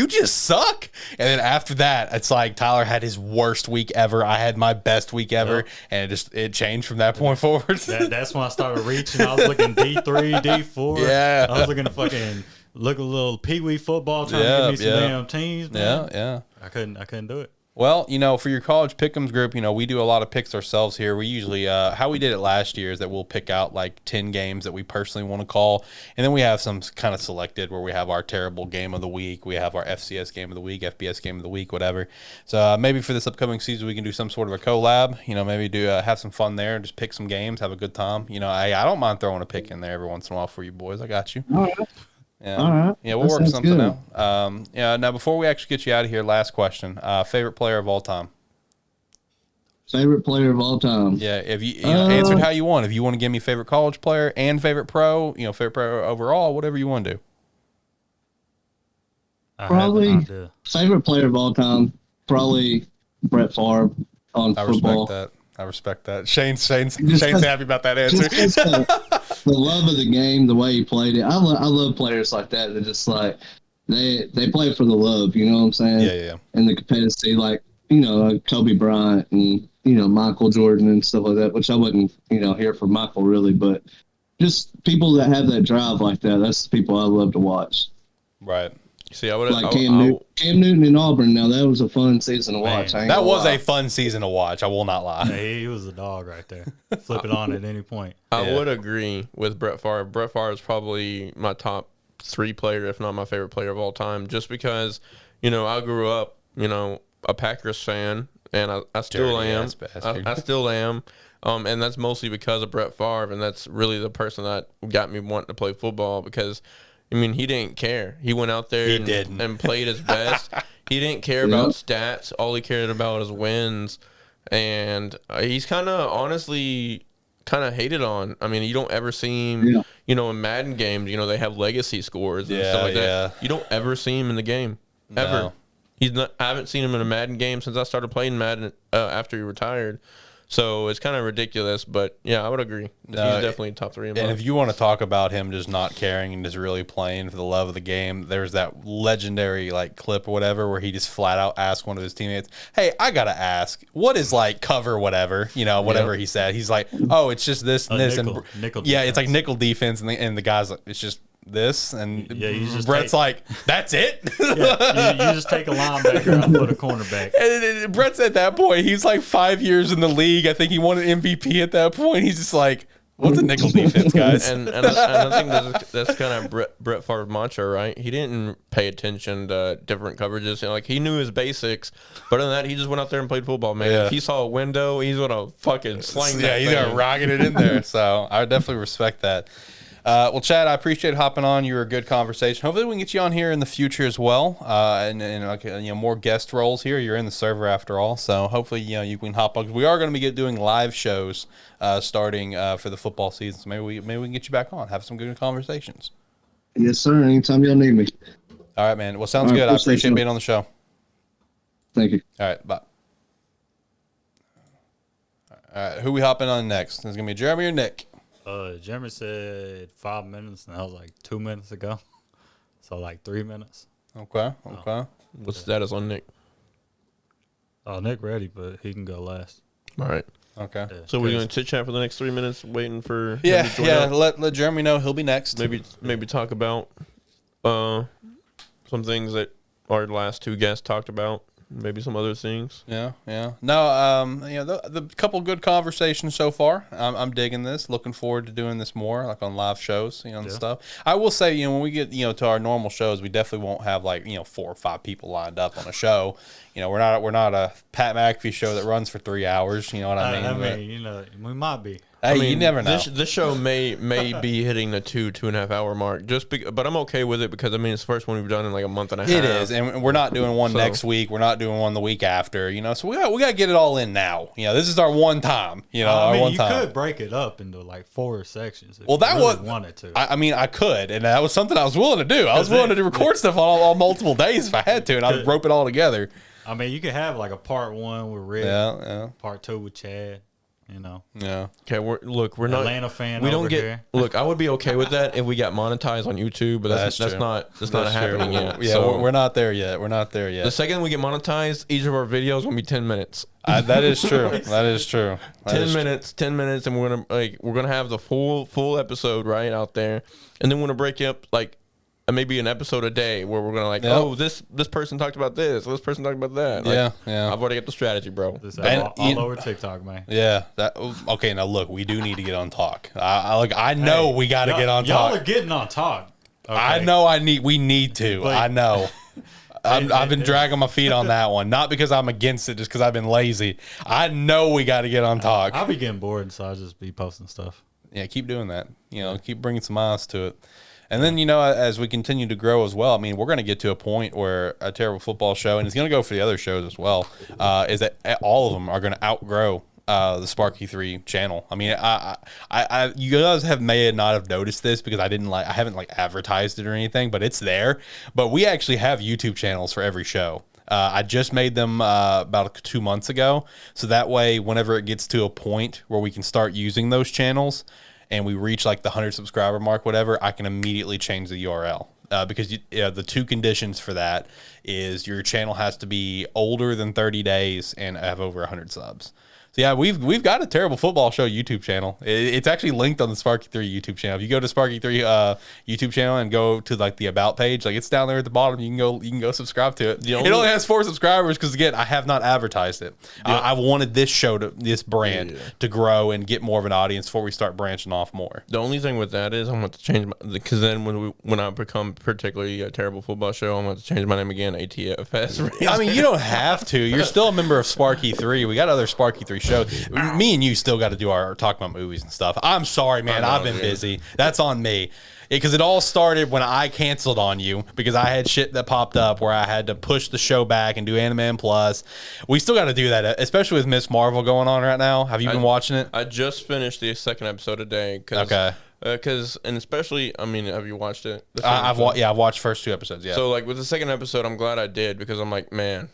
just suck. And then after that, it's like Tyler had his worst week ever. I had my best week ever. And it changed from that point forward. That's when I started reaching. I was looking D3, D4. Yeah. I was looking to fucking look a little pee-wee football trying to give me some damn teams, man. Yeah. I couldn't do it. Well, for your college pick'ems group, we do a lot of picks ourselves here. We usually, how we did it last year is that we'll pick out like 10 games that we personally want to call. And then we have some kind of selected where we have our terrible game of the week. We have our FCS game of the week, FBS game of the week, whatever. So maybe for this upcoming season, we can do some sort of a collab, maybe do have some fun there, just pick some games, have a good time. I don't mind throwing a pick in there every once in a while for you boys. I got you. All right. Yeah. All right. Yeah, we'll work something good. out. Now before we actually get you out of here, last question. Favorite player of all time? Favorite player of all time. Yeah, if you answered how you want. If you want to give me favorite college player and favorite pro, favorite pro overall, whatever you want to do. Probably favorite player of all time. Probably Brett Favre on football. I respect that. Shane's happy about that answer. Just the love of the game, the way he played it. I love players like that. They're just like they play for the love. You know what I'm saying? Yeah. And the competitive, like Kobe Bryant and Michael Jordan and stuff like that. Which I wouldn't hear from Michael really, but just people that have that drive like that. That's the people I love to watch. Right. See, I would like Cam Newton in Auburn. Now that was a fun season to watch. That was a fun season to watch. I will not lie. Yeah, he was a dog right there. Flip it on at any point. I would agree with Brett Favre. Brett Favre is probably my top 3 player, if not my favorite player of all time, just because I grew up a Packers fan, and I still am. I still am. And that's mostly because of Brett Favre, and that's really the person that got me wanting to play football because. He didn't care. He went out there and played his best. He didn't care about stats. All he cared about was wins. And he's honestly hated on. You don't ever see him, in Madden games, they have legacy scores and stuff like that. You don't ever see him in the game, ever. No. I haven't seen him in a Madden game since I started playing Madden after he retired. So it's kind of ridiculous, but yeah, I would agree. He's definitely top 3 in mine. And if you want to talk about him just not caring and just really playing for the love of the game, there's that legendary clip or whatever where he just flat out asked one of his teammates, "Hey, I gotta ask, what is cover whatever?" Whatever he said. He's like, "Oh, it's just this and this nickel and yeah, it's like nickel defense," and the guy's like, "It's just." This and Brett's like, that's it. You just take a linebacker and put a cornerback. And Brett's at that point. He's like 5 years in the league. I think he won an MVP at that point. He's just like, what's a nickel defense, guys? and I think that's kind of Brett Favre's mantra, right? He didn't pay attention to different coverages. He knew his basics, but other than that, he just went out there and played football, man. Yeah. If he saw a window, he's gonna fucking slang that thing. He's gonna rocket it in there. So I definitely respect that. Well, Chad, I appreciate hopping on. You were a good conversation. Hopefully, we can get you on here in the future as well, and more guest roles here. You're in the server after all, so hopefully, you can hop on. We are going to be doing live shows starting for the football season. So maybe we can get you back on, have some good conversations. Yes, sir. Anytime y'all need me. All right, man. Well, sounds good. I appreciate being on the show. Thank you. All right, bye. All right, who we hopping on next? It's gonna be Jeremy or Nick. Jeremy said 5 minutes, and that was 2 minutes ago. So 3 minutes. Okay. What's the status on Nick? Nick ready, but he can go last. All right. Okay. Yeah, So we're going to chit chat for the next 3 minutes, waiting for Yeah. him to join up. Let Jeremy know he'll be next. Maybe talk about some things that our last 2 guests talked about. maybe some other things. Yeah. No, the couple good conversations so far. I'm digging this. Looking forward to doing this more, like on live shows, and stuff. I will say, when we get, to our normal shows, we definitely won't have 4 or 5 people lined up on a show. We're not a Pat McAfee show that runs for 3 hours. You know what I mean? We might be. Hey, you never know. This show may be hitting the 2.5 hour mark, but I'm okay with it because it's the first one we've done in like a month and a half. It is, and we're not doing one next week. We're not doing one the week after. So we got to get it all in now. This is our one time. You could break it up into like 4 sections. If wanted to. I could, and that was something I was willing to do. I was willing to record stuff on multiple days if I had to, and I would rope it all together. You could have like a part 1 with Rick, part 2 with Chad. Yeah. Okay. We're not Atlanta fan. We don't get. Here. Look, I would be okay with that if we got monetized on YouTube, but that's not happening yet. Yeah, so we're not there yet. The second we get monetized, each of our videos will be 10 minutes. That is true. That is true. 10 minutes, and we're gonna have the full episode right out there, and then we're gonna break up maybe an episode a day where we're gonna this person talked about this person talked about that. Yeah. I've already got the strategy, bro. All over TikTok, man. Yeah. Okay. Now look, we do need to get on Talk. I know we got to get on Talk. Y'all are getting on Talk. Okay. I know we need to. I know. I've been dragging my feet on that one, not because I'm against it, just because I've been lazy. I know we got to get on Talk. I'll be getting bored, so I'll just be posting stuff. Yeah, keep doing that. Keep bringing some eyes to it. And then, as we continue to grow as well, we're going to get to a point where a terrible football show, and it's going to go for the other shows as well, is that all of them are going to outgrow the Sparky 3 channel. You guys may not have noticed this because I haven't advertised it or anything, but it's there. But we actually have YouTube channels for every show. I just made them about 2 months ago, so that way, whenever it gets to a point where we can start using those channels, and we reach the 100 subscriber mark, whatever, I can immediately change the URL. Because the 2 conditions for that is your channel has to be older than 30 days and have over 100 subs. So yeah, we've got a terrible football show YouTube channel. It's actually linked on the Sparky 3 YouTube channel. If you go to Sparky 3 YouTube channel and go to the about page, it's down there at the bottom. You can go subscribe to it. It only has 4 subscribers because again, I have not advertised it. I wanted this brand to grow and get more of an audience before we start branching off more. The only thing with that is I'm going to change because then when I become particularly a terrible football show, I'm going to change my name again, ATFS. You don't have to. You're still a member of Sparky 3. We got other Sparky 3 shows. Me and you still got to do our talk about movies and stuff. I'm sorry, man. I've been busy. That's on me. Because it all started when I canceled on you because I had shit that popped up where I had to push the show back and do Anime Plus. We still got to do that, especially with Miss Marvel going on right now. Have you been watching it? I just finished the 2nd episode today. Okay. And especially, have you watched it? I've watched first 2 episodes. Yeah. So with the 2nd episode, I'm glad I did because I'm like, man.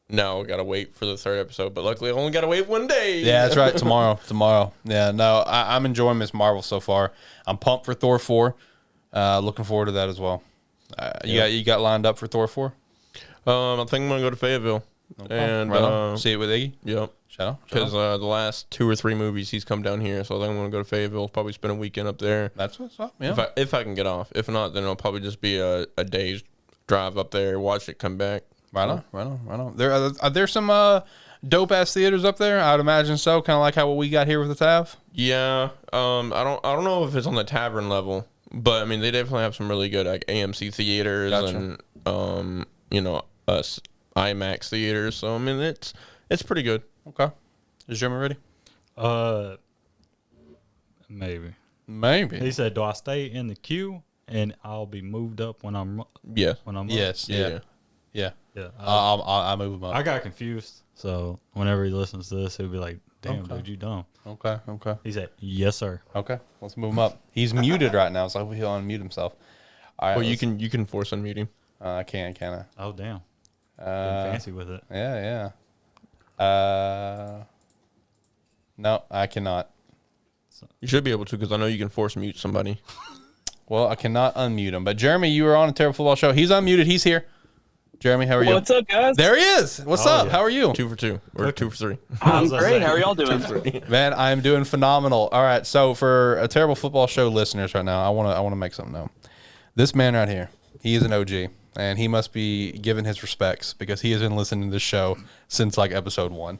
No, got to wait for the 3rd episode, but luckily I only got to wait 1 day. Yeah, that's right. Tomorrow. Yeah, no, I'm enjoying Miss Marvel so far. I'm pumped for Thor 4. Looking forward to that as well. You got lined up for Thor 4? I think I'm going to go to Fayetteville. Okay. And see it with Iggy? Yep. Shout out. Because the last 2 or 3 movies he's come down here, so I think I'm going to go to Fayetteville, probably spend a weekend up there. That's what's up, yeah. If I can get off. If not, then it'll probably just be a day's drive up there, watch it, come back. Right on. Are there some dope ass theaters up there? I'd imagine so. Kind of like how what we got here with the TAV. Yeah. I don't know if it's on the tavern level, but they definitely have some really good AMC theaters and IMAX theaters. So it's pretty good. Okay. Is Jeremy ready? Maybe. He said, "Do I stay in the queue and I'll be moved up when I'm?" Yeah. When I'm yes. Up? Yeah. Yeah. I'll move him up. I got confused, so whenever he listens to this, he'll be like, "Damn, dude, you dumb." Okay. He said, "Yes, sir." Okay, let's move him up. He's muted right now, so he'll unmute himself. All right, well, you can force unmute him. I can't, can I? Oh, damn. Fancy with it. Yeah. No, I cannot. You should be able to because I know you can force mute somebody. Well, I cannot unmute him. But Jeremy, you were on a terrible football show. He's unmuted. He's here. Jeremy, how are you? What's up, guys? There he is. What's up? Yeah. How are you? 2 for 2 or 2 for 3. I'm great. How are y'all doing? Man, I am doing phenomenal. All right, so for a terrible football show listeners right now, I want to make something known. This man right here, he is an OG. and he must be given his respects because he has been listening to this show since like episode 1.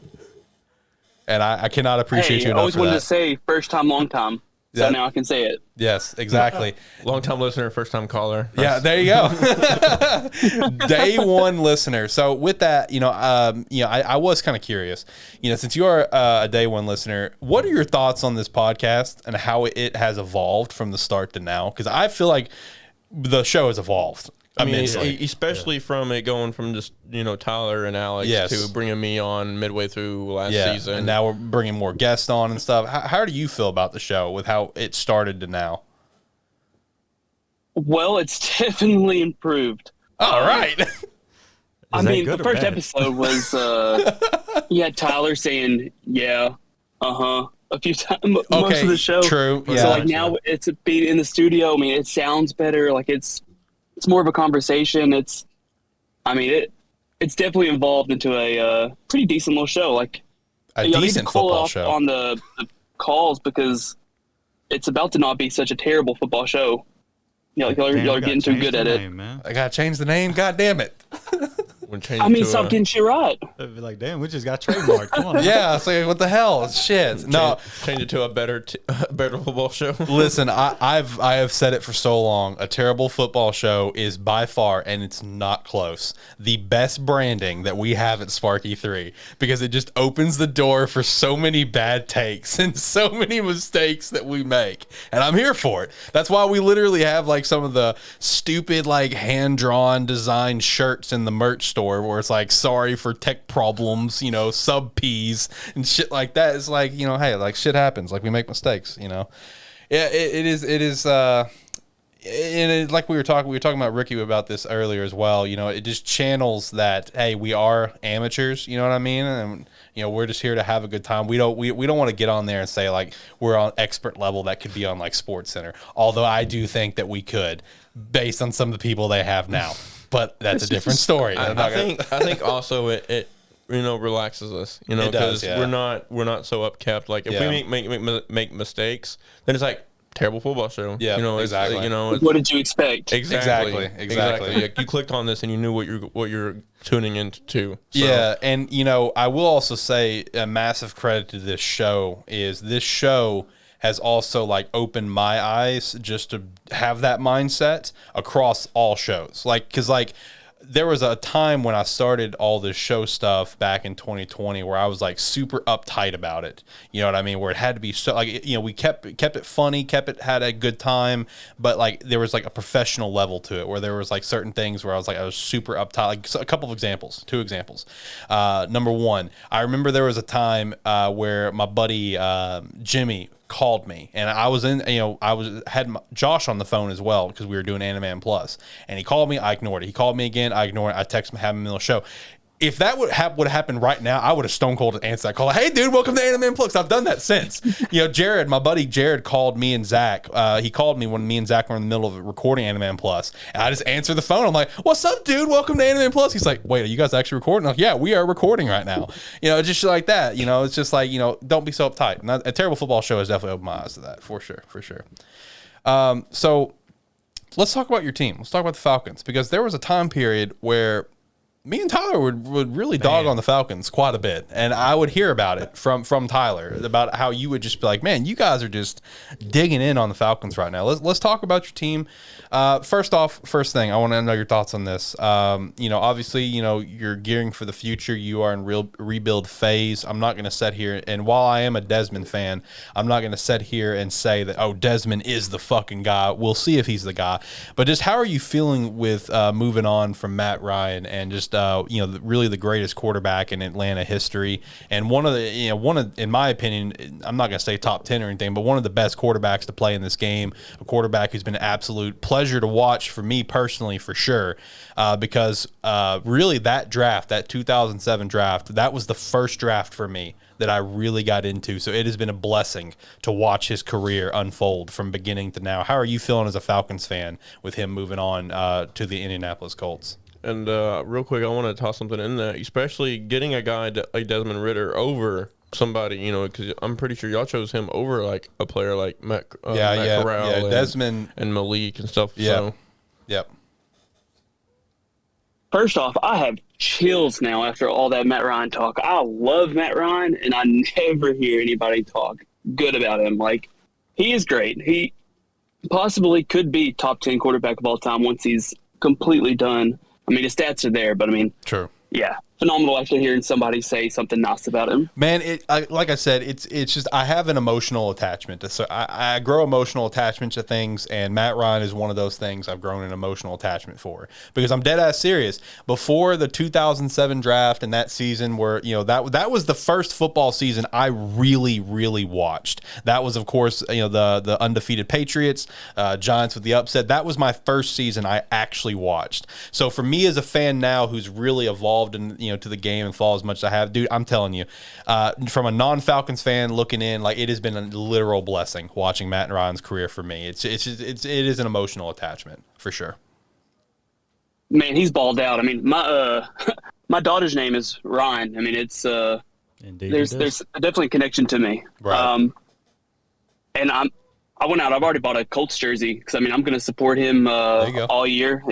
And I cannot appreciate you enough. I always for wanted that. to say first time, long time. So now I can say it. Yes, exactly. Long time listener, first time caller. Yeah, there you go. Day one listener. So with that, I was kind of curious. Since you are a day one listener, what are your thoughts on this podcast and how it has evolved from the start to now? Because I feel like the show has evolved. I mean, especially from it going from just, Tyler and Alex to bringing me on midway through last season. And now we're bringing more guests on and stuff. How do you feel about the show with how it started to now? Well, it's definitely improved. All right. I mean, the first episode was, you had Tyler saying, yeah, a few times, most of the show. True. So, like, now it's being in the studio. I mean, it sounds better. Like, it's more of a conversation. It's definitely evolved into a pretty decent little show. Like a decent football show on the calls because it's about to not be such a terrible football show. Y'all are getting too good at it. Man. I gotta change the name. God damn it! Stop getting shit right. I'd be like, damn, we just got trademarked. Come on. Yeah, it's like, what the hell? Shit. No, change it to a better football show. Listen, I have said it for so long. A terrible football show is by far, and it's not close, the best branding that we have at Sparky 3 because it just opens the door for so many bad takes and so many mistakes that we make. And I'm here for it. That's why we literally have like some of the stupid like hand-drawn design shirts in the merch store where it's like, sorry for tech problems, sub P's and shit like that. It's like, hey, like shit happens. Like we make mistakes, Yeah, it is, and like we were talking about Ricky about this earlier as well. It just channels that, hey, we are amateurs, you know what I mean? And, we're just here to have a good time. We don't want to get on there and say like we're on expert level that could be on like Sports Center. Although I do think that we could based on some of the people they have now. But that's a different story. I think also it relaxes us, because we're not so upkept. Like if we make mistakes, then it's like terrible football show. Yeah, exactly. What did you expect? Exactly. Like, you clicked on this and you knew what you're tuning into. So. Yeah, and I will also say a massive credit to this show is this show has also like opened my eyes just to have that mindset across all shows. Like, cause like there was a time when I started all this show stuff back in 2020 where I was like super uptight about it. You know what I mean? Where it had to be so like, we kept it funny, had a good time, but like there was like a professional level to it where there was like certain things where I was super uptight. Like so a couple of examples, 2 examples. Number one, I remember there was a time where my buddy Jimmy called me and I was had Josh on the phone as well because we were doing Animan Plus, and he called me. I ignored it. He called me again. I ignored it. I texted him, have him in the middle of the show. If that would have happened right now, I would have stone cold answered that call. Hey, dude, welcome to Animan Plus. I've done that since. Jared, my buddy Jared, called me and Zach. He called me when me and Zach were in the middle of recording Animan Plus, and I just answered the phone. I'm like, "What's up, dude? Welcome to Animan Plus." He's like, "Wait, are you guys actually recording?" I'm like, "Yeah, we are recording right now." Just shit like that. It's just like don't be so uptight. And a terrible football show has definitely opened my eyes to that for sure. So let's talk about your team. Let's talk about the Falcons because there was a time period where me and Tyler would really dog on the Falcons quite a bit, and I would hear about it from Tyler about how you would just be like, "Man, you guys are just digging in on the Falcons right now." Let's talk about your team. First thing, I want to know your thoughts on this. Obviously, you're gearing for the future. You are in real rebuild phase. I'm not going to sit here, and while I am a Desmond fan, I'm not going to sit here and say that, oh, Desmond is the fucking guy. We'll see if he's the guy. But just how are you feeling with moving on from Matt Ryan and just really the greatest quarterback in Atlanta history, and one of, in my opinion, I'm not going to say top 10 or anything, but one of the best quarterbacks to play in this game, a quarterback who's been an absolute pleasure to watch for me personally, for sure, because really that draft, that 2007 draft, that was the first draft for me that I really got into. So it has been a blessing to watch his career unfold from beginning to now. How are you feeling as a Falcons fan with him moving on to the Indianapolis Colts? And real quick, I want to toss something in there, especially getting a guy like Desmond Ritter over somebody, because I'm pretty sure y'all chose him over like a player like Matt Corral Desmond and Malik and stuff. Yeah. So. Yep. First off, I have chills now after all that Matt Ryan talk. I love Matt Ryan, and I never hear anybody talk good about him. Like, he is great. He possibly could be top 10 quarterback of all time once he's completely done. I mean, his stats are there, but I mean, true. Yeah, phenomenal after hearing somebody say something nice about him. Man, like I said, it's just I have an emotional attachment to, so I grow emotional attachment to things, and Matt Ryan is one of those things I've grown an emotional attachment for, because I'm dead ass serious. Before the 2007 draft and that season, where that was the first football season I really watched. That was, of course, the undefeated Patriots, Giants with the upset. That was my first season I actually watched. So for me as a fan now who's really evolved and to the game and follow as much as I have, dude, I'm telling you, from a non-Falcons fan looking in, like, it has been a literal blessing watching Matt Ryan's career for me. It is an emotional attachment for sure. Man, he's balled out. I mean, my daughter's name is Ryan. I mean, it's Indeed, there's definitely a connection to me. Right. And I went out. I've already bought a Colts jersey because I mean I'm going to support him all year.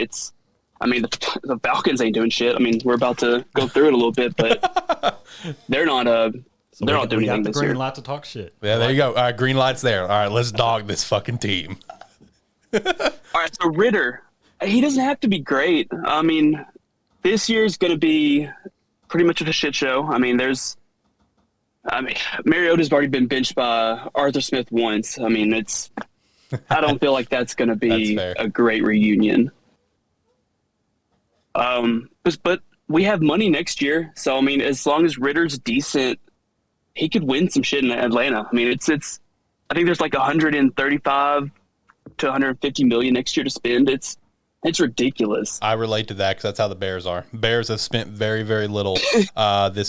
I mean, the Falcons ain't doing shit. I mean, we're about to go through it a little bit, but they're not they're not doing anything this year. Green light to talk shit. Yeah, there you go. All right, green light's there. All right, let's dog this fucking team. All right, so Ritter, he doesn't have to be great. I mean, this year's going to be pretty much of a shit show. I mean, Mariota's already been benched by Arthur Smith once. I mean, I don't feel like that's going to be a great reunion. But we have money next year, so I mean, as long as Ritter's decent, he could win some shit in Atlanta. I mean, I think there's like 135 to 150 million next year to spend. It's ridiculous. I relate to that because that's how the Bears are. Bears have spent very little this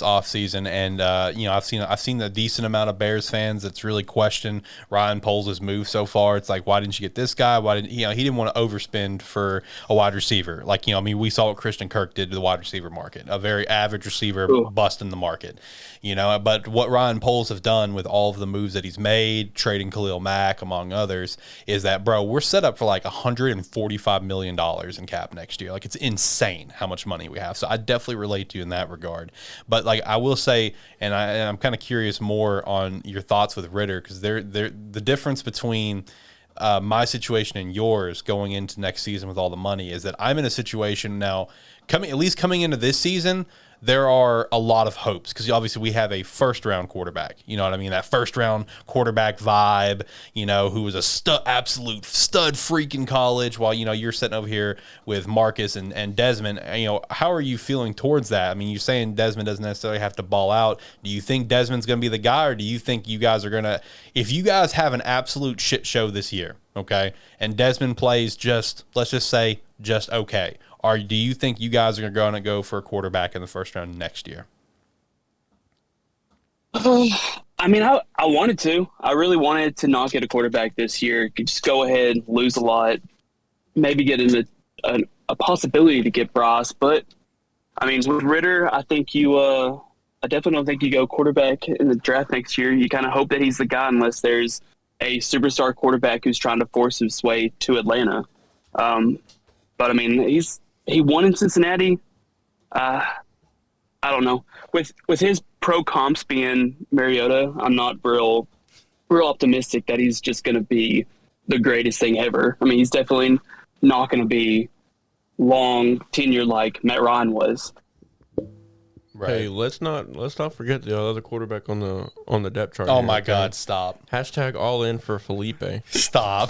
offseason, and I've seen a decent amount of Bears fans that's really questioned Ryan Poles' move so far. It's like, why didn't you get this guy? Why didn't he didn't want to overspend for a wide receiver? Like, we saw what Christian Kirk did to the wide receiver market, a very average receiver busting the market. But what Ryan Poles have done with all of the moves that he's made, trading Khalil Mack among others, is that, bro, we're set up for like $145 million in cap next year. Like, it's insane how much money we have. So I definitely relate to you in that regard. But like, I will say, and I'm kind of curious more on your thoughts with Ritter, because the difference between my situation and yours going into next season with all the money is that I'm in a situation now, coming into this season, there are a lot of hopes because obviously we have a first-round quarterback. You know what I mean? That first-round quarterback vibe, who was a absolute stud freak in college while, you're sitting over here with Marcus and Desmond. How are you feeling towards that? I mean, you're saying Desmond doesn't necessarily have to ball out. Do you think Desmond's going to be the guy, or do you think you guys are going to – if you guys have an absolute shit show this year, okay, and Desmond plays let's just say just okay – or do you think you guys are going to go for a quarterback in the first round next year? I mean, I wanted to. I really wanted to not get a quarterback this year. Just go ahead, lose a lot, maybe get into a possibility to get Bryce. But, I mean, with Ritter, I think I definitely don't think you go quarterback in the draft next year. You kind of hope that he's the guy unless there's a superstar quarterback who's trying to force his way to Atlanta. But, I mean, he won in Cincinnati. I don't know. With his pro comps being Mariota, I'm not real optimistic that he's just going to be the greatest thing ever. I mean, he's definitely not going to be long tenure like Matt Ryan was. Right. Hey, let's not forget the other quarterback on the depth chart. Oh my God! Stop. # all in for Felipe. Stop.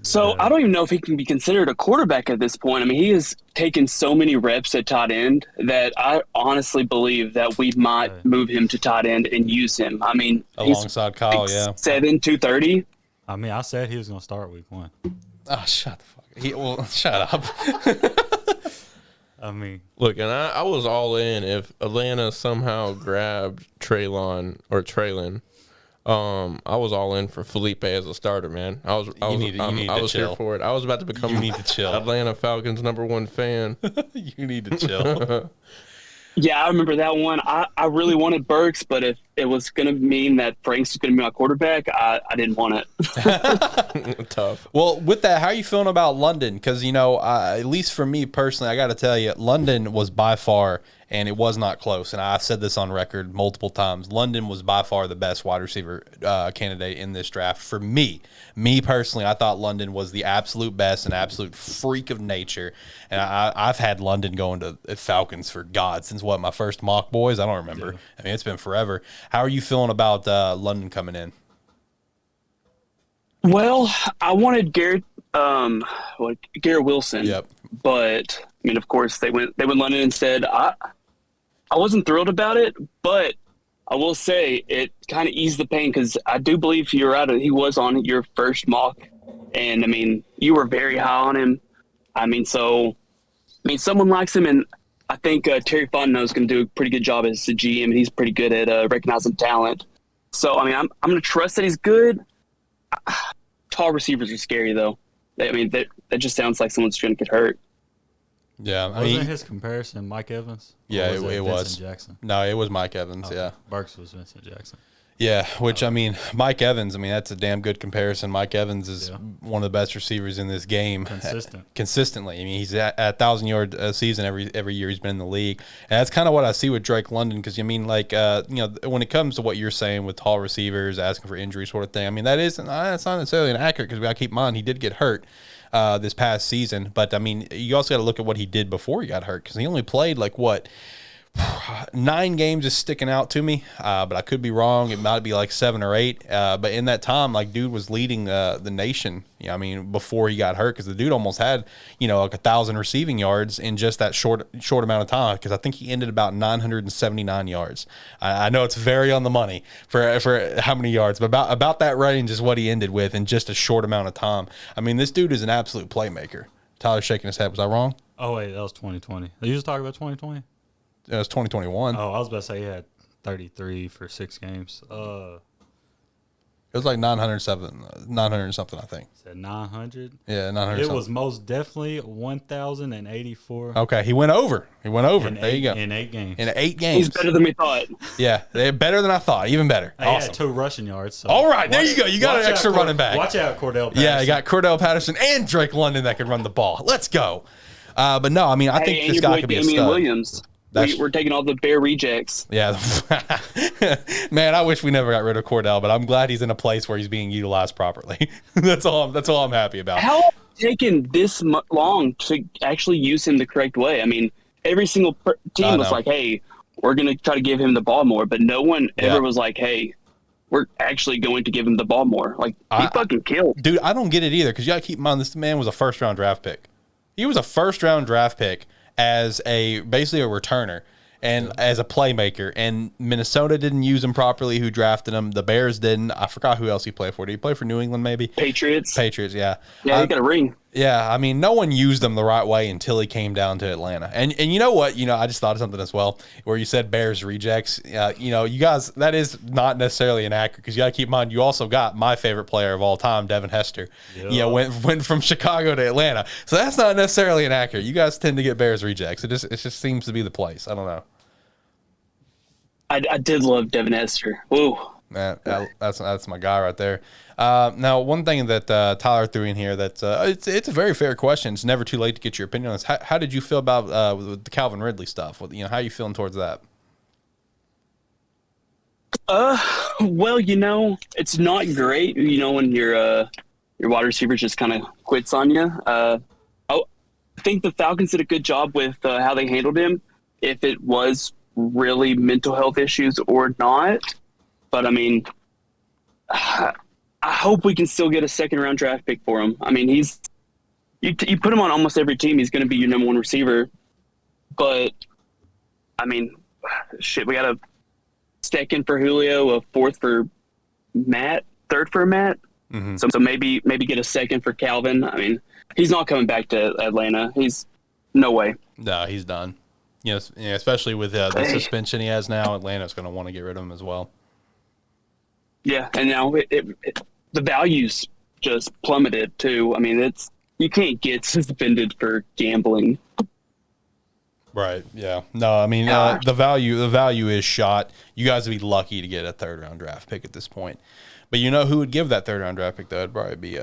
So I don't even know if he can be considered a quarterback at this point. I mean, he has taken so many reps at tight end that I honestly believe that we might move him to tight end and use him. I mean, alongside Kyle, 6'7", 230. I mean, I said he was going to start week 1. Oh, shut the fuck. Shut up. I mean, look, and I was all in if Atlanta somehow grabbed Traylon. I was all in for Felipe as a starter, man. I was here for it. I was about to become Atlanta Falcons #1 fan. You need to chill. Yeah, I remember that one. I really wanted Burks, but if it was going to mean that Frank's was going to be my quarterback, I didn't want it. Tough. Well, with that, how are you feeling about London? Because, at least for me personally, I got to tell you, London was by far, and it was not close, and I've said this on record multiple times, London was by far the best wide receiver candidate in this draft. For me personally, I thought London was the absolute best, an absolute freak of nature, and I've had London going to Falcons for God since my first mock boys? I don't remember. Yeah. I mean, it's been forever. How are you feeling about London coming in? Well, I wanted Garrett Wilson. Yep. But I mean, of course, they went London instead. I wasn't thrilled about it, but I will say it kind of eased the pain because I do believe he was on your first mock, and I mean, you were very high on him. Someone likes him, and I think Terry Fontenot is going to do a pretty good job as a GM, and he's pretty good at recognizing talent. So, I mean, I'm going to trust that he's good. Tall receivers are scary, though. That just sounds like someone's going to get hurt. Yeah, wasn't his comparison Mike Evans? Yeah, it was. Vincent Jackson? No, it was Mike Evans. Yeah, Burks was Vincent Jackson. Yeah, which Mike Evans. That's a damn good comparison. Mike Evans is one of the best receivers in this game. Consistently. He's at 1,000-yard season every year he's been in the league, and that's kind of what I see with Drake London. Because when it comes to what you're saying with tall receivers asking for injury sort of thing, that's not necessarily inaccurate because we got to keep in mind he did get hurt this past season. But you also got to look at what he did before he got hurt because he only played 9 games is sticking out to me, but I could be wrong. It might be 7 or 8. But in that time, dude was leading the nation. Before he got hurt, because the dude almost had 1,000 receiving yards in just that short amount of time. Because I think he ended about 979 yards. I know it's very on the money for how many yards, but about that range is what he ended with in just a short amount of time. This dude is an absolute playmaker. Tyler's shaking his head. Was I wrong? Oh wait, that was 2020. You just talking about 2020? It was 2021. Oh, I was about to say he had 33 for 6 games. It was 900 something, I think. Said 900? Yeah, 900. It was most definitely 1,084. Okay, he went over. There you go. In 8 games. In 8 games. He's better than we thought. Yeah, they're better than I thought. Even better. He awesome. had 2 rushing yards. So all right, there you go. You got an extra running back. Watch out, Cordell Patterson. Yeah, you got Cordell Patterson and Drake London that can run the ball. Let's go. But no, I think this guy could be a stud. Williams. We're taking all the Bear rejects. Yeah. Man, I wish we never got rid of Cordell, but I'm glad he's in a place where he's being utilized properly. That's all I'm happy about. How has it taken this long to actually use him the correct way? Every single team was like, hey, we're going to try to give him the ball more, but no one ever was like, hey, we're actually going to give him the ball more. He fucking killed. Dude, I don't get it either, because you got to keep in mind this man was a first-round draft pick. He was a first-round draft pick as basically a returner and as a playmaker, and Minnesota didn't use him properly, who drafted him. The Bears didn't. I forgot who else he played for. Did he play for New England maybe? Patriots, yeah. Yeah, he got a ring. Yeah, no one used him the right way until he came down to Atlanta. And you know what? I just thought of something as well, where you said Bears rejects. You guys, that is not necessarily inaccurate, because you got to keep in mind, you also got my favorite player of all time, Devin Hester. Yep. Went from Chicago to Atlanta. So that's not necessarily inaccurate. You guys tend to get Bears rejects. It just seems to be the place. I don't know. I did love Devin Hester. Ooh. Man, that's my guy right there. Now, one thing that Tyler threw in here that it's a very fair question. It's never too late to get your opinion on this. How did you feel about the Calvin Ridley stuff? How are you feeling towards that? Well, it's not great. When your wide receiver just kind of quits on you. I think the Falcons did a good job with how they handled him. If it was really mental health issues or not. But I hope we can still get a 2nd-round draft pick for him. He's you put him on almost every team, he's going to be your number 1 receiver. But we got a 2nd for Julio, a 4th for Matt, 3rd for Matt. Mm-hmm. So maybe get a 2nd for Calvin. He's not coming back to Atlanta. He's no way. No, he's done. Especially with the suspension he has now, Atlanta's going to want to get rid of him as well. Yeah, and now the values just plummeted too. You can't get suspended for gambling. Right. Yeah. No, I mean, the value is shot. You guys would be lucky to get a 3rd-round draft pick at this point. But you know who would give that 3rd-round draft pick, though? It'd probably be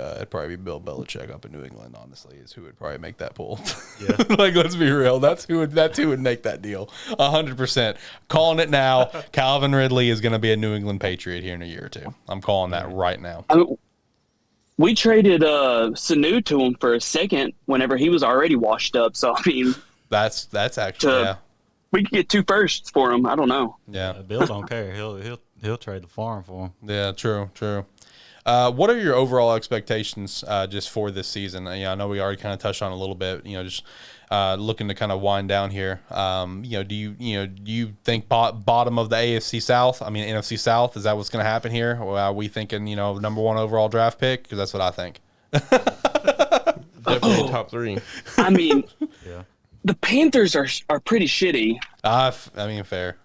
Bill Belichick up in New England, honestly, is who would probably make that pull. Yeah. Like, let's be real. That's who would make that deal. 100%. Calling it now. Calvin Ridley is going to be a New England Patriot here in a year or two. I'm calling that right now. We traded Sanu to him for a second whenever he was already washed up. So, I mean, that's actually, yeah. We could get 2 firsts for him. I don't know. Yeah. Bill don't care. He'll trade the farm for him. Yeah, true. What are your overall expectations just for this season? I know we already kind of touched on it a little bit. Just looking to kind of wind down here. Do you think bottom of the AFC South? I mean, NFC South, is that what's going to happen here? Or are we thinking number 1 overall draft pick? Because that's what I think. Definitely top 3. I mean, yeah. The Panthers are pretty shitty. I mean, fair.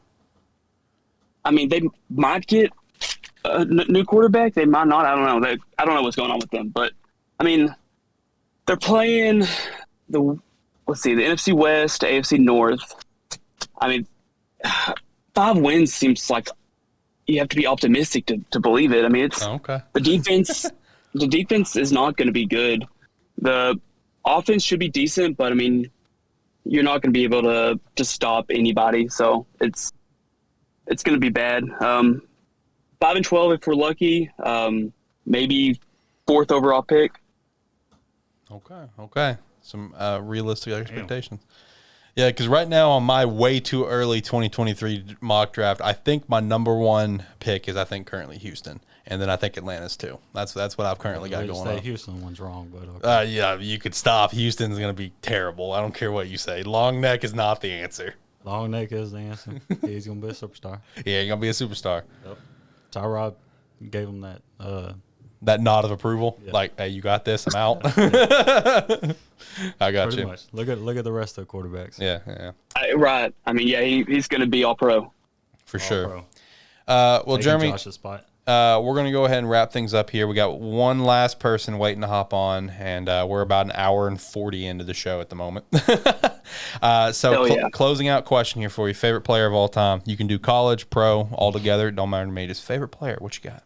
I mean, they might get a new quarterback. They might not. I don't know. I don't know what's going on with them. But, I mean, they're playing the NFC West, AFC North. I mean, 5 wins seems like you have to be optimistic to believe it. I mean, it's okay. The defense is not going to be good. The offense should be decent, but, I mean, you're not going to be able to stop anybody. So it's going to be bad. 5-12 if we're lucky. Maybe 4th overall pick. Okay. Some realistic expectations. Damn. Yeah, because right now on my way too early 2023 mock draft, I think my number 1 pick is currently Houston, and then I think Atlanta's 2. That's what I've currently got going on. Houston one's wrong, but okay. Yeah, you could stop. Houston's going to be terrible. I don't care what you say. Long neck is not the answer. Long neck is the answer. He's going to be a superstar. Yeah, he's going to be a superstar. Yep. Tyrod gave him that that nod of approval, yeah. Like, hey, you got this. I'm out. I got Pretty you. Much. Look at the rest of the quarterbacks. Yeah. Right. I mean, yeah, he's going to be all pro for sure. Pro. Well, taking Jeremy, Josh's spot. We're going to go ahead and wrap things up here. We got one last person waiting to hop on, and we're about an hour and 40 into the show at the moment. Closing out question here for you. Favorite player of all time. You can do college, pro, all together. Don't matter to me. Just favorite player. What you got?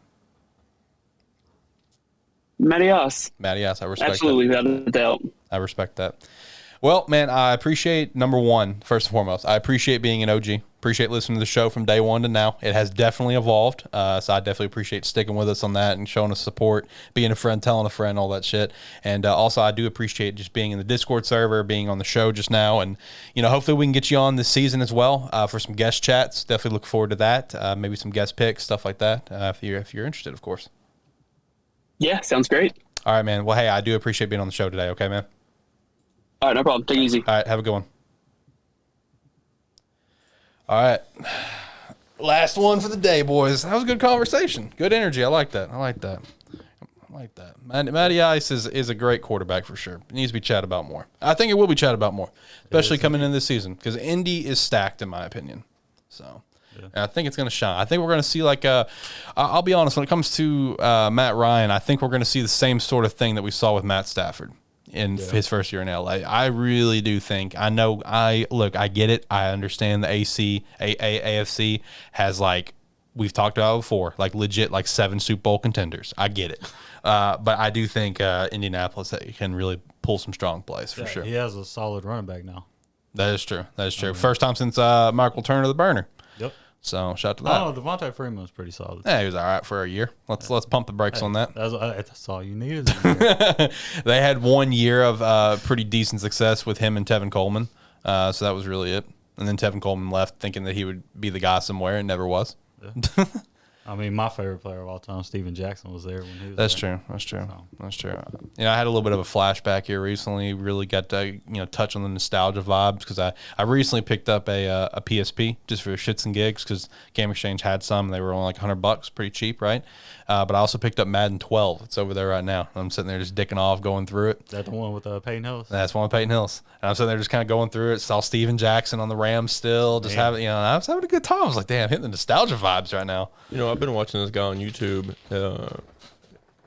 Matty Ice. Matty Ice. I respect Absolutely, that. without a doubt. I respect that. Well, man, I appreciate, number 1, first and foremost, I appreciate being an OG. Appreciate listening to the show from day 1 to now. It has definitely evolved, so I definitely appreciate sticking with us on that and showing us support, being a friend, telling a friend, all that shit. And also, I do appreciate just being in the Discord server, being on the show just now, and hopefully we can get you on this season as well for some guest chats. Definitely look forward to that. Maybe some guest picks, stuff like that, if you're interested, of course. Yeah, sounds great. All right, man. Well, hey, I do appreciate being on the show today. Okay, man. All right, no problem. Take it easy. All right, have a good one. All right. Last one for the day, boys. That was a good conversation. Good energy. I like that. Matty Ice is a great quarterback for sure. It needs to be chatted about more. I think it will be chatted about more, especially coming in this season, because Indy is stacked, in my opinion. So, yeah. And I think it's going to shine. I think we're going to see I'll be honest, when it comes to Matt Ryan, I think we're going to see the same sort of thing that we saw with Matt Stafford in his first year in LA. I really do think. I get it. I understand the AFC has, we've talked about before, legit 7 Super Bowl contenders. I get it. But I do think Indianapolis can really pull some strong plays for sure. He has a solid running back now. That is true. First time since Michael Turner the Burner. Yep. So shout out to that. Oh, Devontae Freeman was pretty solid. Yeah, he was all right for a year. Let's pump the brakes on that. That's all you needed. They had 1 year of pretty decent success with him and Tevin Coleman. So that was really it. And then Tevin Coleman left thinking that he would be the guy somewhere, and never was. Yeah. I mean, my favorite player of all time, Steven Jackson, was there when he was That's there. true. That's true. I had a little bit of a flashback here recently. Really got to touch on the nostalgia vibes, because I recently picked up a PSP just for shits and gigs, because Game Exchange had some. They were only $100, pretty cheap, right? But I also picked up Madden 12. It's over there right now. I'm sitting there just dicking off, going through it. Is that the one with Peyton Hillis? That's one with Peyton Hillis. And I'm sitting there just kind of going through it. Saw Steven Jackson on the Rams still. Just having, I was having a good time. I was like, damn, hitting the nostalgia vibes right now. I've been watching this guy on YouTube.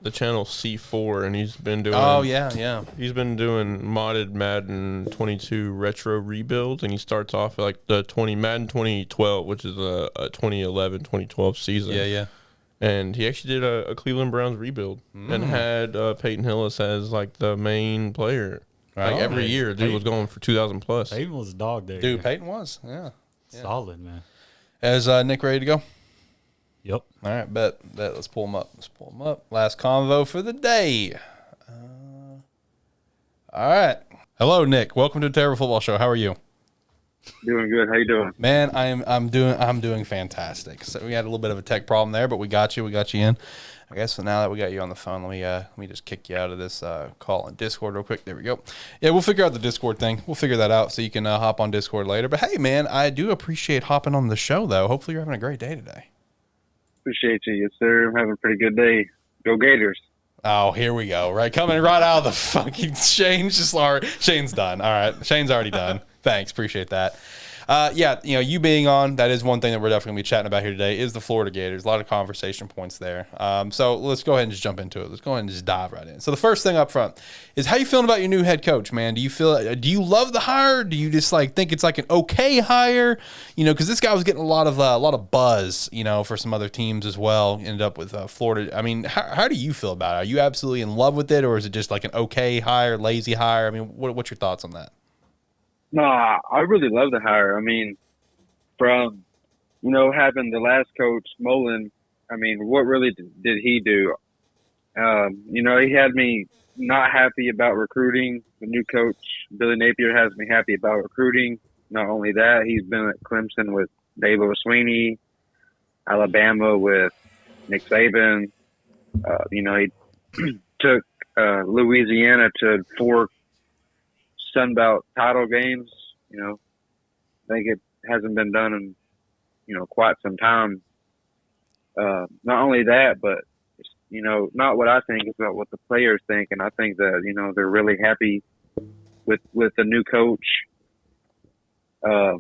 the channel C4, and he's been doing. Oh yeah. He's been doing modded Madden 22 retro rebuilds, and he starts off like the Madden 2012, which is a 2011-2012 season. Yeah. And he actually did a Cleveland Browns rebuild and had Peyton Hillis as like the main player. Like every year, dude was going for 2,000 plus. Peyton was a dog there. Dude, Peyton was. Yeah. Solid, man. Is Nick ready to go? Yep. All right, bet. Let's pull him up. Last convo for the day. All right. Hello, Nick. Welcome to the Terrible Football Show. How are you? Doing good. How you doing? Man, I'm doing fantastic. So we had a little bit of a tech problem there, but we got you in. I guess so now that we got you on the phone, let me just kick you out of this call on Discord real quick. There we go. Yeah, we'll figure out the Discord thing. We'll figure that out so you can hop on Discord later. But hey, man, I do appreciate hopping on the show though. Hopefully you're having a great day today. Appreciate you. Yes, sir. I'm having a pretty good day. Go Gators. Oh, here we go. Right, coming right out of the fucking Shane's done. All right, Shane's already done. Thanks, appreciate that. Yeah, you being on, that is one thing that we're definitely going to be chatting about here today is the Florida Gators. A lot of conversation points there. So let's go ahead and just jump into it. Let's go ahead and just dive right in. So the first thing up front is how you feeling about your new head coach, man? Do you love the hire? Do you just think it's like an okay hire? Because this guy was getting a lot of buzz, for some other teams as well. Ended up with Florida. I mean, how do you feel about it? Are you absolutely in love with it, or is it just like an okay hire, lazy hire? I mean, what's your thoughts on that? No, I really love the hire. I mean, from, having the last coach, Mullen, I mean, what really did he do? He had me not happy about recruiting. The new coach, Billy Napier, has me happy about recruiting. Not only that, he's been at Clemson with Dabo Swinney, Alabama with Nick Saban. He took Louisiana to 4 Sun Belt title games. I think it hasn't been done in, quite some time. Not only that, but, not what I think, it's about what the players think. And I think that, they're really happy with the new coach. I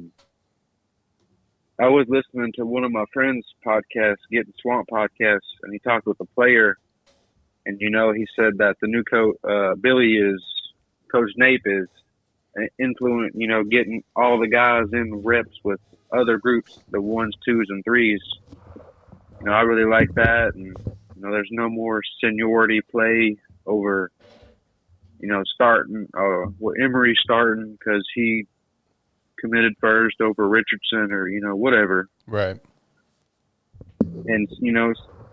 was listening to one of my friends' podcasts, Getting Swamp podcast, and he talked with a player. And, he said that the new coach, Coach Nape is influence, getting all the guys in reps with other groups, the 1s, 2s, and 3s. I really like that. And, there's no more seniority play over, starting, Emery starting because he committed first over Richardson or, whatever. Right. And,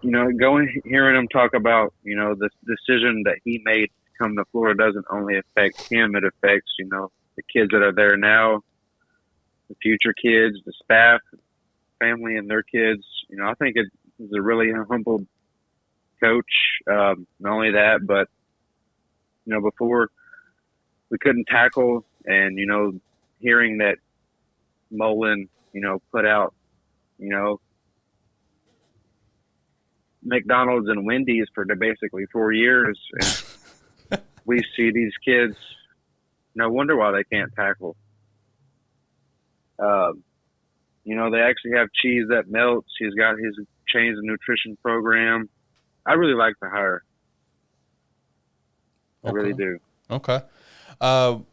hearing him talk about, the decision that he made to come to Florida doesn't only affect him, it affects, the kids that are there now, the future kids, the staff, family, and their kids. I think it is a really humble coach. Not only that, but, before we couldn't tackle and, hearing that Mullen, put out, McDonald's and Wendy's for basically 4 years. And we see these kids, no wonder why they can't tackle. They actually have cheese that melts. He's got his change the nutrition program. I really like the hire. I really do. Okay.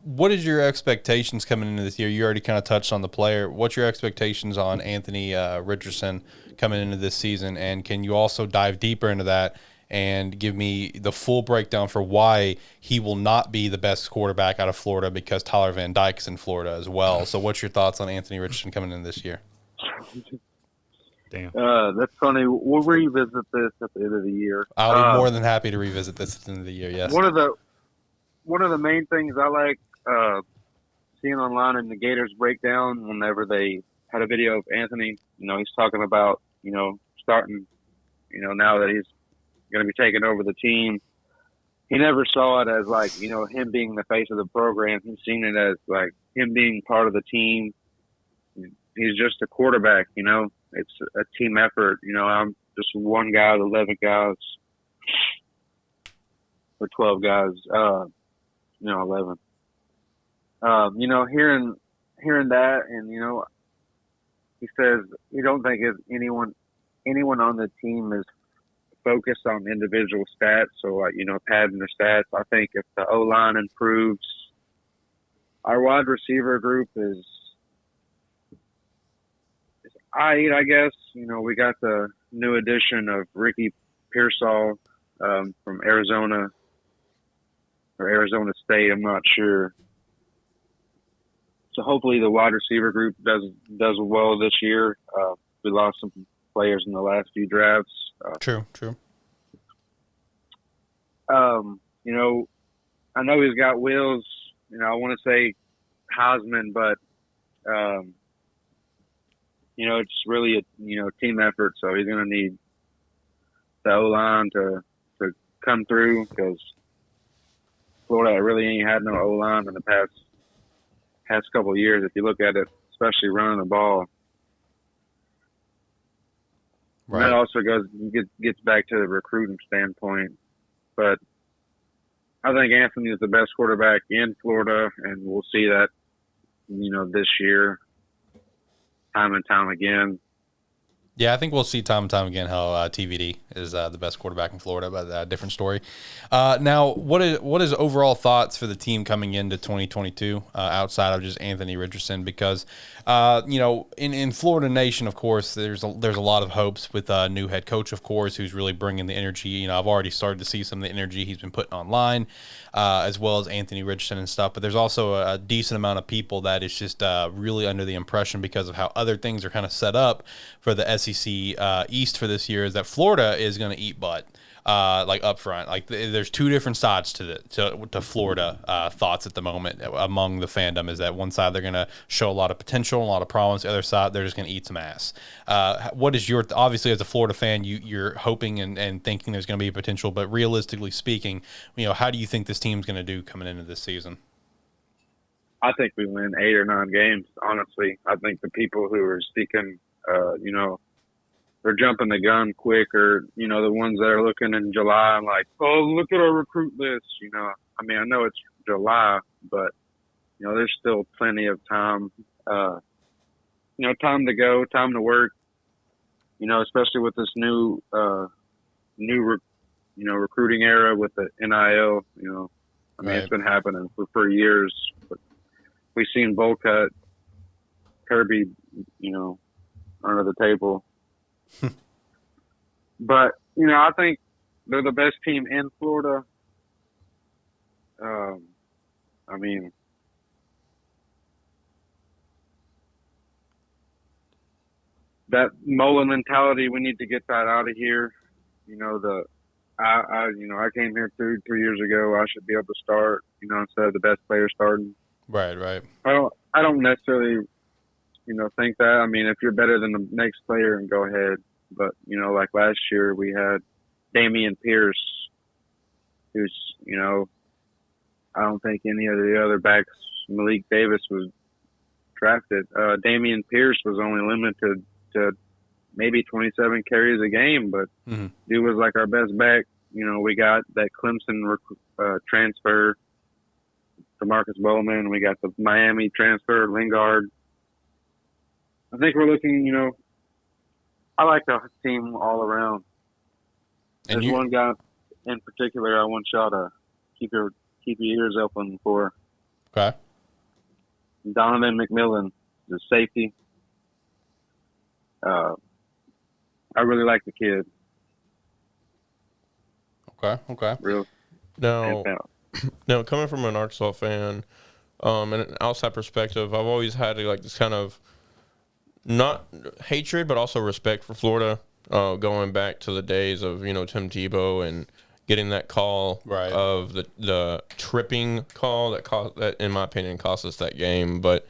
What is your expectations coming into this year? You already kind of touched on the player. What's your expectations on Anthony Richardson coming into this season? And can you also dive deeper into that and give me the full breakdown for why he will not be the best quarterback out of Florida because Tyler Van Dyke's in Florida as well? So what's your thoughts on Anthony Richardson coming in this year? Damn. That's funny. We'll revisit this at the end of the year. I'll be more than happy to revisit this at the end of the year, yes. One of the main things I like seeing online in the Gators breakdown whenever they had a video of Anthony, he's talking about, starting, now that he's going to be taking over the team. He never saw it as like, him being the face of the program. He's seen it as like him being part of the team. He's just a quarterback, it's a team effort. I'm just one guy out of 11 guys or 12 guys, 11. Hearing that and, he says he don't think anyone on the team is focus on individual stats. So, like, padding the stats. I think if the O-line improves, our wide receiver group is I guess. We got the new addition of Ricky Pearsall from Arizona or Arizona State. I'm not sure. So hopefully the wide receiver group does well this year. We lost some players in the last few drafts. True. I know he's got wheels. I want to say Heisman, but it's really a team effort. So he's going to need the O-line to come through, because Florida really ain't had no O-line in the past couple of years. If you look at it, especially running the ball. Right. That also gets back to the recruiting standpoint. But I think Anthony is the best quarterback in Florida, and we'll see that, this year, time and time again. Yeah, I think we'll see time and time again how TVD is the best quarterback in Florida, but a different story. Now, what is overall thoughts for the team coming into 2022 outside of just Anthony Richardson? Because, in Florida Nation, of course, there's a lot of hopes with a new head coach, of course, who's really bringing the energy. I've already started to see some of the energy he's been putting online, as well as Anthony Richardson and stuff. But there's also a decent amount of people that is just really under the impression, because of how other things are kind of set up for the SEC East for this year, is that Florida is going to eat butt, like up front. Like there's two different sides to Florida thoughts at the moment among the fandom. Is that one side they're going to show a lot of potential, a lot of promise. The other side they're just going to eat some ass. What is your obviously as a Florida fan, you're hoping and thinking there's going to be a potential, but realistically speaking, how do you think this team's going to do coming into this season? I think we win 8 or 9 games. Honestly, I think the people who are seeking, they're jumping the gun quick, or, the ones that are looking in July and like, oh, look at our recruit list. I know it's July, but, there's still plenty of time, time to go, time to work, especially with this new recruiting era with the NIL, Right. It's been happening for years, but we've seen bowl cut, Kirby, under the table. But, I think they're the best team in Florida. That Mullen mentality, we need to get that out of here. I came here 3 years ago. I should be able to start, instead of the best player starting. Right. I don't necessarily, think that. If you're better than the next player, and go ahead. But, like last year we had Damian Pierce, who's, I don't think any of the other backs, Malik Davis was drafted. Damian Pierce was only limited to maybe 27 carries a game, but dude was like our best back. We got that Clemson transfer to Marcus Bowman. We got the Miami transfer, Lingard. I think we're looking, I like the team all around. And there's one guy in particular I want y'all to keep your ears open for. Okay. Donovan McMillan, the safety. I really like the kid. Okay. Real. Now, coming from an Arkansas fan, and an outside perspective, I've always had this kind of not hatred, but also respect for Florida, going back to the days of, Tim Tebow and getting that call of the tripping call that in my opinion cost us that game. But,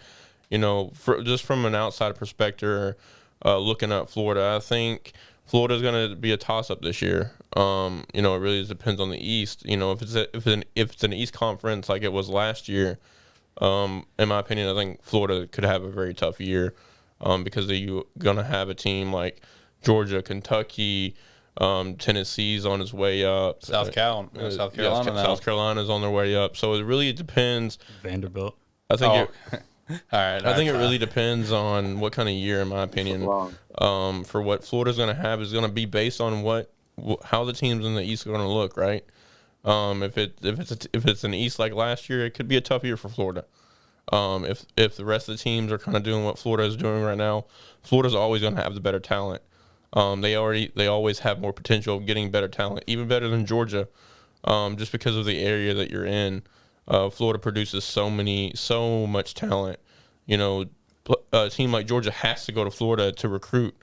just from an outside perspective, looking at Florida, I think Florida's going to be a toss-up this year. It really depends on the East. If it's an East Conference like it was last year, in my opinion, I think Florida could have a very tough year, because you're going to have a team like Georgia, Kentucky, Tennessee's on its way up. South Carolina's on their way up. So it really depends. Vanderbilt. I think all right. I think it really depends on what kind of year, in my opinion, for what Florida's going to have is going to be based on what how the teams in the East are going to look, right? If it's an East like last year, it could be a tough year for Florida. If the rest of the teams are kind of doing what Florida is doing right now, Florida's always going to have the better talent. They always have more potential of getting better talent, even better than Georgia, just because of the area that you're in. Florida produces so much talent. You know, a team like Georgia has to go to Florida to recruit.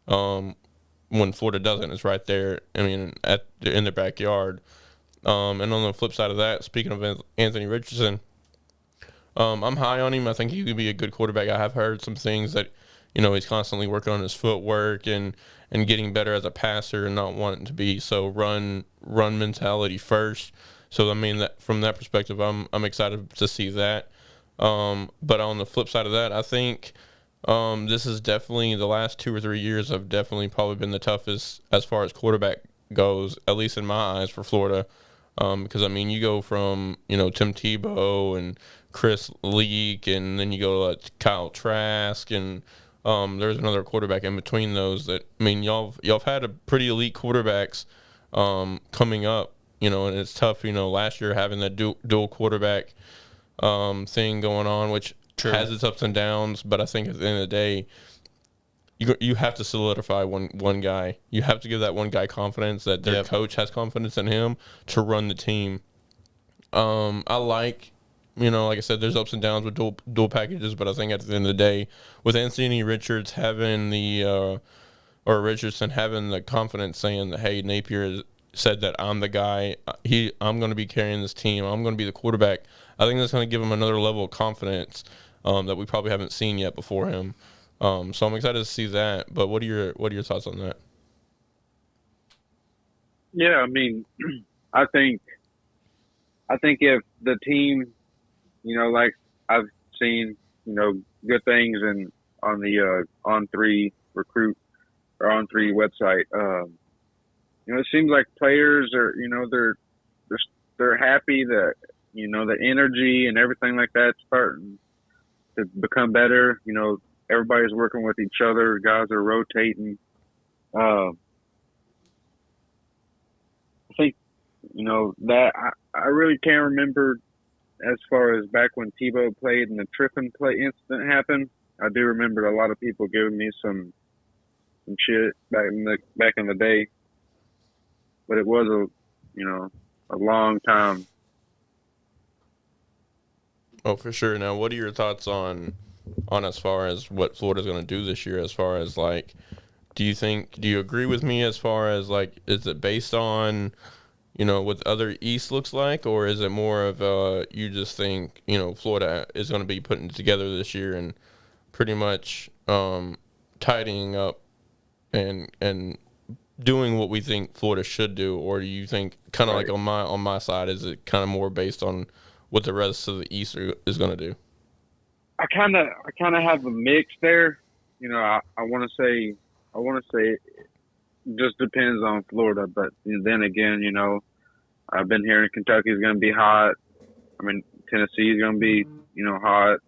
When Florida doesn't, it's right there. I mean, in their backyard. And on the flip side of that, speaking of Anthony Richardson, I'm high on him. I think he could be a good quarterback. I have heard some things that, you know, he's constantly working on his footwork and getting better as a passer and not wanting to be so run mentality first. So I mean, that from that perspective, I'm excited to see that. But on the flip side of that, I think this is definitely the last 2 or 3 years have definitely probably been the toughest as far as quarterback goes, at least in my eyes, for Florida. Because I mean, you go from, you know, Tim Tebow and Chris Leak, and then you go to Kyle Trask, and there's another quarterback in between those. That, I mean, y'all have had a pretty elite quarterbacks coming up, you know, and it's tough. You know, last year having that dual quarterback thing going on, which has its ups and downs, but I think at the end of the day, you have to solidify one guy. You have to give that one guy confidence that their coach has confidence in him to run the team. I like, you know, like I said, there's ups and downs with dual packages, but I think at the end of the day, with Anthony Richards having Richardson having the confidence saying that, hey, Napier said that I'm the guy, I'm going to be carrying this team, I'm going to be the quarterback. I think that's going to give him another level of confidence that we probably haven't seen yet before him. So I'm excited to see that. But what are your thoughts on that? Yeah, I mean, I think if the team, you know, like I've seen, you know, good things on the On3 recruit or On3 website, you know, it seems like players are, you know, they're happy that, you know, the energy and everything like that's starting to become better. You know, everybody's working with each other. Guys are rotating. I think, you know, that I really can't remember as far as back when Tebow played and the tripping play incident happened. I do remember a lot of people giving me some shit back in the day, but it was a long time. Oh, for sure. Now, what are your thoughts on as far as what Florida's going to do this year? As far as like, do you agree with me as far as like, is it based on, you know, what other East looks like, or is it more of you just think, you know, Florida is going to be putting it together this year and pretty much tidying up and doing what we think Florida should do, or do you think kind of like on my side, is it kind of more based on what the rest of the East is going to do? I kind of have a mix there. You know, I want to say it just depends on Florida, but then again, you know, I've been hearing Kentucky is going to be hot. I mean, Tennessee is going to be, you know, hot.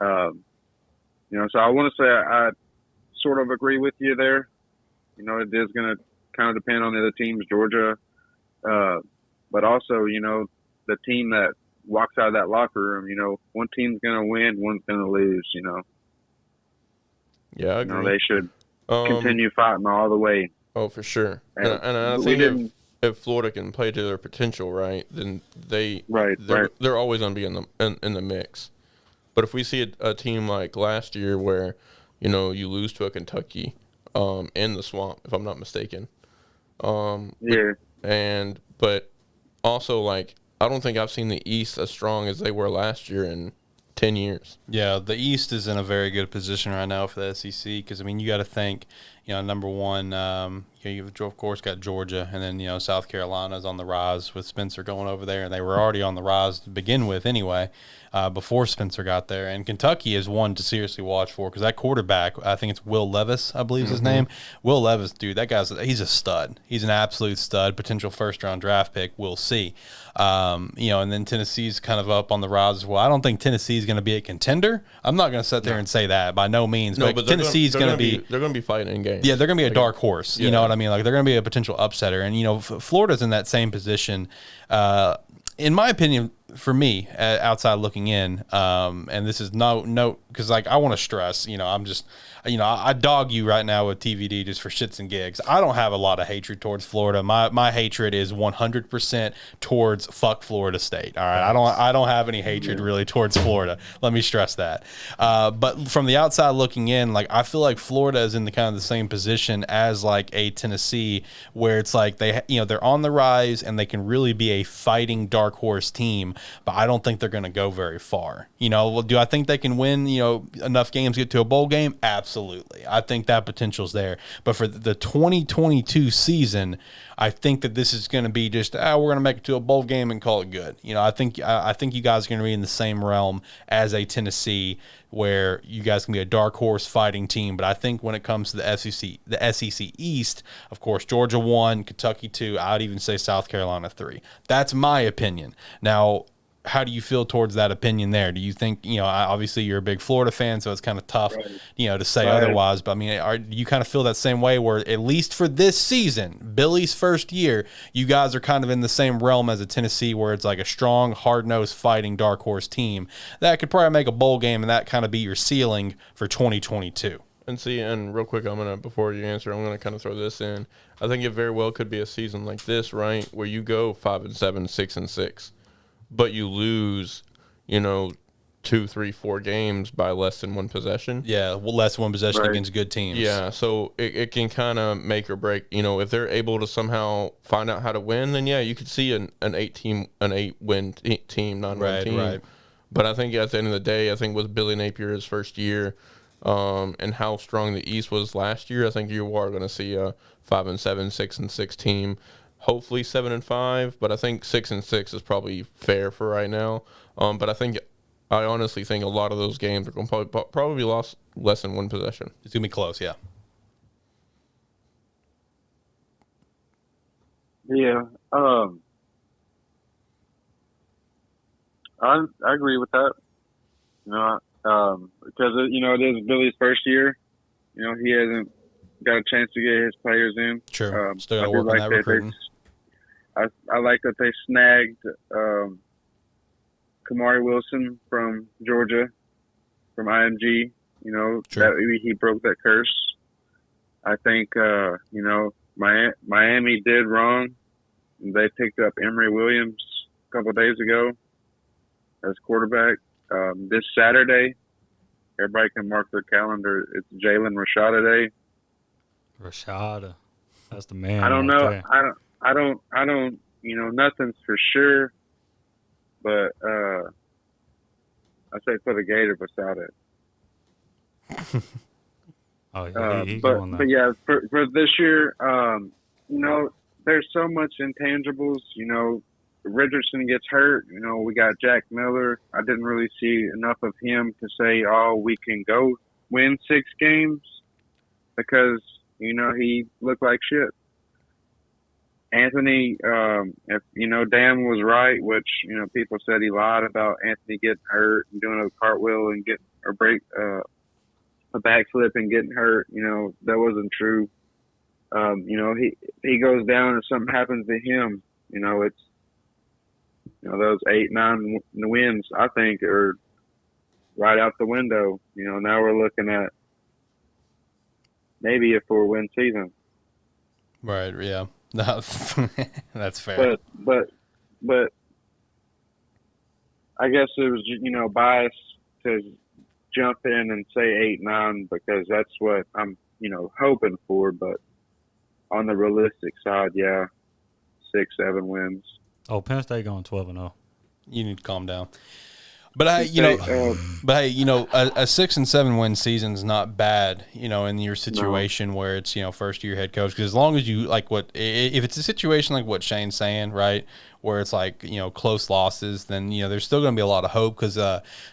You know, so I want to say I sort of agree with you there. You know, it is going to kind of depend on the other teams, Georgia, but also, you know, the team that walks out of that locker room, you know, one team's going to win, one's going to lose, you know. Yeah, I agree. You know, they should continue fighting all the way. Oh, for sure. And I think if Florida can play to their potential, right, then they're always going to be in the mix. But if we see a team like last year where, you know, you lose to a Kentucky in the Swamp, if I'm not mistaken. But also, like, I don't think I've seen the East as strong as they were last year in 10 years. Yeah, the East is in a very good position right now for the SEC because, I mean, you got to think, you know, number one, you've, of course, got Georgia, and then, you know, South Carolina's on the rise with Spencer going over there, and they were already on the rise to begin with anyway before Spencer got there. And Kentucky is one to seriously watch for because that quarterback, I think it's Will Levis, I believe is his name. Will Levis, dude, that he's a stud. He's an absolute stud, potential first-round draft pick. We'll see. You know, and then Tennessee's kind of up on the rise as well. I don't think Tennessee's going to be a contender. I'm not going to sit there and say that by no means. No, but Tennessee's going to be they're going to be fighting in games. games. Yeah, they're going to be a dark horse. You know what I mean? Like, they're going to be a potential upsetter. And, you know, Florida's in that same position. In my opinion, for me, outside looking in, and this is no, because, like, I want to stress, you know, I'm just, you know, I dog you right now with TVD just for shits and gigs. I don't have a lot of hatred towards Florida. My hatred is 100% towards fuck Florida State. All right, I don't have any hatred really towards Florida. Let me stress that. But from the outside looking in, like, I feel like Florida is in the kind of the same position as like a Tennessee, where it's like they're on the rise and they can really be a fighting dark horse team. But I don't think they're going to go very far. You know, do I think they can win, you know, enough games to get to a bowl game? Absolutely. I think that potential's there. But for the 2022 season, I think that this is going to be just, we're going to make it to a bowl game and call it good. You know, I think you guys are going to be in the same realm as a Tennessee, where you guys can be a dark horse fighting team. But I think when it comes to the SEC East, of course, Georgia 1, Kentucky 2, I'd even say South Carolina 3. That's my opinion. Now, how do you feel towards that opinion there? Do you think, you know, obviously you're a big Florida fan, so it's kind of tough, you know, to say otherwise. But I mean, do you kind of feel that same way, where at least for this season, Billy's first year, you guys are kind of in the same realm as a Tennessee, where it's like a strong, hard-nosed, fighting dark horse team that could probably make a bowl game, and that kind of be your ceiling for 2022? And real quick, before you answer, I'm gonna kind of throw this in. I think it very well could be a season like this, right, where you go 5-7, 6-6. But you lose, you know, 2, 3, 4 games by less than one possession. Yeah, well, less than one possession against good teams. Yeah, so it can kind of make or break. You know, if they're able to somehow find out how to win, then yeah, you could see an 8-win team, 9-win team. Right. But I think at the end of the day, I think with Billy Napier's first year, and how strong the East was last year, I think you are going to see a 5-7, 6-6 team. Hopefully 7-5, but I think 6-6 is probably fair for right now. But I honestly think a lot of those games are going to probably be lost less than one possession. It's going to be close, yeah. Yeah, I agree with that. You know, because you know, it is Billy's first year. You know, he hasn't got a chance to get his players in. Sure, still got to work on that recruiting. I like that they snagged Kamari Wilson from Georgia, from IMG. You know, that he broke that curse. I think, you know, Miami did wrong. They picked up Emory Williams a couple of days ago as quarterback. This Saturday, everybody can mark their calendar. It's Jalen Rashada Day. Rashada, that's the man. I don't know. There. I don't, you know, nothing's for sure, but I say put a Gator beside it. Oh, yeah, but yeah, for this year, you know, there's so much intangibles. You know, Richardson gets hurt. You know, we got Jack Miller. I didn't really see enough of him to say, oh, we can go win 6 games, because, you know, he looked like shit. Anthony, if you know, Dan was right, which, you know, people said he lied about Anthony getting hurt and doing a cartwheel and a backflip and getting hurt. You know, that wasn't true. You know, he goes down and something happens to him. You know, it's, you know, those 8-9 wins, I think, are right out the window. You know, now we're looking at maybe a 4-win season. Right. Yeah. No, that's fair. But I guess it was, you know, biased to jump in and say 8-9 because that's what I'm, you know, hoping for. But on the realistic side, yeah, 6-7 wins. Oh, Penn State going 12-0. You need to calm down. But a 6 and 7 win season is not bad, you know, in your situation where it's, you know, first year head coach. Because as long as you if it's a situation like what Shane's saying, right, where it's like, close losses, then, there's still going to be a lot of hope because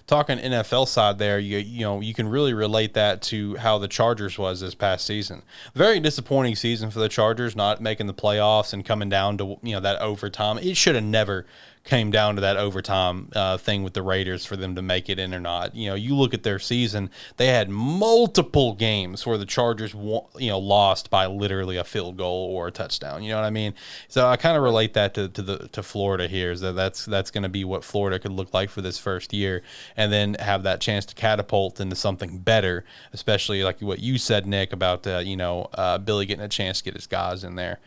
talking NFL side there, you can really relate that to how the Chargers was this past season. Very disappointing season for the Chargers, not making the playoffs and coming down to, that overtime. It should have never came down to that overtime thing with the Raiders for them to make it in or not. You look at their season, they had multiple games where the Chargers, lost by literally a field goal or a touchdown. You know what I mean? So I kind of relate that to Florida here. Is that's going to be what Florida could look like for this first year, and then have that chance to catapult into something better, especially like what you said, Nick, about Billy getting a chance to get his guys in there.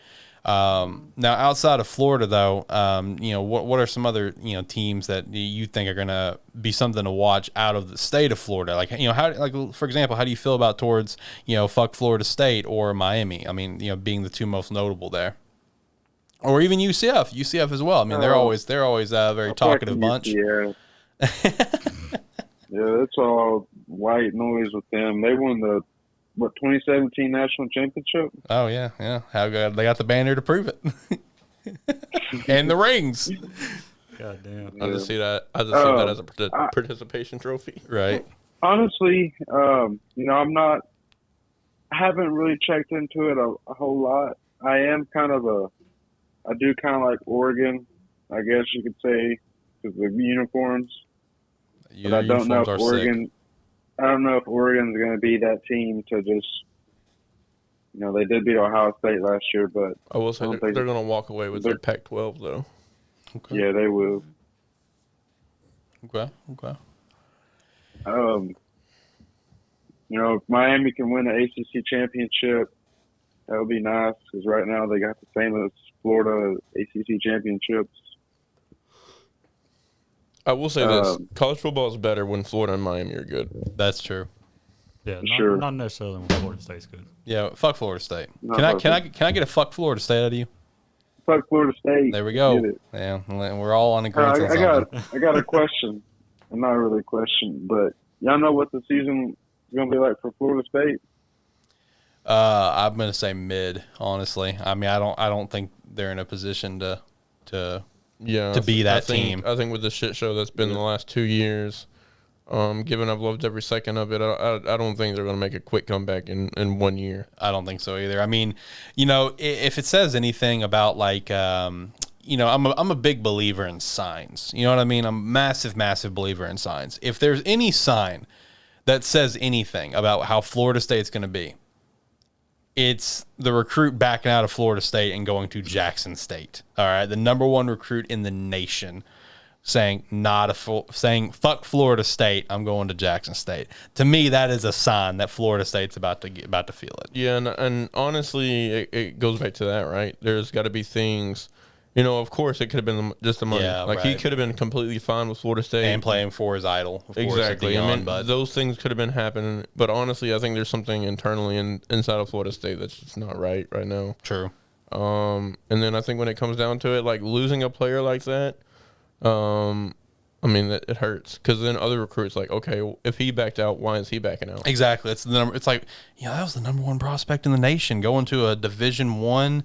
Now, outside of Florida, though, what are some other teams that you think are going to be something to watch out of the state of Florida? Like, for example, how do you feel about towards fuck Florida State or Miami? I mean, being the two most notable there, or even UCF as well. I mean, they're always a very talkative bunch. Yeah, that's all white noise with them. They won the 2017 national championship? Oh, yeah. How good. They got the banner to prove it. And the rings. God damn. I just see that as a participation trophy. Right. Honestly, I haven't really checked into it a whole lot. I do kind of like Oregon, I guess you could say, because of the uniforms. But I don't know if Oregon... I don't know if Oregon's going to be that team to just, they did beat Ohio State last year, but I will say they're going to walk away with their Pac-12 though. Okay. Yeah, they will. Okay. If Miami can win the ACC championship, that would be nice because right now they got the same as Florida ACC championships. I will say this: college football is better when Florida and Miami are good. That's true. Yeah, sure. Not necessarily when Florida State's good. Yeah, fuck Florida State. Can I get a fuck Florida State out of you? Fuck Florida State. There we go. Yeah, we're all on agreement. I got a question. Not really a question, but y'all know what the season is going to be like for Florida State? I'm going to say mid. Honestly, I mean, I don't think they're in a position to be that team. I think with the shit show that's been the last 2 years, given I've loved every second of it, I don't think they're going to make a quick comeback in 1 year. I don't think so either. I mean, if it says anything about like, I'm a big believer in signs. You know what I mean? I'm a massive, massive believer in signs. If there's any sign that says anything about how Florida State's going to be, it's the recruit backing out of Florida State and going to Jackson State. All right, the number one recruit in the nation saying fuck Florida State. I'm going to Jackson State. To me, that is a sign that Florida State's about to feel it. Yeah, and honestly, it goes back to that, right? There's got to be things. Of course, it could have been just the money. Yeah, he could have been completely fine with Florida State and playing for his idol. Of exactly. Course, but those things could have been happening. But honestly, I think there's something internally inside of Florida State that's just not right now. True. And then I think when it comes down to it, like losing a player like that, it hurts because then other recruits like, okay, if he backed out, why is he backing out? Exactly. It's the number. It's like, that was the number one prospect in the nation going to a Division I,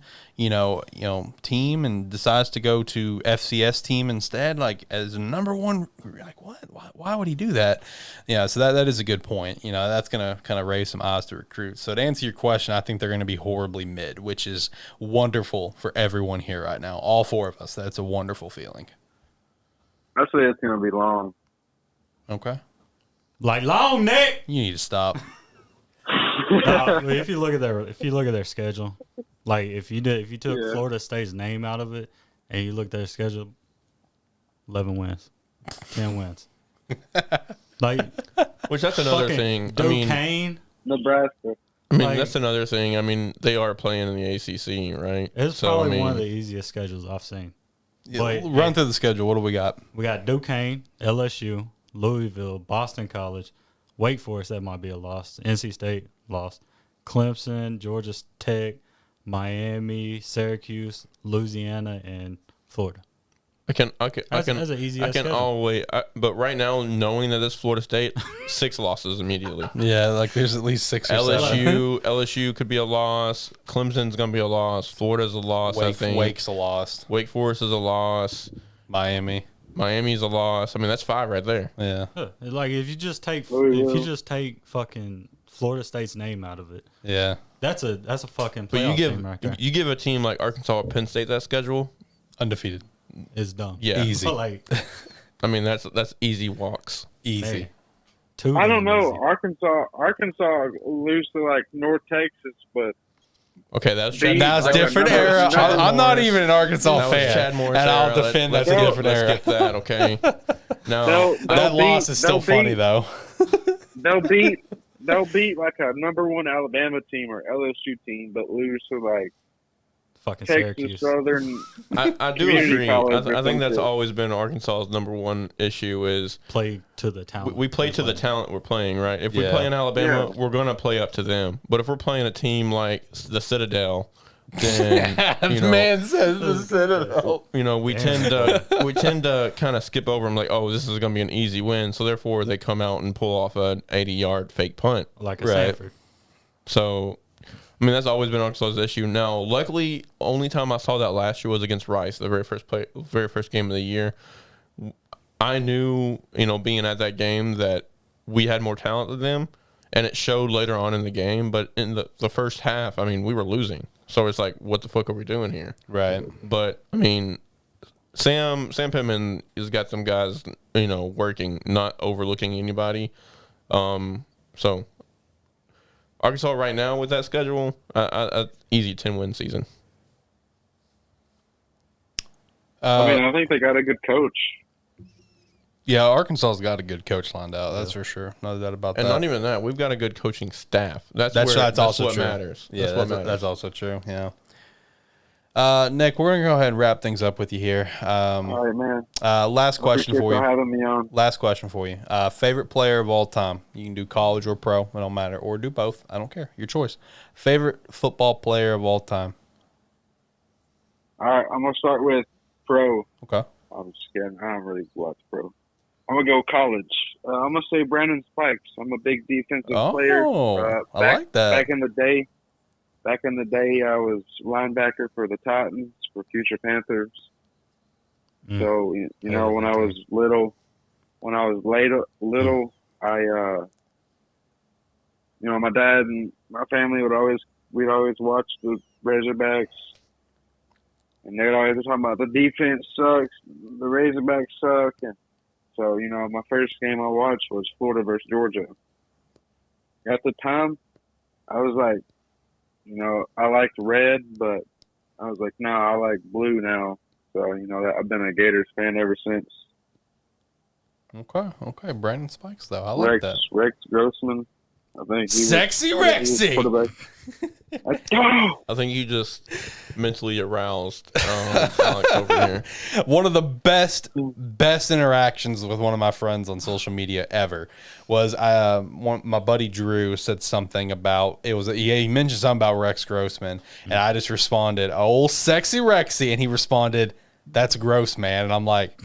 team and decides to go to FCS team instead. Like as a number one, like what? Why would he do that? Yeah. So that is a good point. That's gonna kind of raise some eyes to recruits. So to answer your question, I think they're going to be horribly mid, which is wonderful for everyone here right now. All four of us. That's a wonderful feeling. I say it's going to be long. Okay. Like long, Nick. You need to stop. If you look at their schedule, like if you took Florida State's name out of it and you looked at their schedule, 11 wins, 10 wins. Which that's another thing. Duquesne, Nebraska. That's another thing. They are playing in the ACC, right? It's probably one of the easiest schedules I've seen. Yeah, run through the schedule. What do we got? We got Duquesne, LSU, Louisville, Boston College, Wake Forest, that might be a loss, NC State, lost, Clemson, Georgia Tech, Miami, Syracuse, Louisiana, and Florida. That's an easy schedule. always. But right now, knowing that it's Florida State, 6 losses immediately. Yeah, like there's at least 6 or 7. LSU could be a loss. Clemson's gonna be a loss. Florida's a loss. I think Wake's a loss. Wake Forest is a loss. Miami's a loss. I mean, that's 5 right there. Yeah. Like if you just take fucking Florida State's name out of it, Yeah. that's a fucking But playoff team right there. you give a team like Arkansas or Penn State that schedule, Undefeated. It's dumb. yeah, Easy. But like I mean, that's easy walks. Easy. hey, two. I don't games know. easy. Arkansas lose to like North Texas, but Okay, that's Now it's different era. I'm not even an Arkansas fan, Chad Morris and I'll era. defend Let's that's a skip- different let's era. skip that, okay? No, That loss is still funny though. they'll beat like a number 1 Alabama team or LSU team, but lose to like Fucking Texas Syracuse. Southern. I do Community agree. college or I think that's something. always been Arkansas's number one issue is Play to the talent. we play to the talent we're playing, right? If we Yeah. play in Alabama, Yeah. we're going to play up to them. But if we're playing a team like the Citadel, then you know, Man says the Citadel. you know, we tend to kind of skip over them like, oh, this is going to be an easy win. So therefore, they come out and pull off an 80-yard fake punt. like a Right. Stanford. So, I mean, that's always been Arkansas's issue. Now, luckily, only time I saw that last year was against Rice, the very first game of the year. I knew, you know, being at that game that we had more talent than them, and it showed later on in the game. But in the first half, I mean, we were losing. So it's like, what the fuck are we doing here? Right. But I mean, Sam Pittman has got some guys, you know, working, not overlooking anybody. So Arkansas right now with that schedule, easy 10-win season. I mean, I think they got a good coach. Yeah, Arkansas's got a good coach lined out. That's for sure. No doubt about And that. not even that, we've got a good coaching staff. That's also what true. matters. Yeah, that's what that's, matters. that's also true. Yeah. Nick, we're gonna go ahead and wrap things up with you here. All right, man. Last question Appreciate for you. y'all having me on. Last question for you. Favorite player of all time. You can do college or pro. It don't matter. Or do both. I don't care. Your choice. Favorite football player of all time. All right, I'm gonna start with pro. Okay. I'm just kidding. I don't really watch pro. I'm gonna go college. I'm gonna say Brandon Spikes. I'm a big defensive player. I like that. Back in the day, I was linebacker for the Titans for future Panthers. So you know, when I was little, I you know, my dad and my family we'd always watch the Razorbacks. And they'd always be talking about the defense sucks, the Razorbacks suck. And so, you know, my first game I watched was Florida versus Georgia. At the time, I was like, you know, I liked red, but I was like, no, I like blue now. So, you know, I've been a Gators fan ever since. Okay. Brandon Spikes, though. I like that. Rex Grossman. I think Sexy Rexy. Let's go. I think you just mentally aroused Alex over here. One of the best interactions with one of my friends on social media ever was my buddy Drew said something about he mentioned something about Rex Grossman, and I just responded, "Oh, sexy Rexy," and he responded, "That's gross, man," and I'm like,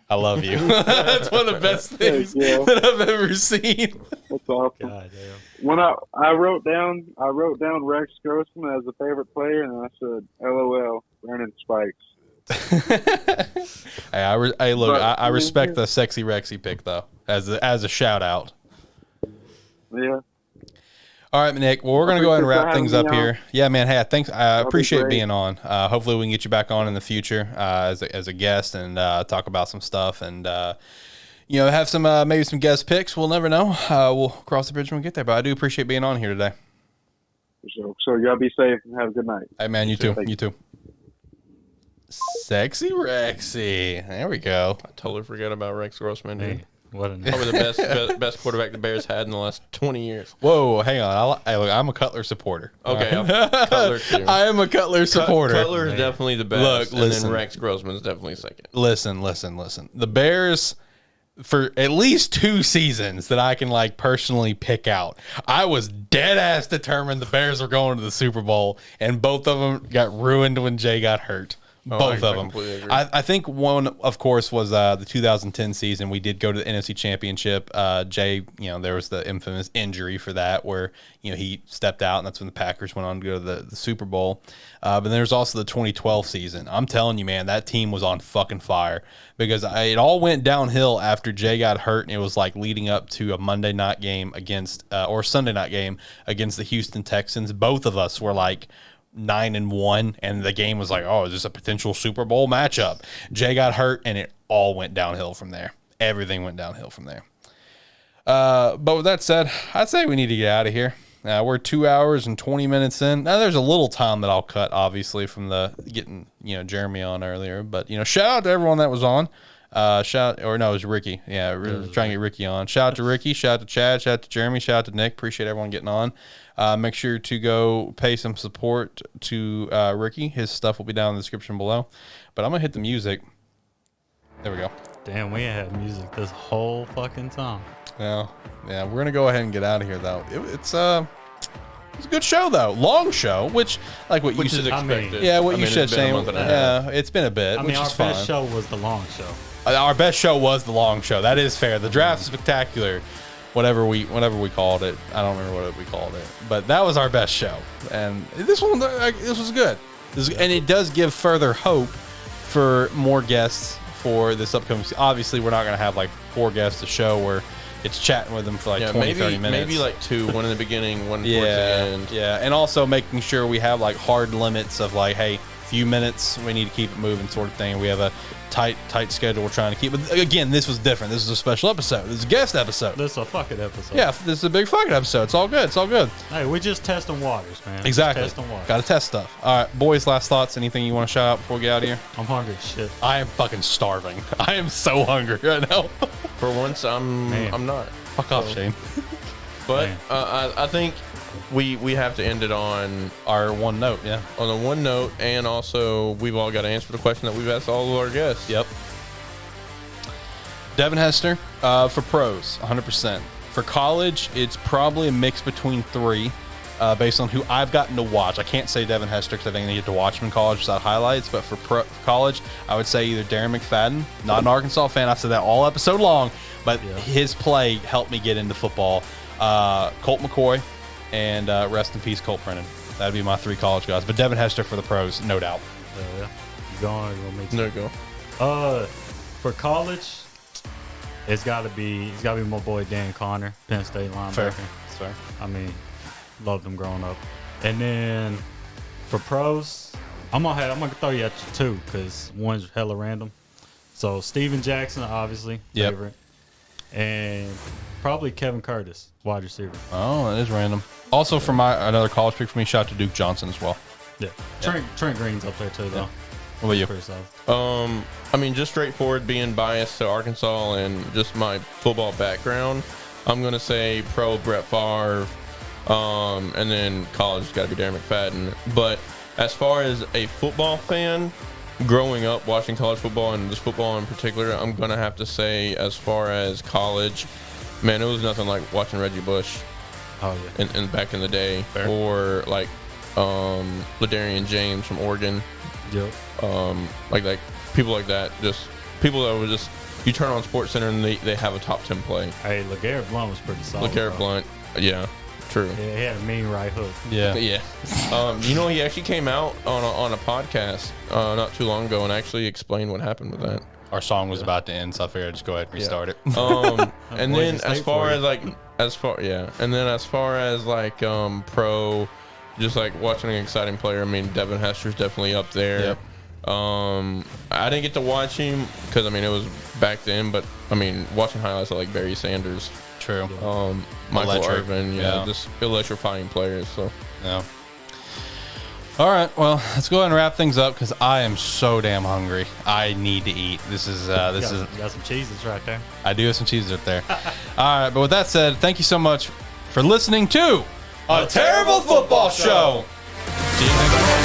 I love you. That's one of the best things that I've ever seen. That's awesome. God damn. When I wrote down Rex Grossman as a favorite player, and I said, "LOL, Brandon Spikes." Hey, look, I respect the sexy Rexy pick though, as a shout out. Yeah. All right, Nick. Well, we're going to go ahead and wrap things up here. Yeah, man. Hey, thanks. I appreciate being on. Hopefully, we can get you back on in the future as a guest and talk about some stuff and you know, have some maybe some guest picks. We'll never know. We'll cross the bridge when we get there. But I do appreciate being on here today. So y'all be safe and have a good night. Hey, man. You too. You too. Sexy Rexy. There we go. I totally forgot about Rex Grossman. Dude. Hey, what a Probably the best quarterback the Bears had in the last 20 years. Whoa, hang on. Look, I'm a Cutler supporter. Okay, Cutler too. I am a Cutler supporter. Cutler is definitely the best. Look, and listen. then Rex Grossman is definitely second. Listen. The Bears, for at least 2 seasons that I can like personally pick out, I was dead ass determined the Bears were going to the Super Bowl, and both of them got ruined when Jay got hurt. Both of them. I think one, of course, was the 2010 season. We did go to the NFC Championship. Jay, there was the infamous injury for that where, he stepped out, and that's when the Packers went on to go to the Super Bowl. But there's also the 2012 season. I'm telling you, man, that team was on fucking fire because it all went downhill after Jay got hurt, and it was like leading up to a Monday night game or Sunday night game against the Houston Texans. Both of us were like 9-1, and the game was like, oh, is this a potential Super Bowl matchup? Jay got hurt, and it all went downhill from there. Everything went downhill from there. But with that said, I'd say we need to get out of here. We're 2 hours and 20 minutes in. Now, there's a little time that I'll cut, obviously, from the getting Jeremy on earlier. But shout out to everyone that was on. It was Ricky. Yeah, trying to get Ricky on. Shout out to Ricky. Shout out to Chad. Shout out to Jeremy. Shout out to Nick. Appreciate everyone getting on. Make sure to go pay some support to Ricky. His stuff will be down in the description below. But I'm gonna hit the music. There we go. Damn, we ain't had music this whole fucking time. Yeah, we're gonna go ahead and get out of here though. It's a good show though, long show, which you said. What you said, Shane. Yeah, it's been a bit. Our best show was the long show. Our best show was the long show. That is fair. The draft spectacular, whatever we called it. I don't remember what we called it, but that was our best show. And this was good. And it does give further hope for more guests for this upcoming. Obviously, we're not going to have like 4 guests a show where it's chatting with them for like 20, 30 minutes. Maybe like 2, one in the beginning, one towards the end. Yeah, and also making sure we have like hard limits of like, hey, few minutes, we need to keep it moving sort of thing. We have a tight schedule we're trying to keep. But again, this was different. This is a special episode. This is a guest episode. This is a fucking episode. Yeah, this is a big fucking episode. It's all good. Hey, we're just testing waters, man. Exactly. Testing waters. Got to test stuff. All right, boys, last thoughts. Anything you want to shout out before we get out of here? I'm hungry as shit. I am fucking starving. I am so hungry right now. For once, I'm not. Fuck off, Shane. But I think we have to end it on our one note, yeah. On the one note, and also we've all got to answer the question that we've asked all of our guests. Yep. Devin Hester, for pros, 100%. For college, it's probably a mix between 3, based on who I've gotten to watch. I can't say Devin Hester because I think I get to watch him in college without highlights, but for college, I would say either Darren McFadden, not an Arkansas fan, I've said that all episode long, but his play helped me get into football. Colt McCoy, and rest in peace, Colt Brennan. That'd be my 3 college guys. But Devin Hester for the pros, no doubt. Yeah. You going or you want me to? No, go. For college, it's gotta be my boy Dan Connor, Penn State linebacker. Fair. I mean, loved him growing up. And then for pros, I'm gonna throw you at you 2 because one's hella random. So Steven Jackson, obviously, favorite. And probably Kevin Curtis, wide receiver. Oh, that is random. Also, for another college pick for me, shout out to Duke Johnson as well. Yeah. Trent Green's up there too, though. Yeah. What about you? Pretty solid. I mean, just straightforward, being biased to Arkansas and just my football background, I'm gonna say pro Brett Favre, and then college got to be Darren McFadden. But as far as a football fan, growing up watching college football and just football in particular, I'm gonna have to say, as far as college, man, it was nothing like watching Reggie Bush. Oh yeah. And back in the day, or like LaDarian James from Oregon. Yep. Like people like that, just people that were just, you turn on SportsCenter and they have a top 10 play. Hey, LeGarrette Blount was pretty solid. LeGarrette Blount, yeah, true. Yeah, he had a mean right hook. Yeah. He actually came out on a podcast not too long ago and actually explained what happened with that. Our song was about to end, so I figured I'd just go ahead and restart it. And then as far as pro, just like watching an exciting player, I mean, Devin Hester's definitely up there. Yep. I didn't get to watch him because, I mean, it was back then, but I mean, watching highlights of like Barry Sanders. True. Michael Irvin, just electrifying players. So yeah. All right, well, let's go ahead and wrap things up because I am so damn hungry. I need to eat. You got some cheeses right there. I do have some cheeses right there. All right, but with that said, thank you so much for listening to A Terrible Football Show. See you next week.